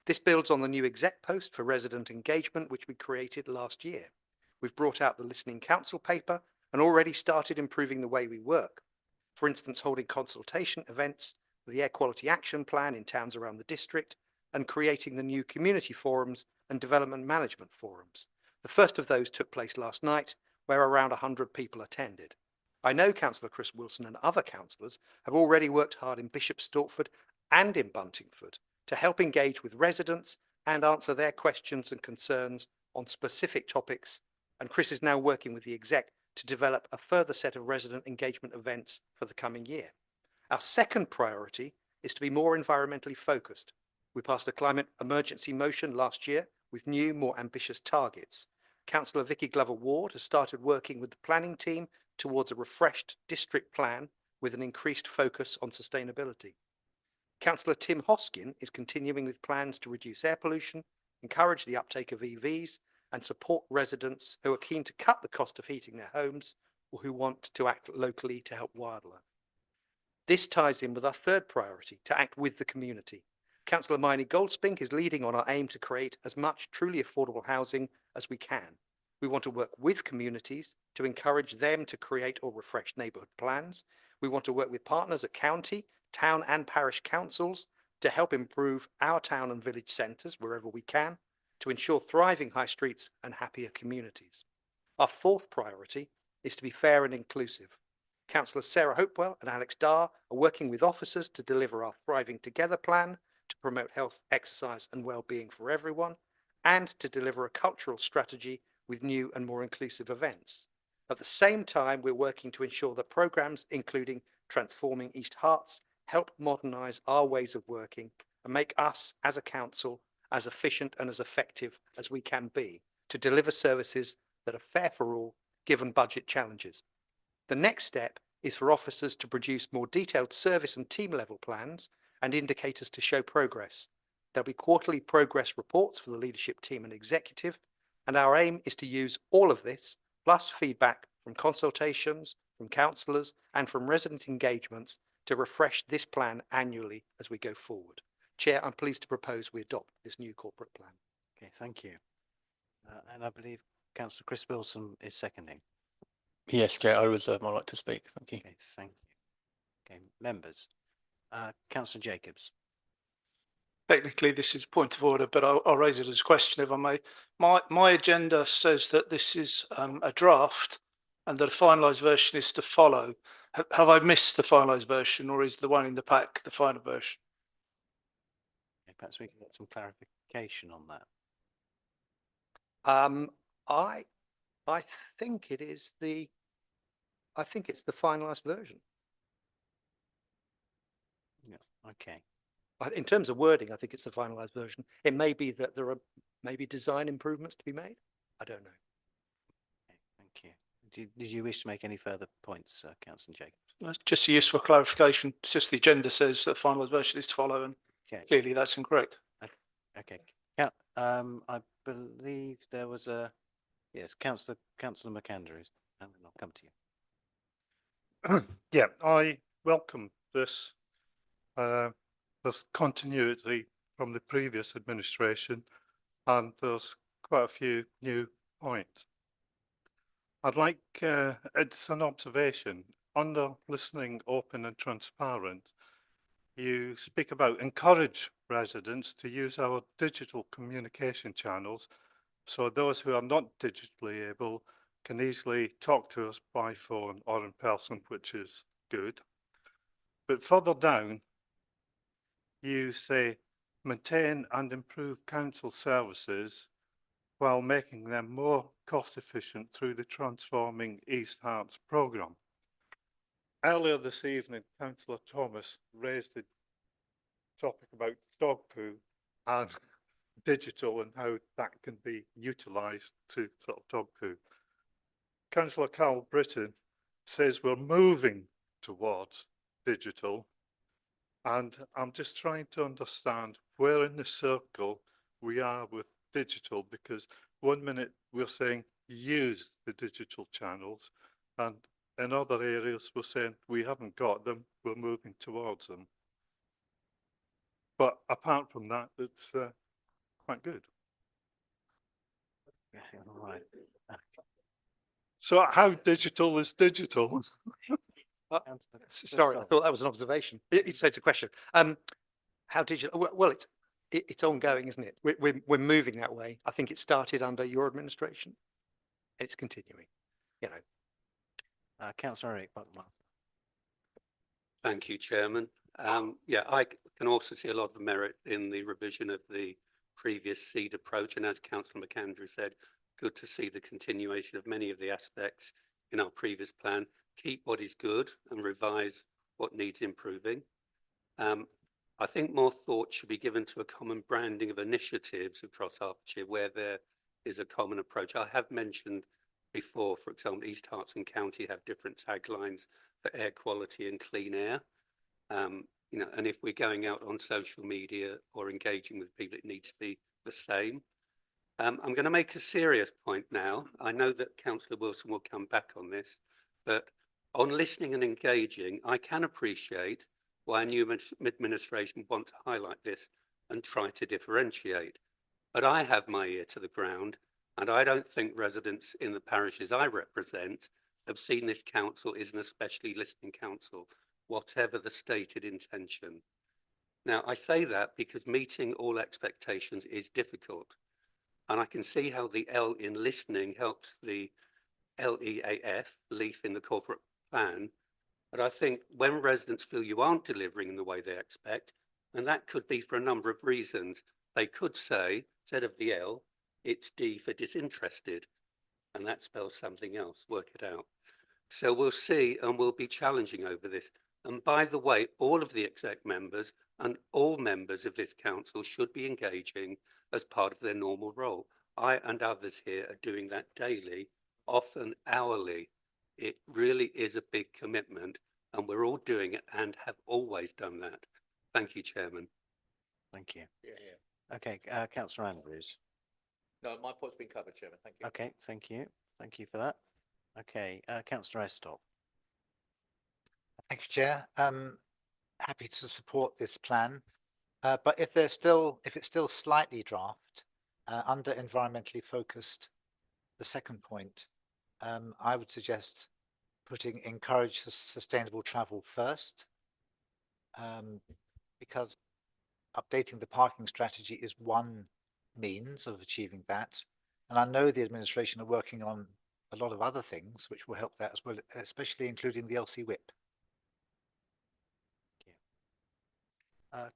[SPEAKER 3] This builds on the new exec post for resident engagement, which we created last year. We've brought out the Listening Council paper and already started improving the way we work. For instance, holding consultation events for the Air Quality Action Plan in towns around the district and creating the new community forums and development management forums. The first of those took place last night, where around 100 people attended. I know Councillor Chris Wilson and other councillors have already worked hard in Bishop Stortford and in Buntingford to help engage with residents and answer their questions and concerns on specific topics, and Chris is now working with the exec to develop a further set of resident engagement events for the coming year. Our second priority is to be more environmentally focused. We passed a climate emergency motion last year with new, more ambitious targets. Councillor Vicky Glover Ward has started working with the planning team towards a refreshed district plan with an increased focus on sustainability. Councillor Tim Hoskin is continuing with plans to reduce air pollution, encourage the uptake of EVs, and support residents who are keen to cut the cost of heating their homes or who want to act locally to help wildlife. This ties in with our third priority, to act with the community. Councillor Miney Goldspink is leading on our aim to create as much truly affordable housing as we can. We want to work with communities to encourage them to create or refresh neighbourhood plans. We want to work with partners at county, town and parish councils to help improve our town and village centres wherever we can, to ensure thriving high streets and happier communities. Our fourth priority is to be fair and inclusive. Councillors Sarah Hopewell and Alex Darr are working with officers to deliver our Thriving Together plan to promote health, exercise and well-being for everyone, and to deliver a cultural strategy with new and more inclusive events. At the same time, we're working to ensure that programmes including Transforming East Herts help modernise our ways of working and make us as a council as efficient and as effective as we can be to deliver services that are fair for all, given budget challenges. The next step is for officers to produce more detailed service and team level plans and indicators to show progress. There'll be quarterly progress reports for the leadership team and executive, and our aim is to use all of this, plus feedback from consultations, from councillors and from resident engagements to refresh this plan annually as we go forward. Chair, I'm pleased to propose we adopt this new corporate plan.
[SPEAKER 1] Okay, thank you. And I believe Councillor Chris Wilson is seconding.
[SPEAKER 20] Yes, Chair, I reserve my right to speak. Thank you.
[SPEAKER 1] Okay, thank you. Okay, members. Councillor Jacobs.
[SPEAKER 11] Technically, this is point of order, but I'll raise it as a question if I may. My agenda says that this is a draft and that a finalised version is to follow. Have I missed the finalised version, or is the one in the pack the final version?
[SPEAKER 1] Okay, perhaps we can get some clarification on that.
[SPEAKER 3] I think it is I think it's the finalised version.
[SPEAKER 1] Yeah, okay.
[SPEAKER 3] In terms of wording, I think it's the finalised version. It may be that there are maybe design improvements to be made. I don't know.
[SPEAKER 1] Okay, thank you. Did you wish to make any further points, Councillor Jacobs?
[SPEAKER 11] Just a useful clarification. It's just the agenda says that finalised version is to follow, and clearly that's incorrect.
[SPEAKER 1] Okay. I believe there was a yes, Councillor McAndrew, and then I'll come to you.
[SPEAKER 17] Yeah, I welcome this there's continuity from the previous administration, and there's quite a few new points. I'd like, it's an observation, under listening open and transparent, you speak about encourage residents to use our digital communication channels so those who are not digitally able can easily talk to us by phone or in person, which is good. But further down, you say maintain and improve council services while making them more cost efficient through the Transforming East Hearts programme. Earlier this evening, Councillor Thomas raised the topic about dog poo and digital and how that can be utilised to sort of dog poo. Councillor Carl Britton says we're moving towards digital, and I'm just trying to understand where in the circle we are with digital, because 1 minute we're saying use the digital channels, and in other areas we're saying we haven't got them, we're moving towards them. But apart from that, it's quite good.
[SPEAKER 1] All right.
[SPEAKER 17] So how digital is digital?
[SPEAKER 3] Sorry, I thought that was an observation. It says a question. How digital? Well, it's ongoing, isn't it? We're moving that way. I think it started under your administration. It's continuing. You know.
[SPEAKER 1] Councillor Eric Buckman.
[SPEAKER 13] Thank you, Chairman. Yeah, I can also see a lot of merit in the revision of the previous seed approach. And as Councillor McAndrew said, good to see the continuation of many of the aspects in our previous plan. Keep what is good and revise what needs improving. I think more thought should be given to a common branding of initiatives across Hertfordshire where there is a common approach. I have mentioned before, for example, East Herts and County have different taglines for air quality and clean air. You know, and if we're going out on social media or engaging with people, it needs to be the same. I'm going to make a serious point now. I know that Councillor Wilson will come back on this, but on listening and engaging, I can appreciate why a new administration want to highlight this and try to differentiate. But I have my ear to the ground, and I don't think residents in the parishes I represent have seen this council as an especially listening council, whatever the stated intention. Now, I say that because meeting all expectations is difficult. And I can see how the L in listening helps the LEAF, leaf in the corporate plan. But I think when residents feel you aren't delivering in the way they expect, and that could be for a number of reasons, they could say, instead of the L, it's D for disinterested. And that spells something else, work it out. So we'll see, and we'll be challenging over this. And by the way, all of the exec members and all members of this council should be engaging as part of their normal role. I and others here are doing that daily, often hourly. It really is a big commitment, and we're all doing it and have always done that. Thank you, Chairman.
[SPEAKER 1] Thank you.
[SPEAKER 2] Yeah.
[SPEAKER 1] Okay, Councillor Andrews.
[SPEAKER 2] No, my point's been covered, Chairman. Thank you.
[SPEAKER 1] Okay, thank you. Thank you for that. Okay, Councillor Estop.
[SPEAKER 18] Thank you, Chair. Happy to support this plan, but if it's still slightly draft under environmentally focused, the second point, I would suggest putting encourage sustainable travel first, because updating the parking strategy is one means of achieving that. And I know the administration are working on a lot of other things which will help that as well, especially including the LC whip.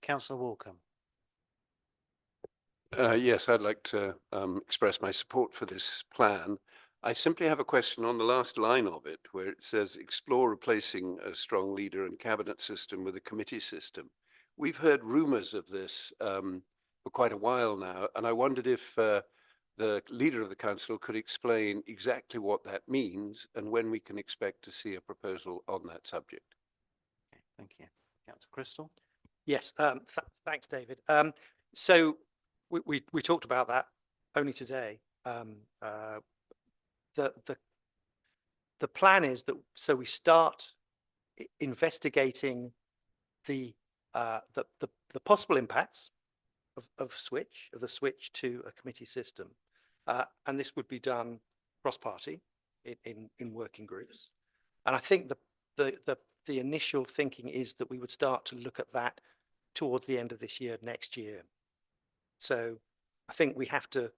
[SPEAKER 1] Councillor Walcombe.
[SPEAKER 4] Yes, I'd like to express my support for this plan. I simply have a question on the last line of it, where it says explore replacing a strong leader and cabinet system with a committee system. We've heard rumours of this for quite a while now, and I wondered if the leader of the council could explain exactly what that means and when we can expect to see a proposal on that subject.
[SPEAKER 1] Okay, thank you. Councillor Crystal.
[SPEAKER 3] Yes, thanks, David. So we talked about that only today. The plan is that so we start investigating the possible impacts of the switch to a committee system. And this would be done cross-party in working groups. And I think the initial thinking is that we would start to look at that towards the end of this year, next year. So I think we have to,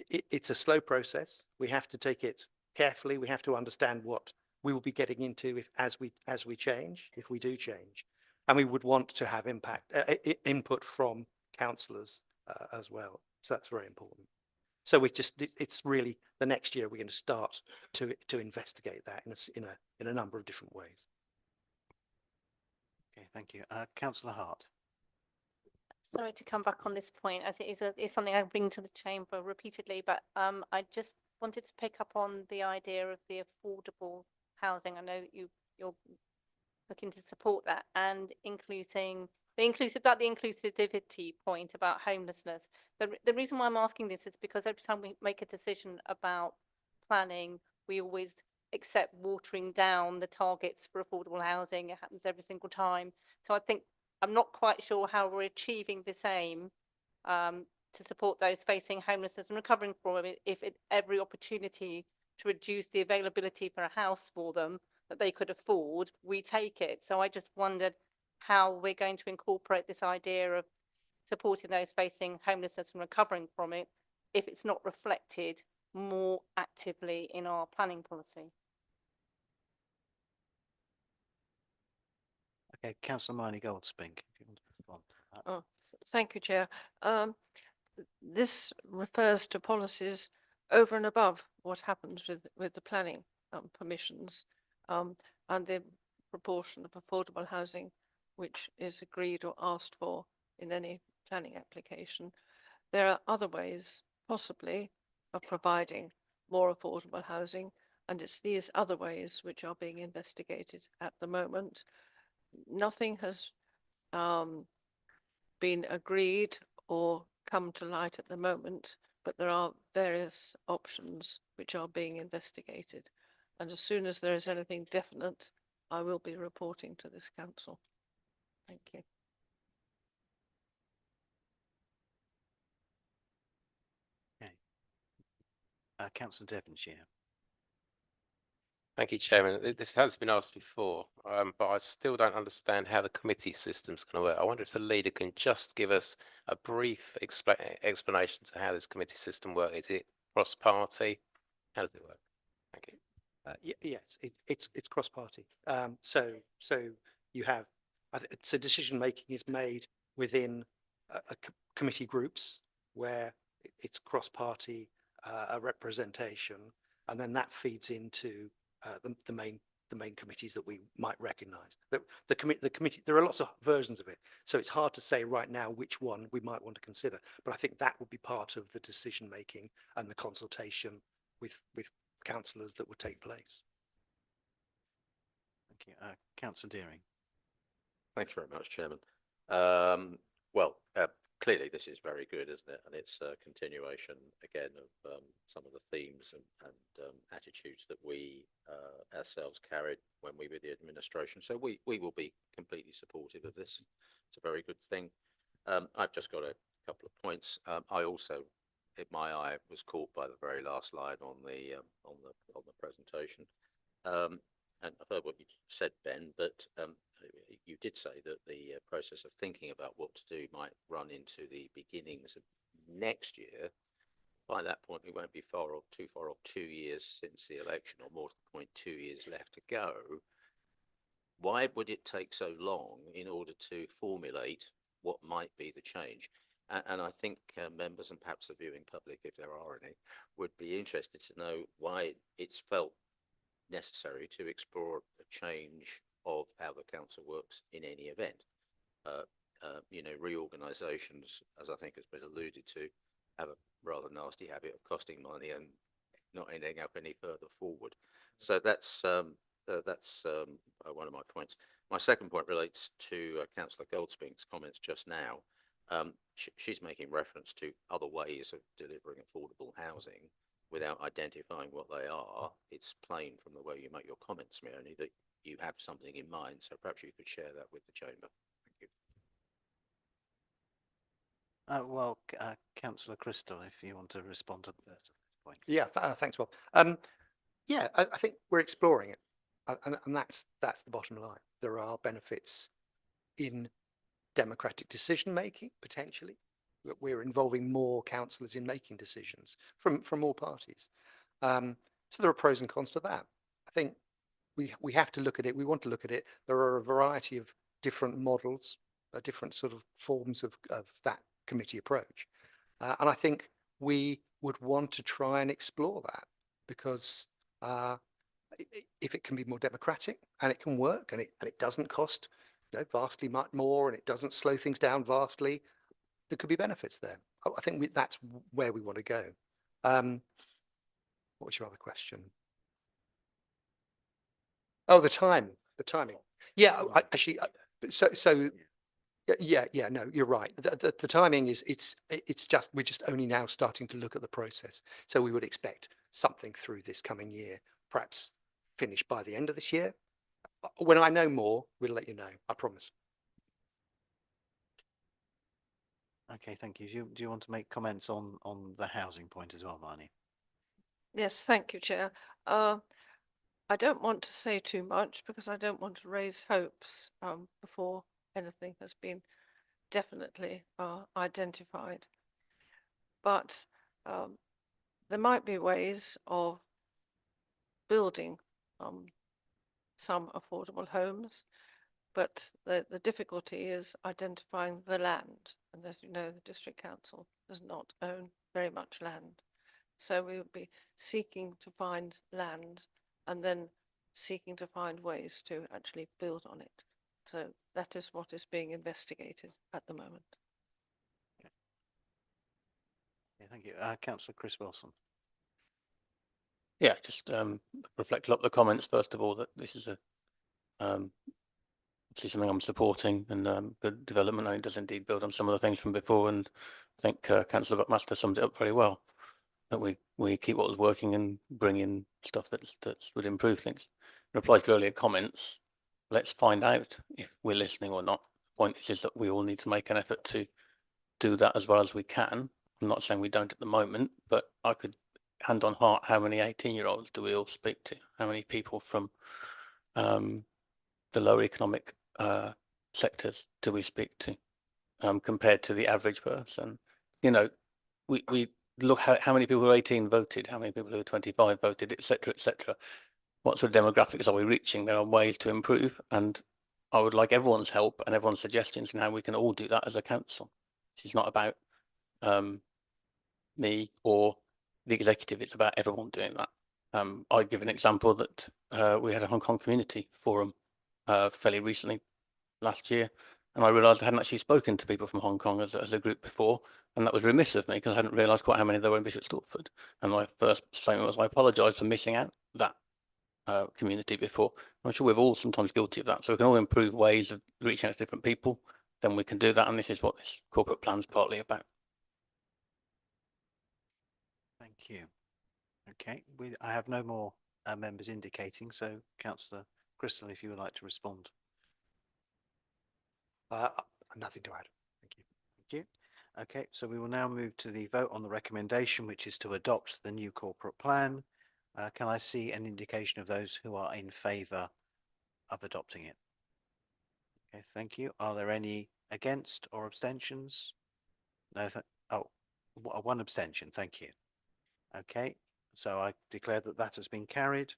[SPEAKER 3] it's a slow process. We have to take it carefully. We have to understand what we will be getting into as we change, if we do change. And we would want to have input from councillors as well. So that's very important. So it's really the next year we're going to start to investigate that in a number of different ways.
[SPEAKER 1] Okay, thank you. Councillor Hart.
[SPEAKER 22] Sorry to come back on this point, as it is something I bring to the chamber repeatedly, but I just wanted to pick up on the idea of the affordable housing. I know that you're looking to support that, and including the inclusivity point about homelessness. The reason why I'm asking this is because every time we make a decision about planning, we always accept watering down the targets for affordable housing. It happens every single time. So I think I'm not quite sure how we're achieving this aim to support those facing homelessness and recovering from it if every opportunity to reduce the availability for a house for them that they could afford, we take it. So I just wondered how we're going to incorporate this idea of supporting those facing homelessness and recovering from it if it's not reflected more actively in our planning policy.
[SPEAKER 1] Okay, Councillor Miney Goldspink, if you want to respond to that.
[SPEAKER 5] Thank you, Chair. This refers to policies over and above what happens with the planning permissions and the proportion of affordable housing which is agreed or asked for in any planning application. There are other ways, possibly, of providing more affordable housing, and it's these other ways which are being investigated at the moment. Nothing has been agreed or come to light at the moment, but there are various options which are being investigated. And as soon as there is anything definite, I will be reporting to this council. Thank you.
[SPEAKER 1] Okay. Councillor Devonshire.
[SPEAKER 21] Thank you, Chairman. This has been asked before, but I still don't understand how the committee system's going to work. I wonder if the leader can just give us a brief explanation to how this committee system works. Is it cross-party? How does it work? Thank you.
[SPEAKER 3] Yes, it's cross-party. So you have, so decision making is made within committee groups where it's cross-party representation, and then that feeds into the main committees that we might recognise. The committee, there are lots of versions of it, so it's hard to say right now which one we might want to consider. But I think that would be part of the decision making and the consultation with councillors that would take place.
[SPEAKER 1] Thank you. Councillor Deering.
[SPEAKER 2] Thank you very much, Chairman. Clearly this is very good, isn't it? And it's a continuation again of some of the themes and attitudes that we ourselves carried when we were the administration. So we will be completely supportive of this. It's a very good thing. I've just got a couple of points. I also, my eye was caught by the very last line on the presentation. And I've heard what you said, Ben, but you did say that the process of thinking about what to do might run into the beginnings of next year. By that point, we won't be too far off 2 years since the election, or more to the point, 2 years left to go. Why would it take so long in order to formulate what might be the change? And I think members and perhaps the viewing public, if there are any, would be interested to know why it's felt necessary to explore a change of how the council works in any event. Reorganisations, as I think has been alluded to, have a rather nasty habit of costing money and not ending up any further forward. So that's one of my points. My second point relates to Councillor Goldspink's comments just now. She's making reference to other ways of delivering affordable housing without identifying what they are. It's plain from the way you make your comments, Mary, that you have something in mind. So perhaps you could share that with the chamber. Thank
[SPEAKER 1] Councillor Crystal, if you want to respond to that point.
[SPEAKER 3] Yeah, thanks, Bob. Yeah, I think we're exploring it, and that's the bottom line. There are benefits in democratic decision making potentially. That we're involving more councillors in making decisions from all parties. So there are pros and cons to that. I think we have to look at it. We want to look at it. There are a variety of different models, different sort of forms of that committee approach, and I think we would want to try and explore that because if it can be more democratic and it can work and it doesn't cost vastly much more and it doesn't slow things down vastly, there could be benefits there. I think that's where we want to go. What was your other question? Oh, the timing. Yeah, actually, yeah, no, you're right. The timing is we're just only now starting to look at the process. So we would expect something through this coming year, perhaps finished by the end of this year. When I know more, we'll let you know, I promise.
[SPEAKER 1] Okay, thank you. Do you want to make comments on the housing point as well, Marnie?
[SPEAKER 5] Yes, thank you, Chair. I don't want to say too much because I don't want to raise hopes before anything has been definitely identified. But there might be ways of building some affordable homes, but the difficulty is identifying the land. And as you know, the District Council does not own very much land. So we would be seeking to find land and then seeking to find ways to actually build on it. So that is what is being investigated at the moment.
[SPEAKER 1] Yeah, thank you. Councillor Chris Wilson.
[SPEAKER 20] Yeah, just reflect a lot of the comments. First of all, that this is obviously something I'm supporting and good development. And it does indeed build on some of the things from before. And I think Councillor Buckmaster summed it up very well. That we keep what was working and bring in stuff that would improve things. In reply to earlier comments, let's find out if we're listening or not. The point is that we all need to make an effort to do that as well as we can. I'm not saying we don't at the moment, but I could hand on heart, how many 18-year-olds do we all speak to? How many people from the lower economic sectors do we speak to compared to the average person? You know, we look how many people who are 18 voted, how many people who are 25 voted, etc., etc. What sort of demographics are we reaching? There are ways to improve, and I would like everyone's help and everyone's suggestions in how we can all do that as a council. This is not about me or the executive, it's about everyone doing that. I'll give an example that we had a Hong Kong community forum fairly recently last year, and I realised I hadn't actually spoken to people from Hong Kong as a group before, and that was remiss of me because I hadn't realised quite how many there were in Bishop Stortford. And my first statement was I apologise for missing out that community before. I'm sure we're all sometimes guilty of that, so we can all improve ways of reaching out to different people. Then we can do that, and this is what this corporate plan is partly about.
[SPEAKER 1] Thank you. Okay, I have no more members indicating, so Councillor Crystal, if you would like to respond.
[SPEAKER 3] Nothing to add. Thank you.
[SPEAKER 1] Thank you. Okay, so we will now move to the vote on the recommendation, which is to adopt the new corporate plan. Can I see an indication of those who are in favour of adopting it? Okay, thank you. Are there any against or abstentions? No. One abstention. Thank you. Okay, so I declare that has been carried.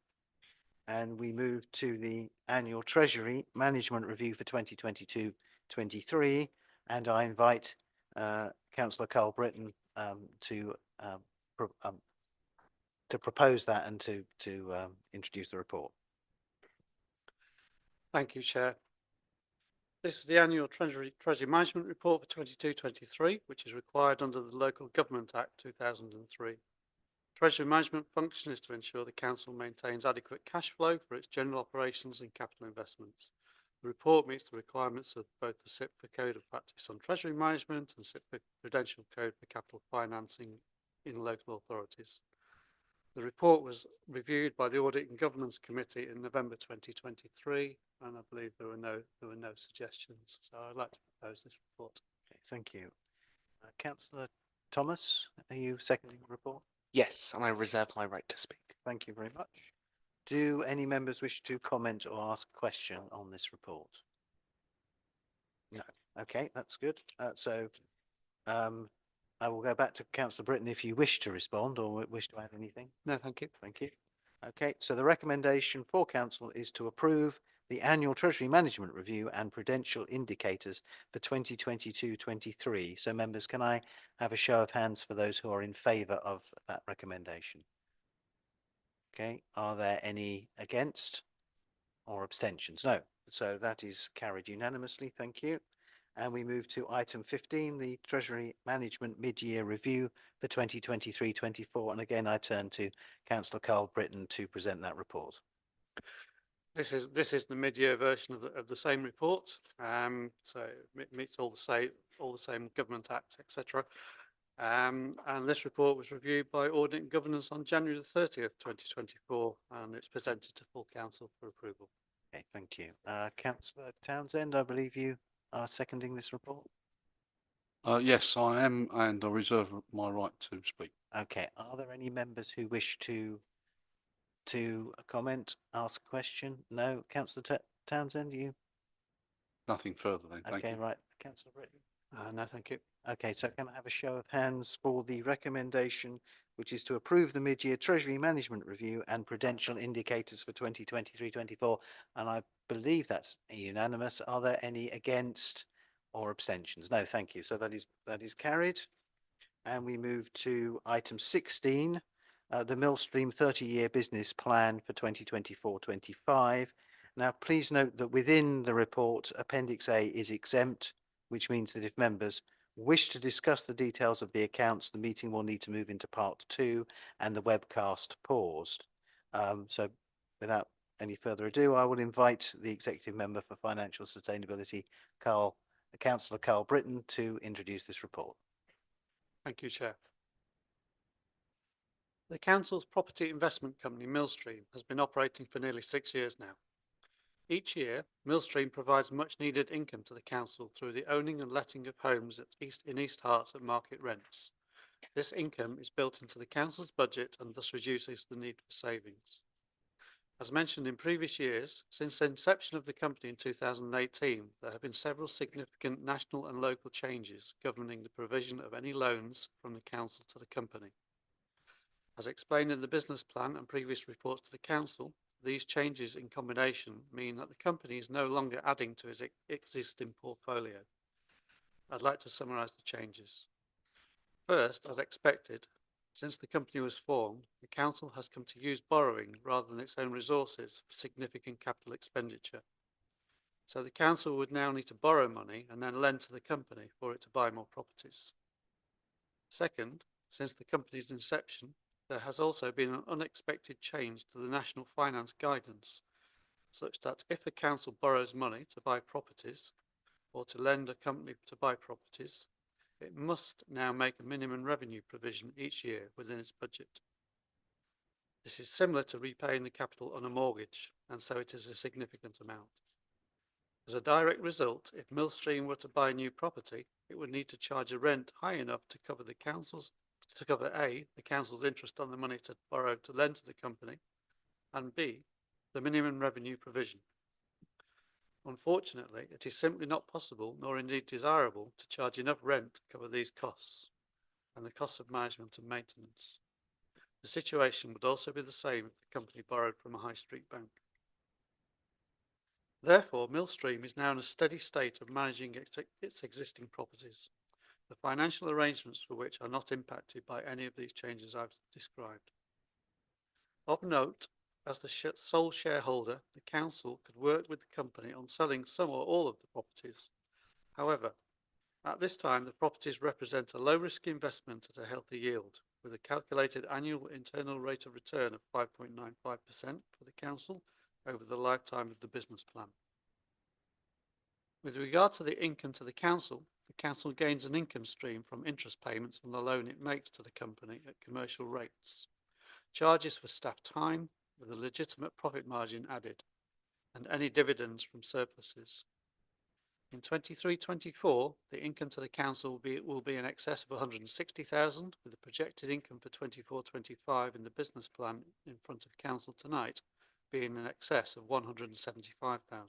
[SPEAKER 1] And we move to the annual Treasury Management Review for 2022-23. And I invite Councillor Carl Britton to propose that and to introduce the report.
[SPEAKER 10] Thank you, Chair. This is the annual Treasury Management Report for 22-23, which is required under the Local Government Act 2003. Treasury management function is to ensure the council maintains adequate cash flow for its general operations and capital investments. The report meets the requirements of both the SIPFA Code of Practice on Treasury Management and SIPFA Prudential Code for Capital Financing in local authorities. The report was reviewed by the Audit and Governance Committee in November 2023, and I believe there were no suggestions. So I'd like to propose this report.
[SPEAKER 1] Okay, thank you. Councillor Thomas, are you seconding the report?
[SPEAKER 23] Yes, and I reserve my right to speak.
[SPEAKER 1] Thank you very much. Do any members wish to comment or ask a question on this report? No. Okay, that's good. I will go back to Councillor Britton if you wish to respond or wish to add anything.
[SPEAKER 10] No, thank you.
[SPEAKER 1] Thank you. Okay, so the recommendation for council is to approve the annual Treasury Management Review and Prudential Indicators for 2022-23. So members, can I have a show of hands for those who are in favour of that recommendation? Okay, are there any against or abstentions? No. So that is carried unanimously. Thank you. And we move to item 15, the Treasury Management Mid-Year Review for 2023-24. And again, I turn to Councillor Carl Britton to present that report.
[SPEAKER 10] This is the mid-year version of the same report. So it meets all the same government acts, etc. And this report was reviewed by Audit and Governance on January the 30th, 2024, and it's presented to full council for approval.
[SPEAKER 1] Okay, thank you. Councillor Townsend, I believe you are seconding this report.
[SPEAKER 17] Yes, I am, and I reserve my right to speak.
[SPEAKER 1] Okay, are there any members who wish to comment, ask a question? No. Councillor Townsend, you?
[SPEAKER 17] Nothing further then. Thank you.
[SPEAKER 1] Okay, right. Councillor Britton?
[SPEAKER 10] No, thank you.
[SPEAKER 1] Okay, so can I have a show of hands for the recommendation, which is to approve the mid-year Treasury Management Review and Prudential Indicators for 2023-24, and I believe that's unanimous. Are there any against or abstentions? No, thank you. So that is carried. And we move to item 16, the Millstream 30-year business plan for 2024-25. Now, please note that within the report, Appendix A is exempt, which means that if members wish to discuss the details of the accounts, the meeting will need to move into part 2 and the webcast paused. So without any further ado, I will invite the Executive Member for Financial Sustainability, Councillor Carl Britton, to introduce this report.
[SPEAKER 10] Thank you, Chair. The Council's property investment company, Millstream, has been operating for nearly 6 years now. Each year, Millstream provides much needed income to the Council through the owning and letting of homes in East Herts at market rents. This income is built into the Council's budget and thus reduces the need for savings. As mentioned in previous years, since the inception of the company in 2018, there have been several significant national and local changes governing the provision of any loans from the Council to the company. As explained in the business plan and previous reports to the Council, these changes in combination mean that the company is no longer adding to its existing portfolio. I'd like to summarise the changes. First, as expected, since the company was formed, the Council has come to use borrowing rather than its own resources for significant capital expenditure. So the Council would now need to borrow money and then lend to the company for it to buy more properties. Second, since the company's inception, there has also been an unexpected change to the National Finance Guidance, such that if a council borrows money to buy properties or to lend a company to buy properties, it must now make a minimum revenue provision each year within its budget. This is similar to repaying the capital on a mortgage, and so it is a significant amount. As a direct result, if Millstream were to buy new property, it would need to charge a rent high enough to cover the council's A, the council's interest on the money to borrow to lend to the company, and B, the minimum revenue provision. Unfortunately, it is simply not possible, nor indeed desirable, to charge enough rent to cover these costs and the costs of management and maintenance. The situation would also be the same if the company borrowed from a high street bank. Therefore, Millstream is now in a steady state of managing its existing properties, the financial arrangements for which are not impacted by any of these changes I've described. Of note, as the sole shareholder, the council could work with the company on selling some or all of the properties. However, at this time, the properties represent a low-risk investment at a healthy yield, with a calculated annual internal rate of return of 5.95% for the council over the lifetime of the business plan. With regard to the income to the council gains an income stream from interest payments on the loan it makes to the company at commercial rates, charges for staff time with a legitimate profit margin added, and any dividends from surpluses. In 23-24, the income to the council will be in excess of 160,000, with the projected income for 24-25 in the business plan in front of council tonight being in excess of 175,000.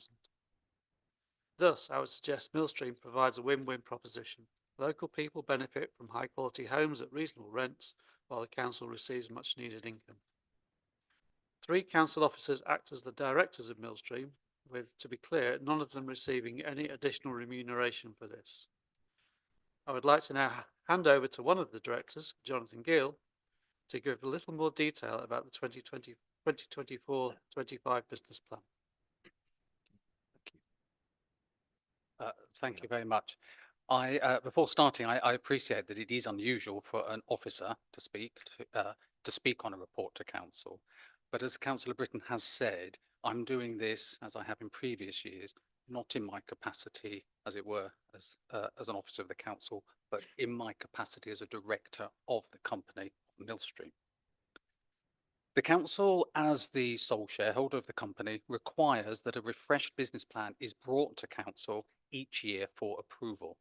[SPEAKER 10] Thus, I would suggest Millstream provides a win-win proposition. Local people benefit from high-quality homes at reasonable rents, while the council receives much-needed income. 3 council officers act as the directors of Millstream, with, to be clear, none of them receiving any additional remuneration for this. I would like to now hand over to one of the directors, Jonathan Gill, to give a little more detail about the 2024-25 business plan.
[SPEAKER 6] Thank you very much. Before starting, I appreciate that it is unusual for an officer to speak on a report to council. But as Councillor Britton has said, I'm doing this, as I have in previous years, not in my capacity, as it were, as an officer of the council, but in my capacity as a director of the company, Millstream. The council, as the sole shareholder of the company, requires that a refreshed business plan is brought to council each year for approval.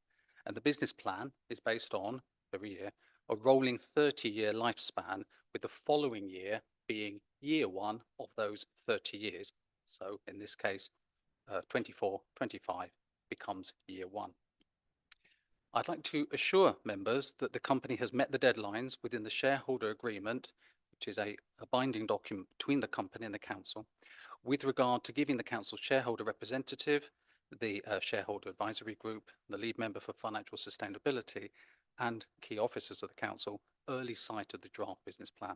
[SPEAKER 6] And the business plan is based on, every year, a rolling 30-year lifespan, with the following year being year 1 of those 30 years. So in this case, 24-25 becomes year 1. I'd like to assure members that the company has met the deadlines within the shareholder agreement, which is a binding document between the company and the council, with regard to giving the council shareholder representative, the shareholder advisory group, the lead member for financial sustainability, and key officers of the council early sight of the draft business plan.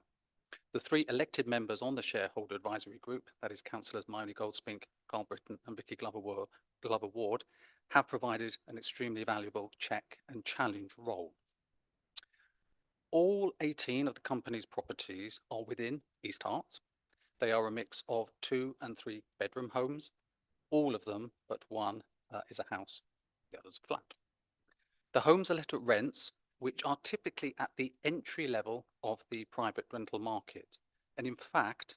[SPEAKER 6] The 3 elected members on the shareholder advisory group, that is Councillors Maoni Goldspink, Carl Britton and Vicky Glover Ward, have provided an extremely valuable check and challenge role. All 18 of the company's properties are within East Herts. They are a mix of 2 and 3 bedroom homes. All of them but one is a house, the other's a flat. The homes are let at rents which are typically at the entry level of the private rental market. And in fact,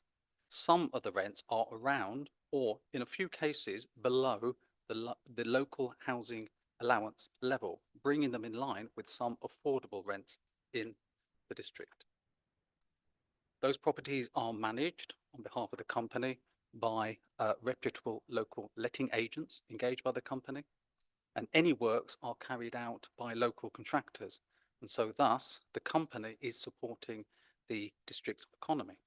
[SPEAKER 6] some of the rents are around, or in a few cases below, the local housing allowance level, bringing them in line with some affordable rents in the district. Those properties are managed on behalf of the company by reputable local letting agents engaged by the company, and any works are carried out by local contractors. And so thus, the company is supporting the district's economy.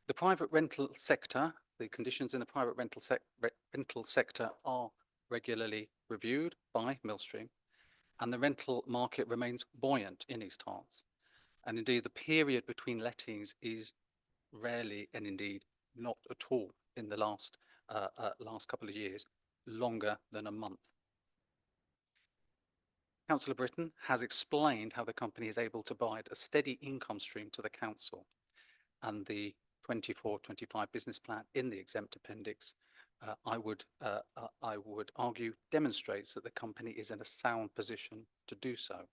[SPEAKER 6] The private rental sector, the conditions in the private rental sector are regularly reviewed by Millstream, and the rental market remains buoyant in East Herts. And indeed, the period between lettings is rarely, and indeed not at all in the last couple of years, longer than a month. Councillor Britton has explained how the company is able to provide a steady income stream to the council, and the 24-25 business plan in the exempt appendix, I would argue, demonstrates that the company is in a sound position to do so.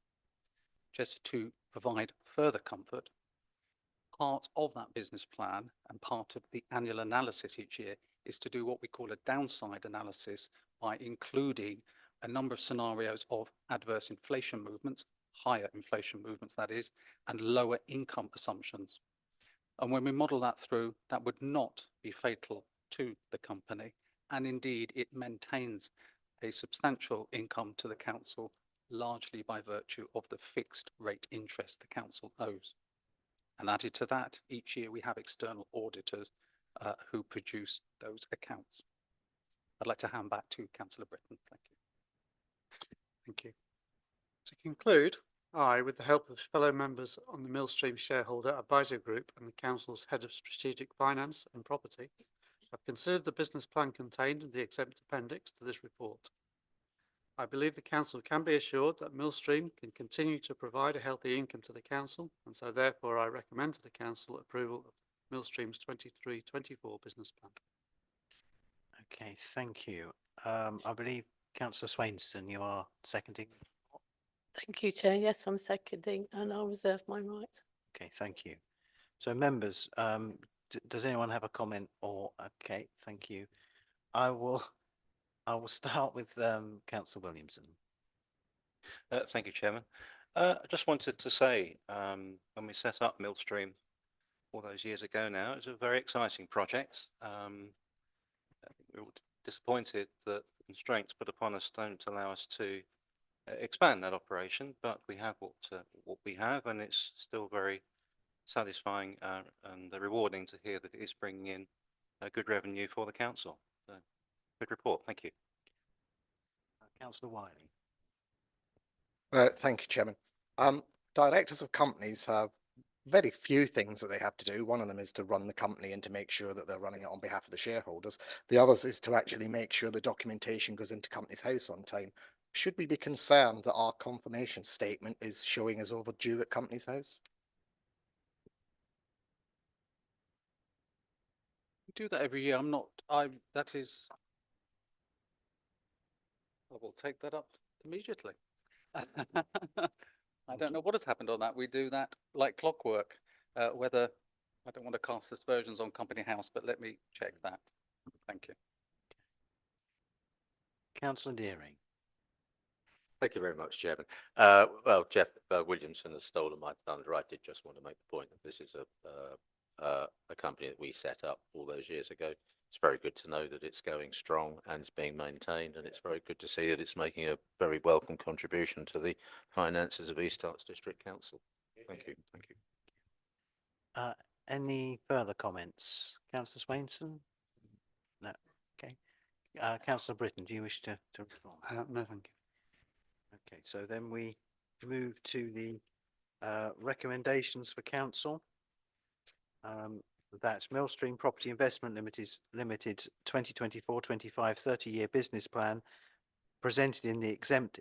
[SPEAKER 6] Just to provide further comfort, part of that business plan and part of the annual analysis each year is to do what we call a downside analysis by including a number of scenarios of adverse inflation movements, higher inflation movements that is, and lower income assumptions. And when we model that through, that would not be fatal to the company, and indeed it maintains a substantial income to the council, largely by virtue of the fixed rate interest the council owes. And added to that, each year we have external auditors who produce those accounts. I'd like to hand back to Councillor Britton. Thank you.
[SPEAKER 10] Thank you. To conclude, I, with the help of fellow members on the Millstream Shareholder Advisory Group and the Council's Head of Strategic Finance and Property, have considered the business plan contained in the exempt appendix to this report. I believe the Council can be assured that Millstream can continue to provide a healthy income to the Council, and so therefore I recommend to the Council approval of Millstream's 23-24 business plan.
[SPEAKER 1] Okay, thank you. I believe Councillor Swainston, you are seconding.
[SPEAKER 15] Thank you, Chair. Yes, I'm seconding, and I'll reserve my right.
[SPEAKER 1] Okay, thank you. So members, does anyone have a comment or, okay, thank you. I will I will start with Councillor Williamson.
[SPEAKER 7] Thank you, Chairman. I just wanted to say, when we set up Millstream all those years ago now, it was a very exciting project. I think we're all disappointed that the constraints put upon us don't allow us to expand that operation, but we have what we have, and it's still very satisfying and rewarding to hear that it is bringing in good revenue for the council. Good report. Thank you.
[SPEAKER 1] Councillor Wiley.
[SPEAKER 14] Thank you, Chairman. Directors of companies have very few things that they have to do. One of them is to run the company and to make sure that they're running it on behalf of the shareholders. The others is to actually make sure the documentation goes into Companies House on time. Should we be concerned that our confirmation statement is showing us overdue at Companies House?
[SPEAKER 6] We do that every year. That is, I will take that up immediately. I don't know what has happened on that. We do that like clockwork. Whether, I don't want to cast aspersions on Company House, but let me check that. Thank you.
[SPEAKER 1] Councillor Deering.
[SPEAKER 2] Thank you very much, Chairman. Well, Jeff Williamson has stolen my thunder. I did just want to make the point that this is a company that we set up all those years ago. It's very good to know that it's going strong and it's being maintained, and it's very good to see that it's making a very welcome contribution to the finances of East Herts District Council. Thank you. Thank you.
[SPEAKER 1] Any further comments? Councillor Swainson? No. Okay. Councillor Britton, do you wish to respond?
[SPEAKER 10] No, thank you.
[SPEAKER 1] Okay, so then we move to the recommendations for council. That's Millstream Property Investment Limited 2024-25 30-year business plan presented in the exempt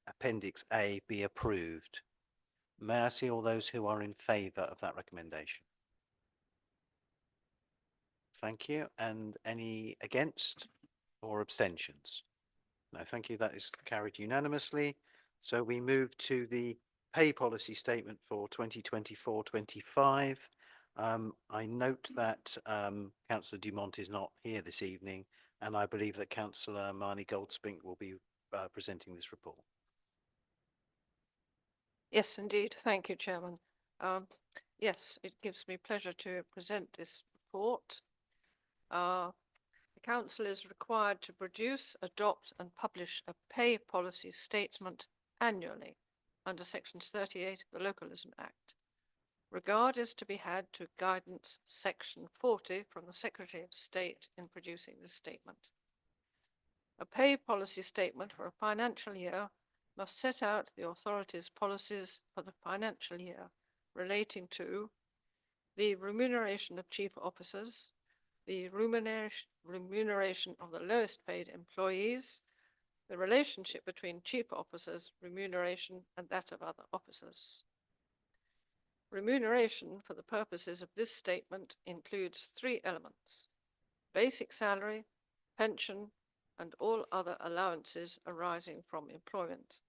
[SPEAKER 1] Appendix A be approved. May I see all those who are in favour of that recommendation? Thank you. And any against or abstentions? No, thank you. That is carried unanimously. So we move to the pay policy statement for 2024-25. I note that Councillor Dumont is not here this evening, and I believe that Councillor Marnie Goldspink will be presenting this report.
[SPEAKER 5] Yes, indeed. Thank you, Chairman. Yes, it gives me pleasure to present this report. The Council is required to produce, adopt and publish a pay policy statement annually under Sections 38 of the Localism Act. Regard is to be had to Guidance Section 40 from the Secretary of State in producing this statement. A pay policy statement for a financial year must set out the authority's policies for the financial year relating to the remuneration of chief officers, the remuneration of the lowest paid employees, the relationship between chief officers' remuneration and that of other officers. Remuneration for the purposes of this statement includes three elements: basic salary, pension, and all other allowances arising from employment.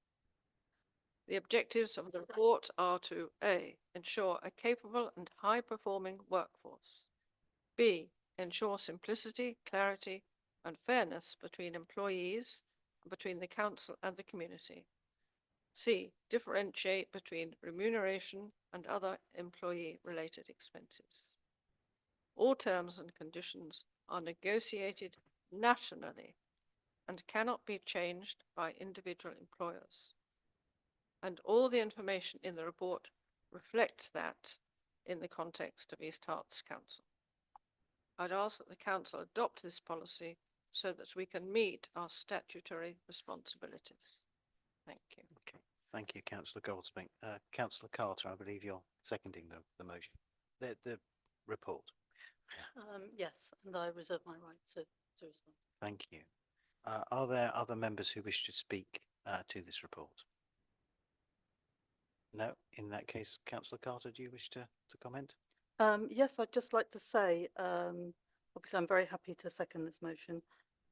[SPEAKER 5] The objectives of the report are to A. Ensure a capable and high-performing workforce. B. Ensure simplicity, clarity, and fairness between employees and between the council and the community. C. Differentiate between remuneration and other employee-related expenses. All terms and conditions are negotiated nationally and cannot be changed by individual employers. And all the information in the report reflects that in the context of East Herts Council. I'd ask that the Council adopt this policy so that we can meet our statutory responsibilities. Thank you.
[SPEAKER 1] Okay, thank you, Councillor Goldspink. Councillor Carter, I believe you're seconding the motion, the report.
[SPEAKER 19] Yes, and I reserve my right to respond.
[SPEAKER 1] Thank you. Are there other members who wish to speak to this report? No, in that case, Councillor Carter, do you wish to comment?
[SPEAKER 19] Yes, I'd just like to say, obviously I'm very happy to second this motion,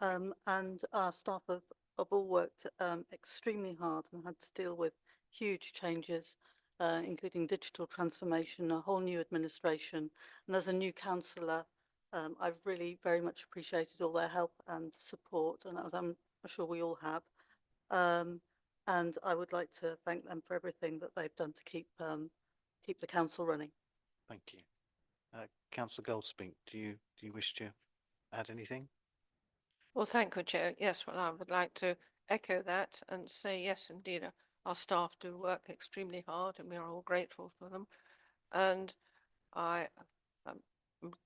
[SPEAKER 19] and our staff have all worked extremely hard and had to deal with huge changes, including digital transformation, a whole new administration, and as a new councillor, I've really very much appreciated all their help and support, and as I'm sure we all have. And I would like to thank them for everything that they've done to keep the council running.
[SPEAKER 1] Thank you. Councillor Goldspink, do you wish to add anything?
[SPEAKER 5] Well, thank you, Chair. Yes, well, I would like to echo that and say, yes, indeed, our staff do work extremely hard and we are all grateful for them. And I'm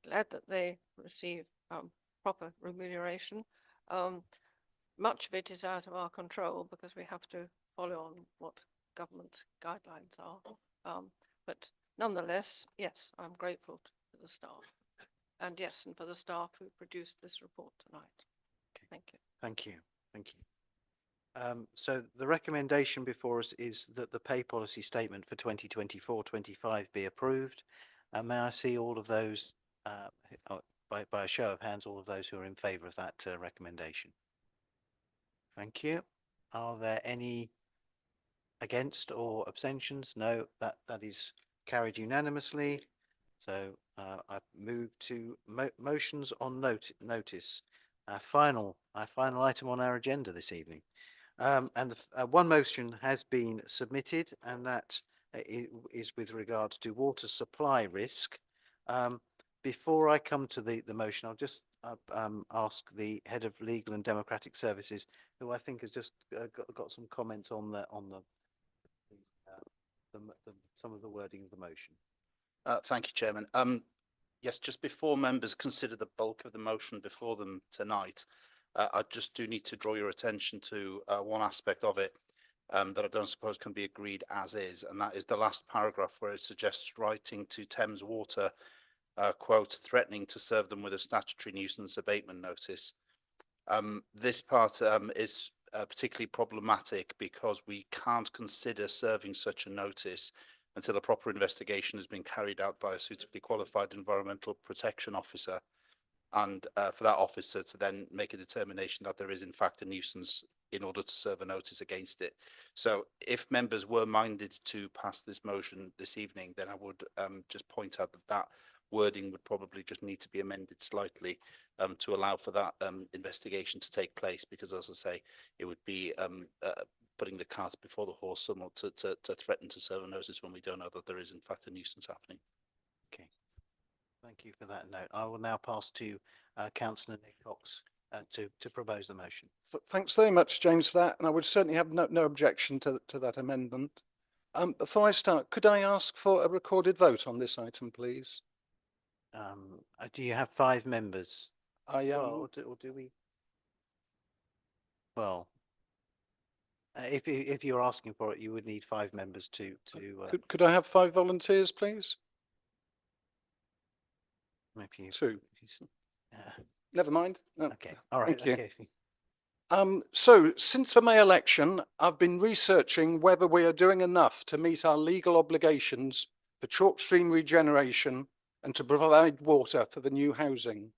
[SPEAKER 5] glad that they receive proper remuneration. Much of it is out of our control because we have to follow on what government guidelines are. But nonetheless, yes, I'm grateful to the staff. And yes, and for the staff who produced this report tonight. Thank you.
[SPEAKER 1] Thank you. Thank you. So the recommendation before us is that the pay policy statement for 2024-25 be approved. May I see all of those, by a show of hands, all of those who are in favour of that recommendation? Thank you. Are there any against or abstentions? No, that is carried unanimously. So I've moved to motions on notice. Our final item on our agenda this evening. And one motion has been submitted, and that is with regards to water supply risk. Before I come to the motion, I'll just ask the Head of Legal and Democratic Services, who I think has just got some comments on some of the wording of the motion.
[SPEAKER 9] Thank you, Chairman. Yes, just before members consider the bulk of the motion before them tonight, I just do need to draw your attention to one aspect of it that I don't suppose can be agreed as is, and that is the last paragraph where it suggests writing to Thames Water, quote, threatening to serve them with a statutory nuisance abatement notice. This part is particularly problematic because we can't consider serving such a notice until a proper investigation has been carried out by a suitably qualified environmental protection officer, and for that officer to then make a determination that there is in fact a nuisance in order to serve a notice against it. So if members were minded to pass this motion this evening, then I would just point out that wording would probably just need to be amended slightly to allow for that investigation to take place, because as I say, it would be putting the cart before the horse somewhat to threaten to serve a notice when we don't know that there is in fact a nuisance happening.
[SPEAKER 1] Okay, thank you for that note. I will now pass to Councillor Nick Cox to propose the motion.
[SPEAKER 23] Thanks very much, James, for that, and I would certainly have no objection to that amendment. Before I start, could I ask for a recorded vote on this item, please?
[SPEAKER 1] Do you have 5 members?
[SPEAKER 23] Or
[SPEAKER 1] do we? Well, if you're asking for it, you would need 5 members to.
[SPEAKER 23] Could I have 5 volunteers, please?
[SPEAKER 1] Maybe
[SPEAKER 23] 2. Never mind. No.
[SPEAKER 1] Okay. All right.
[SPEAKER 23] Thank you.
[SPEAKER 1] Okay.
[SPEAKER 23] So since the May election, I've been researching whether we are doing enough to meet our legal obligations for chalk stream regeneration and to provide water for the new housing.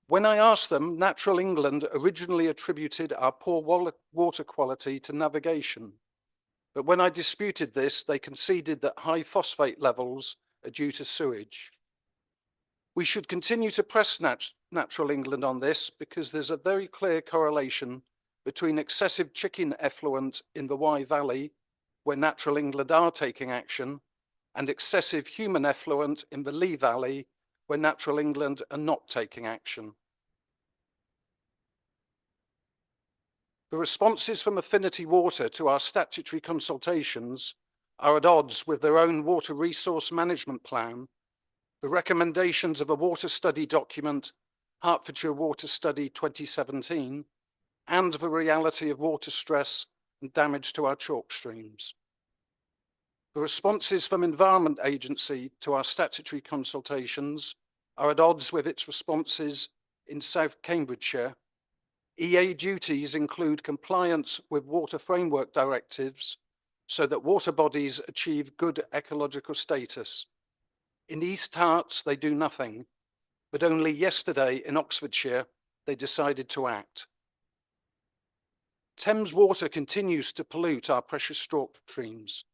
[SPEAKER 23] When I asked them, Natural England originally attributed our poor water quality to navigation. But when I disputed this, they conceded that high phosphate levels are due to sewage. We should continue to press Natural England on this because there's a very clear correlation between excessive chicken effluent in the Wye Valley, where Natural England are taking action, and excessive human effluent in the Lee Valley, where Natural England are not taking action. The responses from Affinity Water to our statutory consultations are at odds with their own water resource management plan, the recommendations of a water study document, Hertfordshire Water Study 2017, and the reality of water stress and damage to our chalk streams. The responses from Environment Agency to our statutory consultations are at odds with its responses in South Cambridgeshire. EA duties include compliance with water framework directives so that water bodies achieve good ecological status. In East Herts, they do nothing, but only yesterday in Oxfordshire, they decided to act. Thames Water continues to pollute our precious chalk streams.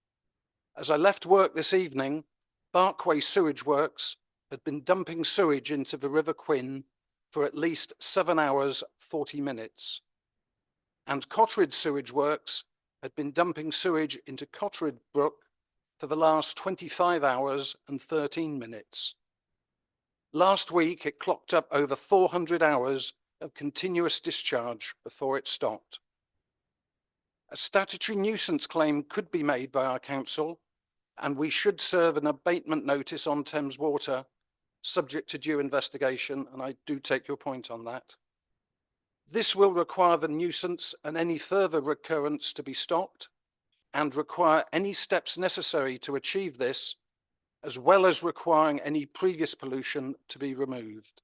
[SPEAKER 23] As I left work this evening, Barkway Sewage Works had been dumping sewage into the River Quin for at least 7 hours, 40 minutes. And Cotterid Sewage Works had been dumping sewage into Cotterid Brook for the last 25 hours and 13 minutes. Last week, it clocked up over 400 hours of continuous discharge before it stopped. A statutory nuisance claim could be made by our council, and we should serve an abatement notice on Thames Water, subject to due investigation, and I do take your point on that. This will require the nuisance and any further recurrence to be stopped, and require any steps necessary to achieve this, as well as requiring any previous pollution to be removed.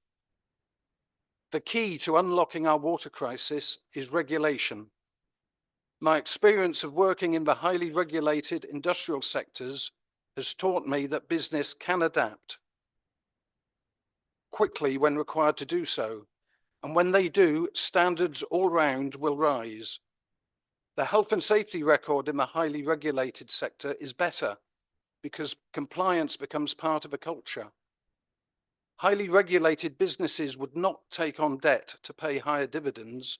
[SPEAKER 23] The key to unlocking our water crisis is regulation. My experience of working in the highly regulated industrial sectors has taught me that business can adapt quickly when required to do so, and when they do, standards all round will rise. The health and safety record in the highly regulated sector is better because compliance becomes part of a culture. Highly regulated businesses would not take on debt to pay higher dividends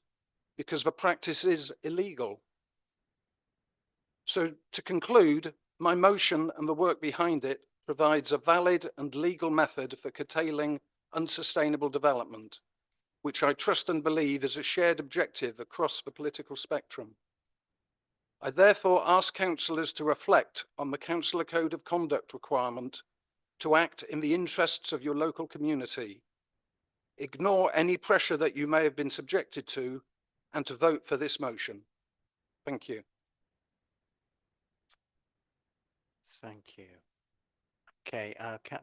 [SPEAKER 23] because the practice is illegal. So to conclude, my motion and the work behind it provides a valid and legal method for curtailing unsustainable development, which I trust and believe is a shared objective across the political spectrum. I therefore ask councillors to reflect on the Councillor Code of Conduct requirement to act in the interests of your local community, ignore any pressure that you may have been subjected to, and to vote for this motion. Thank you.
[SPEAKER 1] Thank you. Okay,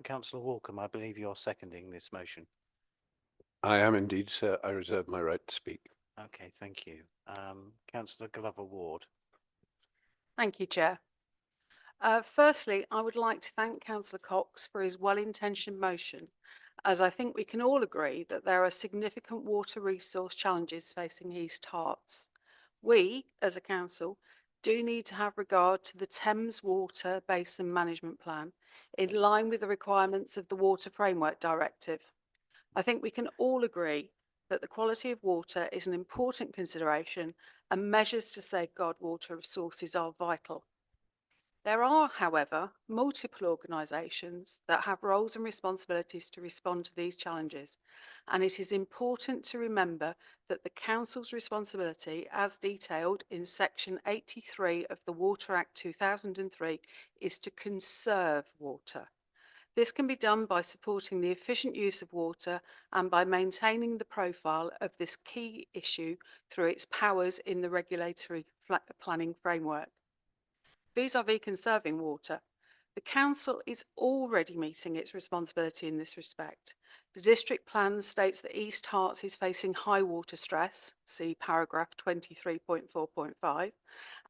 [SPEAKER 1] Councillor Walkham, I believe you're seconding this motion.
[SPEAKER 4] I am indeed, sir. I reserve my right to speak.
[SPEAKER 1] Okay, thank you. Councillor Glover Ward.
[SPEAKER 8] Thank you, Chair. Firstly, I would like to thank Councillor Cox for his well-intentioned motion, as I think we can all agree that there are significant water resource challenges facing East Herts. We, as a council, do need to have regard to the Thames Water Basin Management Plan in line with the requirements of the Water Framework Directive. I think we can all agree that the quality of water is an important consideration and measures to safeguard water resources are vital. There are, however, multiple organisations that have roles and responsibilities to respond to these challenges, and it is important to remember that the Council's responsibility, as detailed in Section 83 of the Water Act 2003, is to conserve water. This can be done by supporting the efficient use of water and by maintaining the profile of this key issue through its powers in the regulatory planning framework. Vis-à-vis conserving water, the Council is already meeting its responsibility in this respect. The district plan states that East Herts is facing high water stress, see paragraph 23.4.5,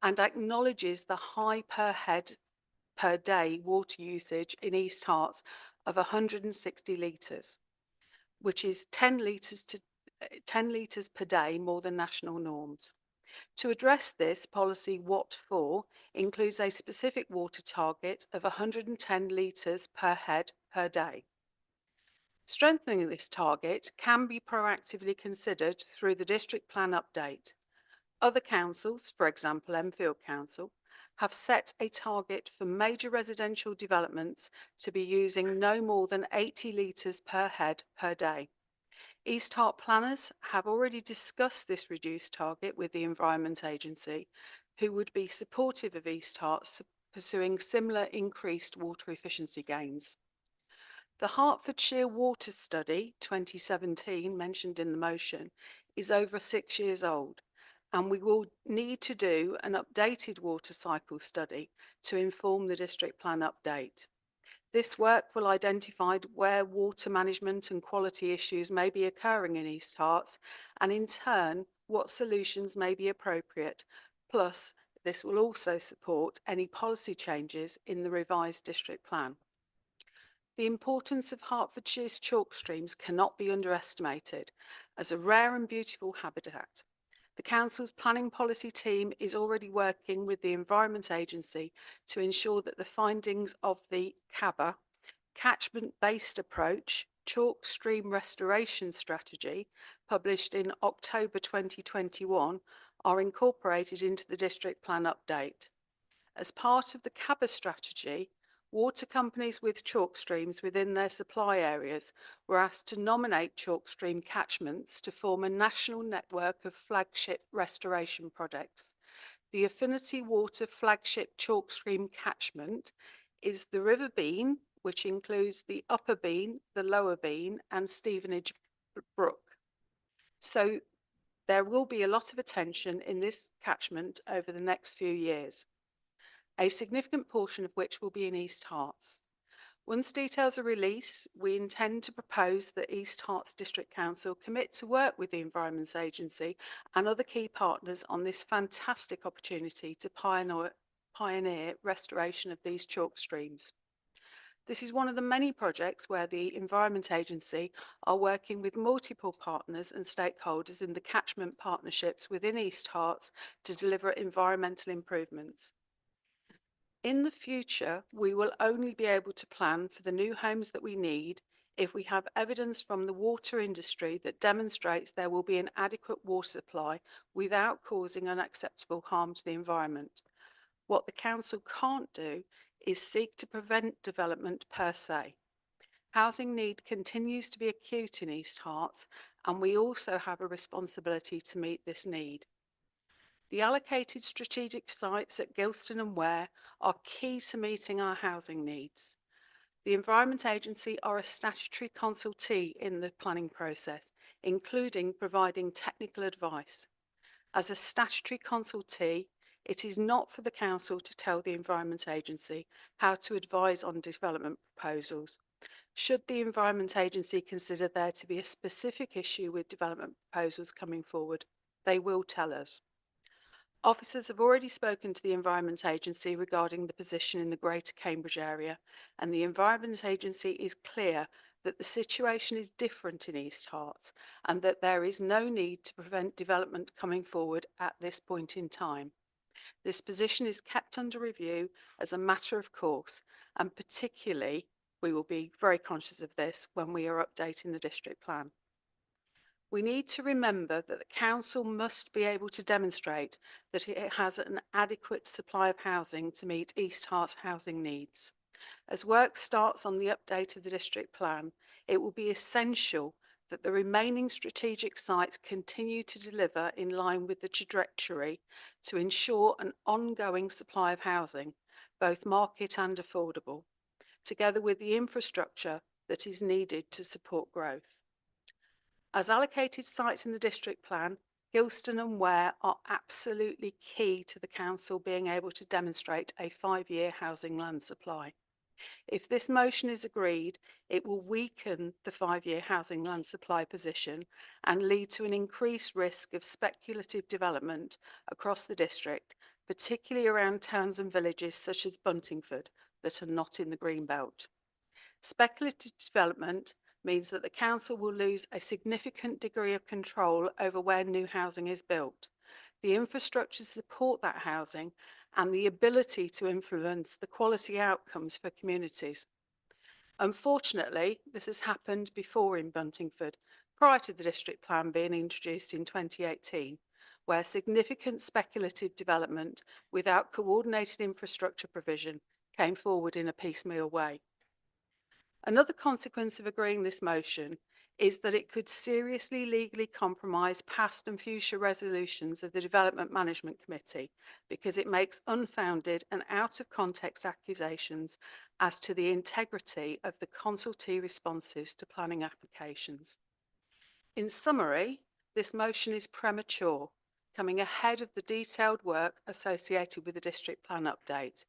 [SPEAKER 8] and acknowledges the high per head per day water usage in East Herts of 160 litres, which is 10 litres per day more than national norms. To address this, policy WAT4 includes a specific water target of 110 litres per head per day. Strengthening this target can be proactively considered through the district plan update. Other councils, for example Enfield Council, have set a target for major residential developments to be using no more than 80 litres per head per day. East Hart planners have already discussed this reduced target with the Environment Agency, who would be supportive of East Hart pursuing similar increased water efficiency gains. The Hertfordshire Water Study 2017, mentioned in the motion, is over 6 years old, and we will need to do an updated water cycle study to inform the district plan update. This work will identify where water management and quality issues may be occurring in East Herts, and in turn, what solutions may be appropriate. Plus, this will also support any policy changes in the revised district plan. The importance of Hertfordshire's chalk streams cannot be underestimated as a rare and beautiful habitat. The Council's planning policy team is already working with the Environment Agency to ensure that the findings of the CABA catchment-based approach chalk stream restoration strategy published in October 2021 are incorporated into the district plan update. As part of the CABA strategy, water companies with chalk streams within their supply areas were asked to nominate chalk stream catchments to form a national network of flagship restoration projects. The Affinity Water flagship chalk stream catchment is the River Bean, which includes the Upper Bean, the Lower Bean, and Stevenage Brook. So there will be a lot of attention in this catchment over the next few years, a significant portion of which will be in East Herts. Once details are released, we intend to propose that East Herts District Council commit to work with the Environment Agency and other key partners on this fantastic opportunity to pioneer restoration of these chalk streams. This is one of the many projects where the Environment Agency are working with multiple partners and stakeholders in the catchment partnerships within East Herts to deliver environmental improvements. In the future, we will only be able to plan for the new homes that we need if we have evidence from the water industry that demonstrates there will be an adequate water supply without causing unacceptable harm to the environment. What the council can't do is seek to prevent development per se. Housing need continues to be acute in East Herts, and we also have a responsibility to meet this need. The allocated strategic sites at Gilston and Ware are key to meeting our housing needs. The Environment Agency are a statutory consultee in the planning process, including providing technical advice. As a statutory consultee, it is not for the council to tell the Environment Agency how to advise on development proposals. Should the Environment Agency consider there to be a specific issue with development proposals coming forward, they will tell us. Officers have already spoken to the Environment Agency regarding the position in the Greater Cambridge area, and the Environment Agency is clear that the situation is different in East Herts and that there is no need to prevent development coming forward at this point in time. This position is kept under review as a matter of course, and particularly we will be very conscious of this when we are updating the district plan. We need to remember that the council must be able to demonstrate that it has an adequate supply of housing to meet East Herts' housing needs. As work starts on the update of the district plan, it will be essential that the remaining strategic sites continue to deliver in line with the trajectory to ensure an ongoing supply of housing, both market and affordable, together with the infrastructure that is needed to support growth. As allocated sites in the district plan, Gilston and Ware are absolutely key to the council being able to demonstrate a 5-year housing land supply. If this motion is agreed, it will weaken the 5-year housing land supply position and lead to an increased risk of speculative development across the district, particularly around towns and villages such as Buntingford that are not in the green belt. Speculative development means that the council will lose a significant degree of control over where new housing is built, the infrastructure to support that housing, and the ability to influence the quality outcomes for communities. Unfortunately, this has happened before in Buntingford, prior to the district plan being introduced in 2018, where significant speculative development without coordinated infrastructure provision came forward in a piecemeal way. Another consequence of agreeing this motion is that it could seriously legally compromise past and future resolutions of the Development Management Committee because it makes unfounded and out of context accusations as to the integrity of the consultee responses to planning applications. In summary, this motion is premature, coming ahead of the detailed work associated with the district plan update.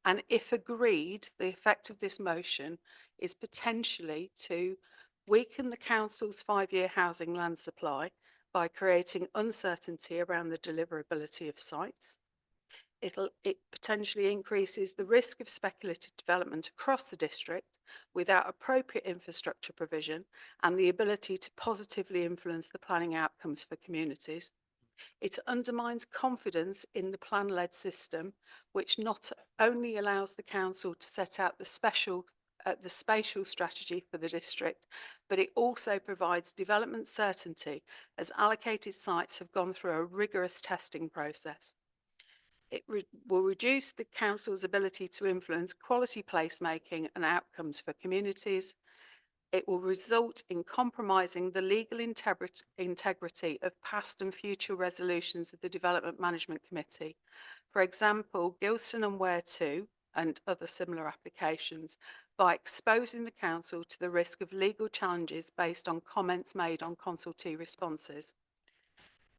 [SPEAKER 8] And if agreed, the effect of this motion is potentially to weaken the council's 5-year housing land supply by creating uncertainty around the deliverability of sites. It potentially increases the risk of speculative development across the district without appropriate infrastructure provision and the ability to positively influence the planning outcomes for communities. It undermines confidence in the plan-led system, which not only allows the council to set out the special at the spatial strategy for the district, but it also provides development certainty as allocated sites have gone through a rigorous testing process. It will reduce the council's ability to influence quality placemaking and outcomes for communities. It will result in compromising the legal integrity of past and future resolutions of the Development Management Committee. For example, Gilston and Ware 2 and other similar applications, by exposing the council to the risk of legal challenges based on comments made on consultee responses.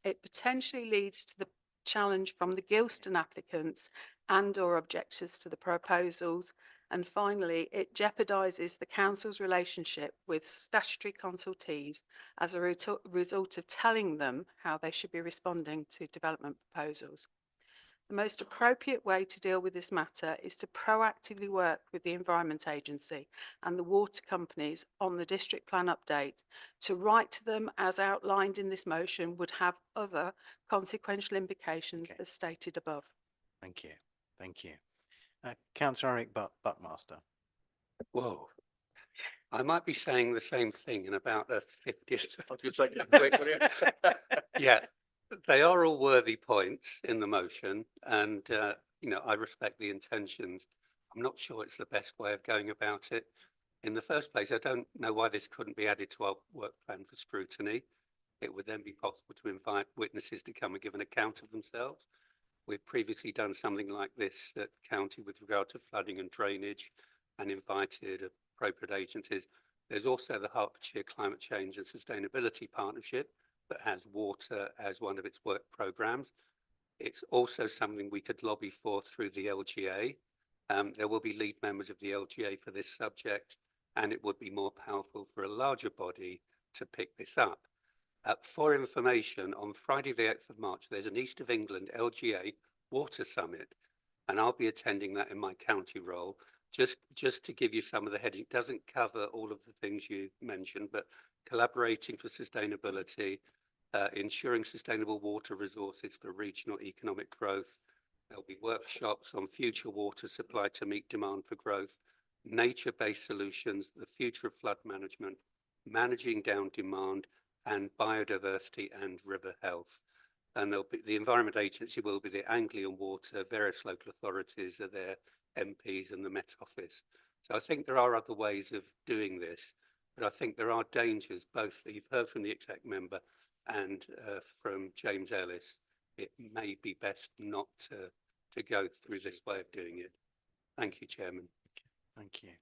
[SPEAKER 8] It potentially leads to the challenge from the Gilston applicants and/or objectors to the proposals. And finally, it jeopardises the council's relationship with statutory consultees as a result of telling them how they should be responding to development proposals. The most appropriate way to deal with this matter is to proactively work with the Environment Agency and the water companies on the district plan update. To write to them as outlined in this motion would have other consequential implications as stated above.
[SPEAKER 1] Thank you. Thank you. Councillor Eric Buckmaster.
[SPEAKER 13] Whoa. I might be saying the same thing in about a 50th.
[SPEAKER 4] I'll just take it quick, will you?
[SPEAKER 13] Yeah, they are all worthy points in the motion, and I respect the intentions. I'm not sure it's the best way of going about it. In the first place, I don't know why this couldn't be added to our work plan for scrutiny. It would then be possible to invite witnesses to come and give an account of themselves. We've previously done something like this at county with regard to flooding and drainage and invited appropriate agencies. There's also the Hertfordshire Climate Change and Sustainability Partnership that has water as one of its work programmes. It's also something we could lobby for through the LGA. There will be lead members of the LGA for this subject, and it would be more powerful for a larger body to pick this up. For information, on Friday the 8th of March, there's an East of England LGA Water Summit, and I'll be attending that in my county role. Just to give you some of the heading, it doesn't cover all of the things you mentioned, but collaborating for sustainability, ensuring sustainable water resources for regional economic growth. There'll be workshops on future water supply to meet demand for growth, nature-based solutions, the future of flood management, managing down demand, and biodiversity and river health. And the Environment Agency will be the Anglian Water, various local authorities are there, MPs and the Met Office. So I think there are other ways of doing this, but I think there are dangers, both that you've heard from the exec member and from James Ellis. It may be best not to go through this way of doing it. Thank you, Chairman.
[SPEAKER 1] Thank you.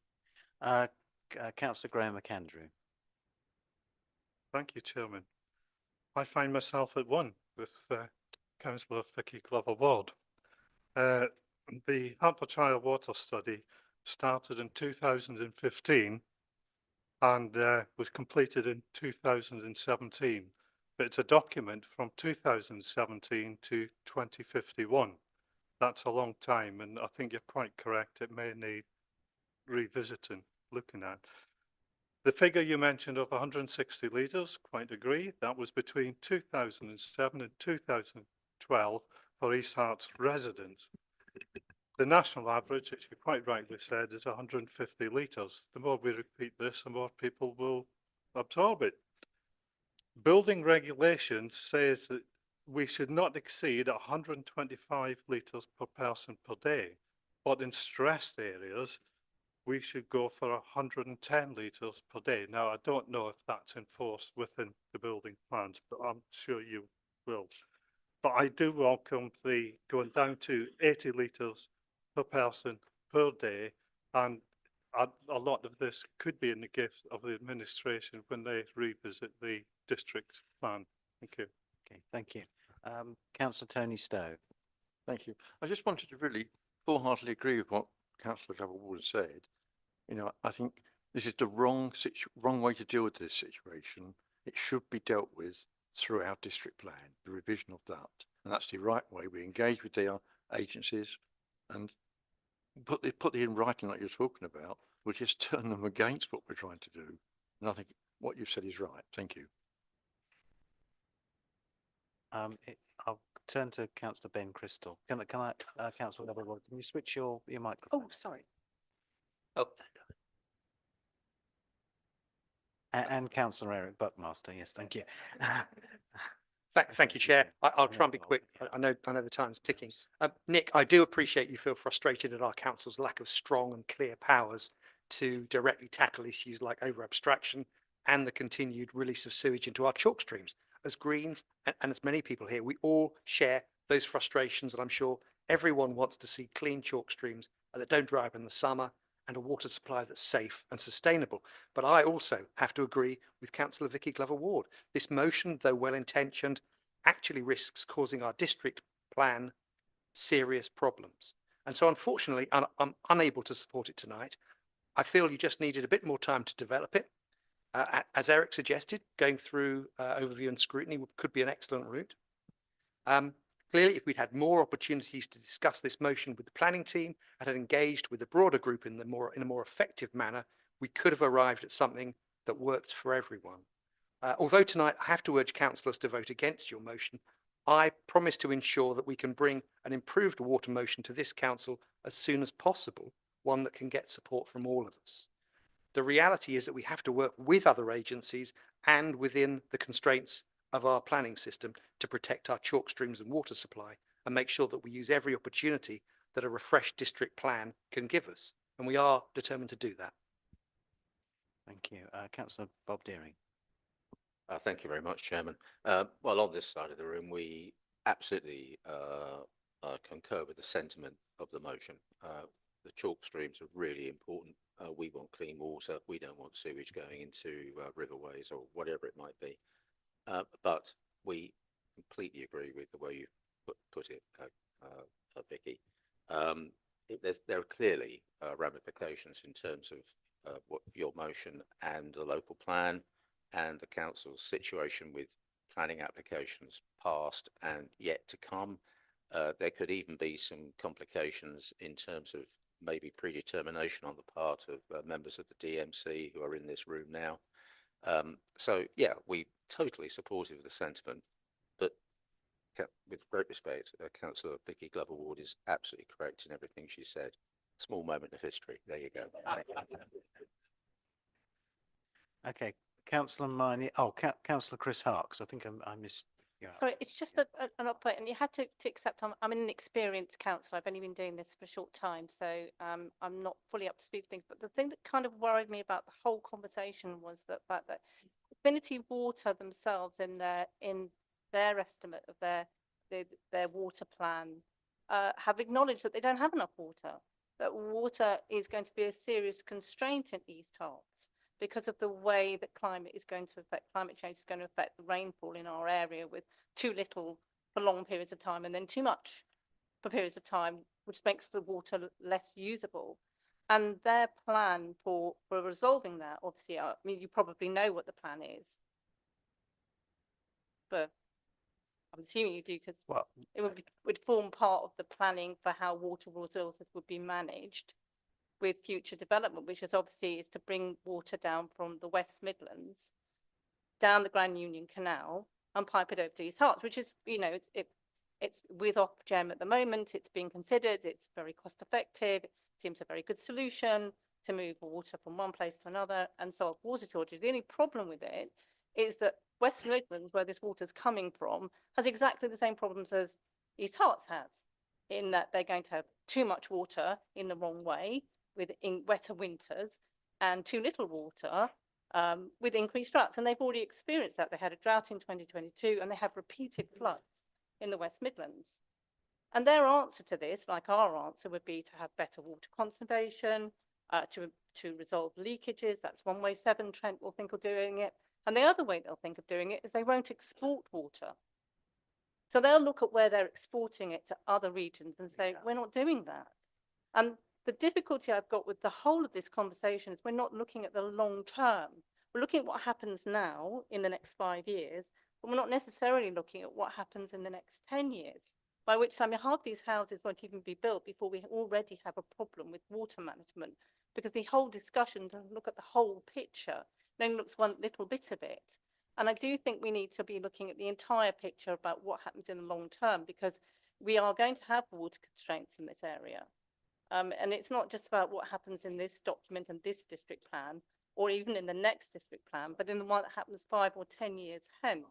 [SPEAKER 1] Councillor Graham McAndrew.
[SPEAKER 17] Thank you, Chairman. I find myself at one with Councillor Vicky Glover-Ward. The Hertfordshire Water Study started in 2015 and was completed in 2017. But it's a document from 2017 to 2051. That's a long time, and I think you're quite correct. It may need revisiting, looking at. The figure you mentioned of 160 litres, quite agree. That was between 2007 and 2012 for East Herts residents. The national average, as you quite rightly said, is 150 litres. The more we repeat this, the more people will absorb it. Building regulation says that we should not exceed 125 litres per person per day, but in stressed areas, we should go for 110 litres per day. Now, I don't know if that's enforced within the building plans, but I'm sure you will. But I do welcome the going down to 80 litres per person per day, and a lot of this could be in the gift of the administration when they revisit the district plan. Thank you.
[SPEAKER 1] Okay, thank you. Councillor Tony Stowe.
[SPEAKER 11] Thank you. I just wanted to really wholeheartedly agree with what Councillor Glover-Ward said. You know, I think this is the wrong way to deal with this situation. It should be dealt with through our district plan, the revision of that, and that's the right way. We engage with their agencies and put the in writing like you're talking about. We'll just turn them against what we're trying to do. And I think what you've said is right. Thank you.
[SPEAKER 1] I'll turn to Councillor Ben Crystal. Can I, Councillor Glover-Ward, can you switch your microphone?
[SPEAKER 8] Oh, sorry.
[SPEAKER 13] Oh,
[SPEAKER 1] And councillor Eric Buckmaster, yes, thank you.
[SPEAKER 3] Thank you, Chair. I'll try and be quick. I know the time's ticking. Nick, I do appreciate you feel frustrated at our council's lack of strong and clear powers to directly tackle issues like over abstraction and the continued release of sewage into our chalk streams. As Greens and as many people here, we all share those frustrations, and I'm sure everyone wants to see clean chalk streams that don't dry up in the summer and a water supply that's safe and sustainable. But I also have to agree with Councillor Vicky Glover-Ward. This motion, though well-intentioned, actually risks causing our district plan serious problems. And so unfortunately, I'm unable to support it tonight. I feel you just needed a bit more time to develop it. As Eric suggested, going through overview and scrutiny could be an excellent route. Clearly, if we'd had more opportunities to discuss this motion with the planning team and had engaged with the broader group in a more effective manner, we could have arrived at something that worked for everyone. Although tonight I have to urge councillors to vote against your motion, I promise to ensure that we can bring an improved water motion to this council as soon as possible, one that can get support from all of us. The reality is that we have to work with other agencies and within the constraints of our planning system to protect our chalk streams and water supply and make sure that we use every opportunity that a refreshed district plan can give us. And we are determined to do that.
[SPEAKER 1] Thank you. Councillor Bob Deering.
[SPEAKER 2] Thank you very much, Chairman. Well, on this side of the room, we absolutely concur with the sentiment of the motion. The chalk streams are really important. We want clean water. We don't want sewage going into riverways or whatever it might be. But we completely agree with the way you put it, Vicky. There are clearly ramifications in terms of what your motion and the local plan and the council's situation with planning applications past and yet to come. There could even be some complications in terms of maybe predetermination on the part of members of the DMC who are in this room now. So yeah, we totally supportive of the sentiment, but with great respect, Councillor Vicky Glover-Ward is absolutely correct in everything she said. Small moment of history. There you go.
[SPEAKER 1] Okay, Councillor Miney. Oh, Councillor Chris Harks. I think I missed. Yeah.
[SPEAKER 22] Sorry, it's just an update, and you have to accept I'm an inexperienced councillor. I've only been doing this for a short time, so I'm not fully up to speed with things. But the thing that kind of worried me about the whole conversation was the fact that Affinity Water themselves, in their estimate of their water plan, have acknowledged that they don't have enough water. That water is going to be a serious constraint in East Herts, because of the way that climate change is going to affect the rainfall in our area, with too little for long periods of time and then too much for periods of time, which makes the water less usable. And their plan for resolving that, obviously, I mean, you probably know what the plan is, but I'm assuming you do, because it would form part of the planning for how water resources would be managed with future development, which is obviously to bring water down from the West Midlands, down the Grand Union Canal, and pipe it over to East Herts, which is, you know, it's with Ofgem at the moment. It's being considered. It's very cost effective. It seems a very good solution to move water from one place to another and solve water shortages. The only problem with it is that West Midlands, where this water is coming from, has exactly the same problems as East Herts has, in that they're going to have too much water in the wrong way, in wetter winters, and too little water with increased droughts. And they've already experienced that. They had a drought in 2022 and they have repeated floods in the West Midlands. And their answer to this, like our answer, would be to have better water conservation, to resolve leakages. That's one way Severn Trent will think of doing it. And the other way they'll think of doing it is they won't export water. So they'll look at where they're exporting it to other regions and say, we're not doing that. And the difficulty I've got with the whole of this conversation is we're not looking at the long term. We're looking at what happens now in the next 5 years, but we're not necessarily looking at what happens in the next 10 years, by which time half these houses won't even be built before we already have a problem with water management, because the whole discussion doesn't look at the whole picture, it only looks one little bit of it. And I do think we need to be looking at the entire picture about what happens in the long term, because we are going to have water constraints in this area. And it's not just about what happens in this document and this district plan. or even in the next district plan, but in the one that happens 5 or 10 years hence.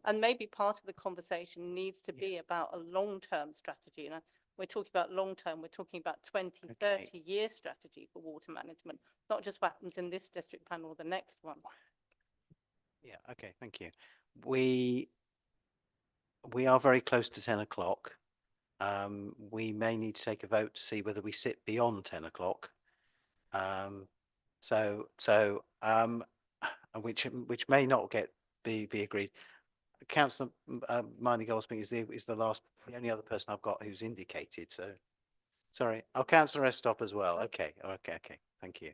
[SPEAKER 22] And maybe part of the conversation needs to be about a long-term strategy. And we're talking about long-term, we're talking about 20, 30-year strategy for water management, not just what happens in this district plan or the next one.
[SPEAKER 1] Yeah, okay, thank you. We are very close to 10 o'clock. We may need to take a vote to see whether we sit beyond 10 o'clock. Which may not be agreed. Councillor Marnie Goldsmith is the only other person I've got who's indicated. So, sorry. Oh, Councillor Estop as well. Okay. Thank you.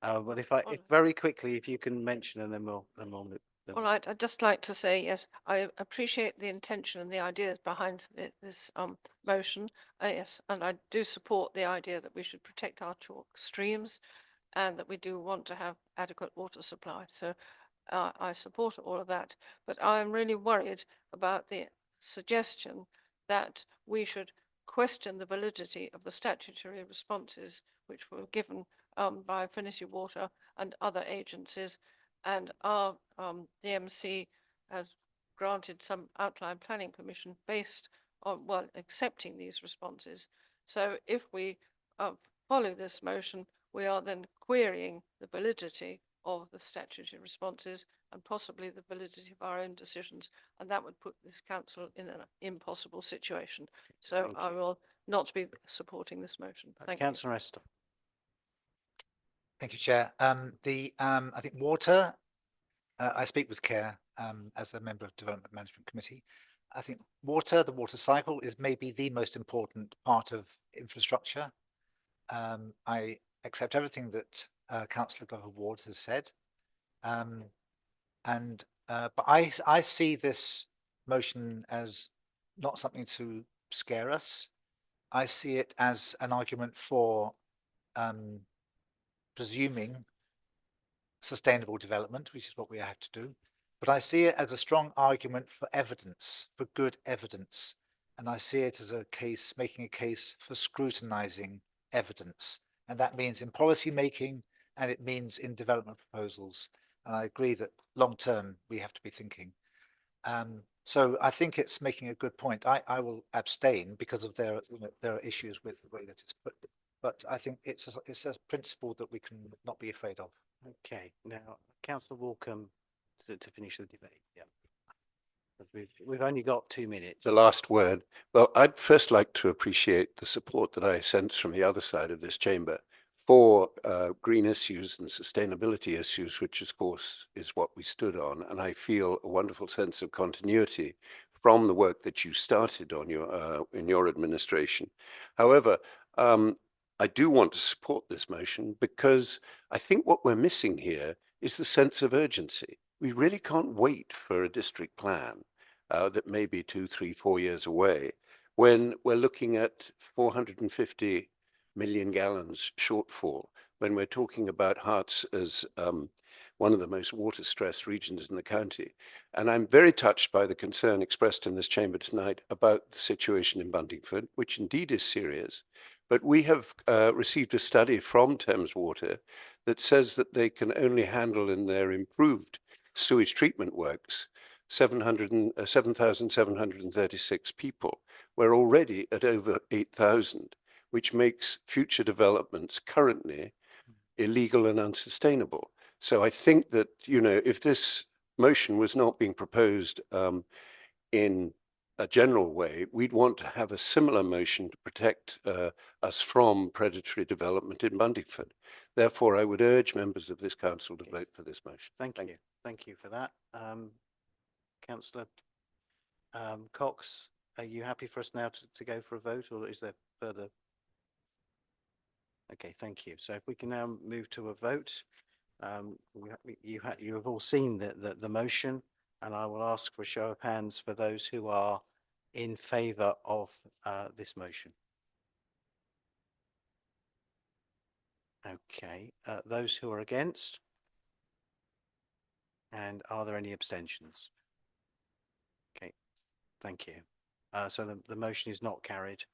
[SPEAKER 1] But if very quickly, if you can mention, and then we'll move.
[SPEAKER 5] All right, I'd just like to say, yes, I appreciate the intention and the ideas behind this motion. Yes, and I do support the idea that we should protect our chalk streams and that we do want to have adequate water supply. So I support all of that, but I'm really worried about the suggestion that we should question the validity of the statutory responses which were given by Affinity Water and other agencies, and our DMC has granted some outline planning permission based on, well, accepting these responses. So if we follow this motion, we are then querying the validity of the statutory responses and possibly the validity of our own decisions, and that would put this council in an impossible situation. So I will not be supporting this motion. Thank you.
[SPEAKER 1] Councillor Estop.
[SPEAKER 12] Thank you, Chair. I think water, I speak with care as a member of Development Management Committee. I think water, the water cycle, is maybe the most important part of infrastructure. I accept everything that Councillor Glover Ward has said. But I see this motion as not something to scare us. I see it as an argument for presuming sustainable development, which is what we have to do. But I see it as a strong argument for evidence, for good evidence. And I see it as a case, making a case for scrutinizing evidence. And that means in policy making, and it means in development proposals. And I agree that long term we have to be thinking. So I think it's making a good point. I will abstain because of there are issues with the way that it's put. But I think it's a principle that we can not be afraid of.
[SPEAKER 1] Okay, now Councillor Walcombe to finish the debate. Yeah, we've only got 2 minutes.
[SPEAKER 4] The last word. Well, I'd first like to appreciate the support that I sense from the other side of this chamber for green issues and sustainability issues, which of course is what we stood on. And I feel a wonderful sense of continuity from the work that you started on in your administration. However, I do want to support this motion because I think what we're missing here is the sense of urgency. We really can't wait for a district plan that may be 2, 3, 4 years away when we're looking at 450 million gallons shortfall, when we're talking about Herts as one of the most water stressed regions in the county. And I'm very touched by the concern expressed in this chamber tonight about the situation in Buntingford, which indeed is serious. But we have received a study from Thames Water that says that they can only handle in their improved sewage treatment works 7,736 people. We're already at over 8,000, which makes future developments currently illegal and unsustainable. So I think that, you know, if this motion was not being proposed in a general way, we'd want to have a similar motion to protect us from predatory development in Buntingford. Therefore, I would urge members of this council to vote for this motion.
[SPEAKER 1] Thank you. Thank you for that. Councillor Cox, are you happy for us now to go for a vote, or is there further? Okay, thank you. So if we can now move to a vote. You have all seen the motion, and I will ask for a show of hands for those who are in favour of this motion. Okay, those who are against, and are there any abstentions? Okay, thank you. So the motion is not carried.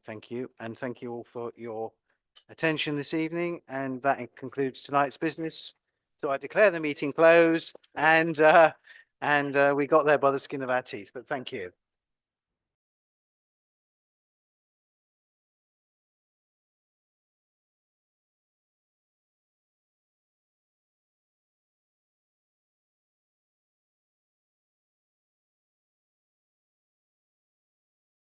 [SPEAKER 1] Thank you, and thank you all for your attention this evening, and that concludes tonight's business. So I declare the meeting closed, and we got there by the skin of our teeth, but thank you.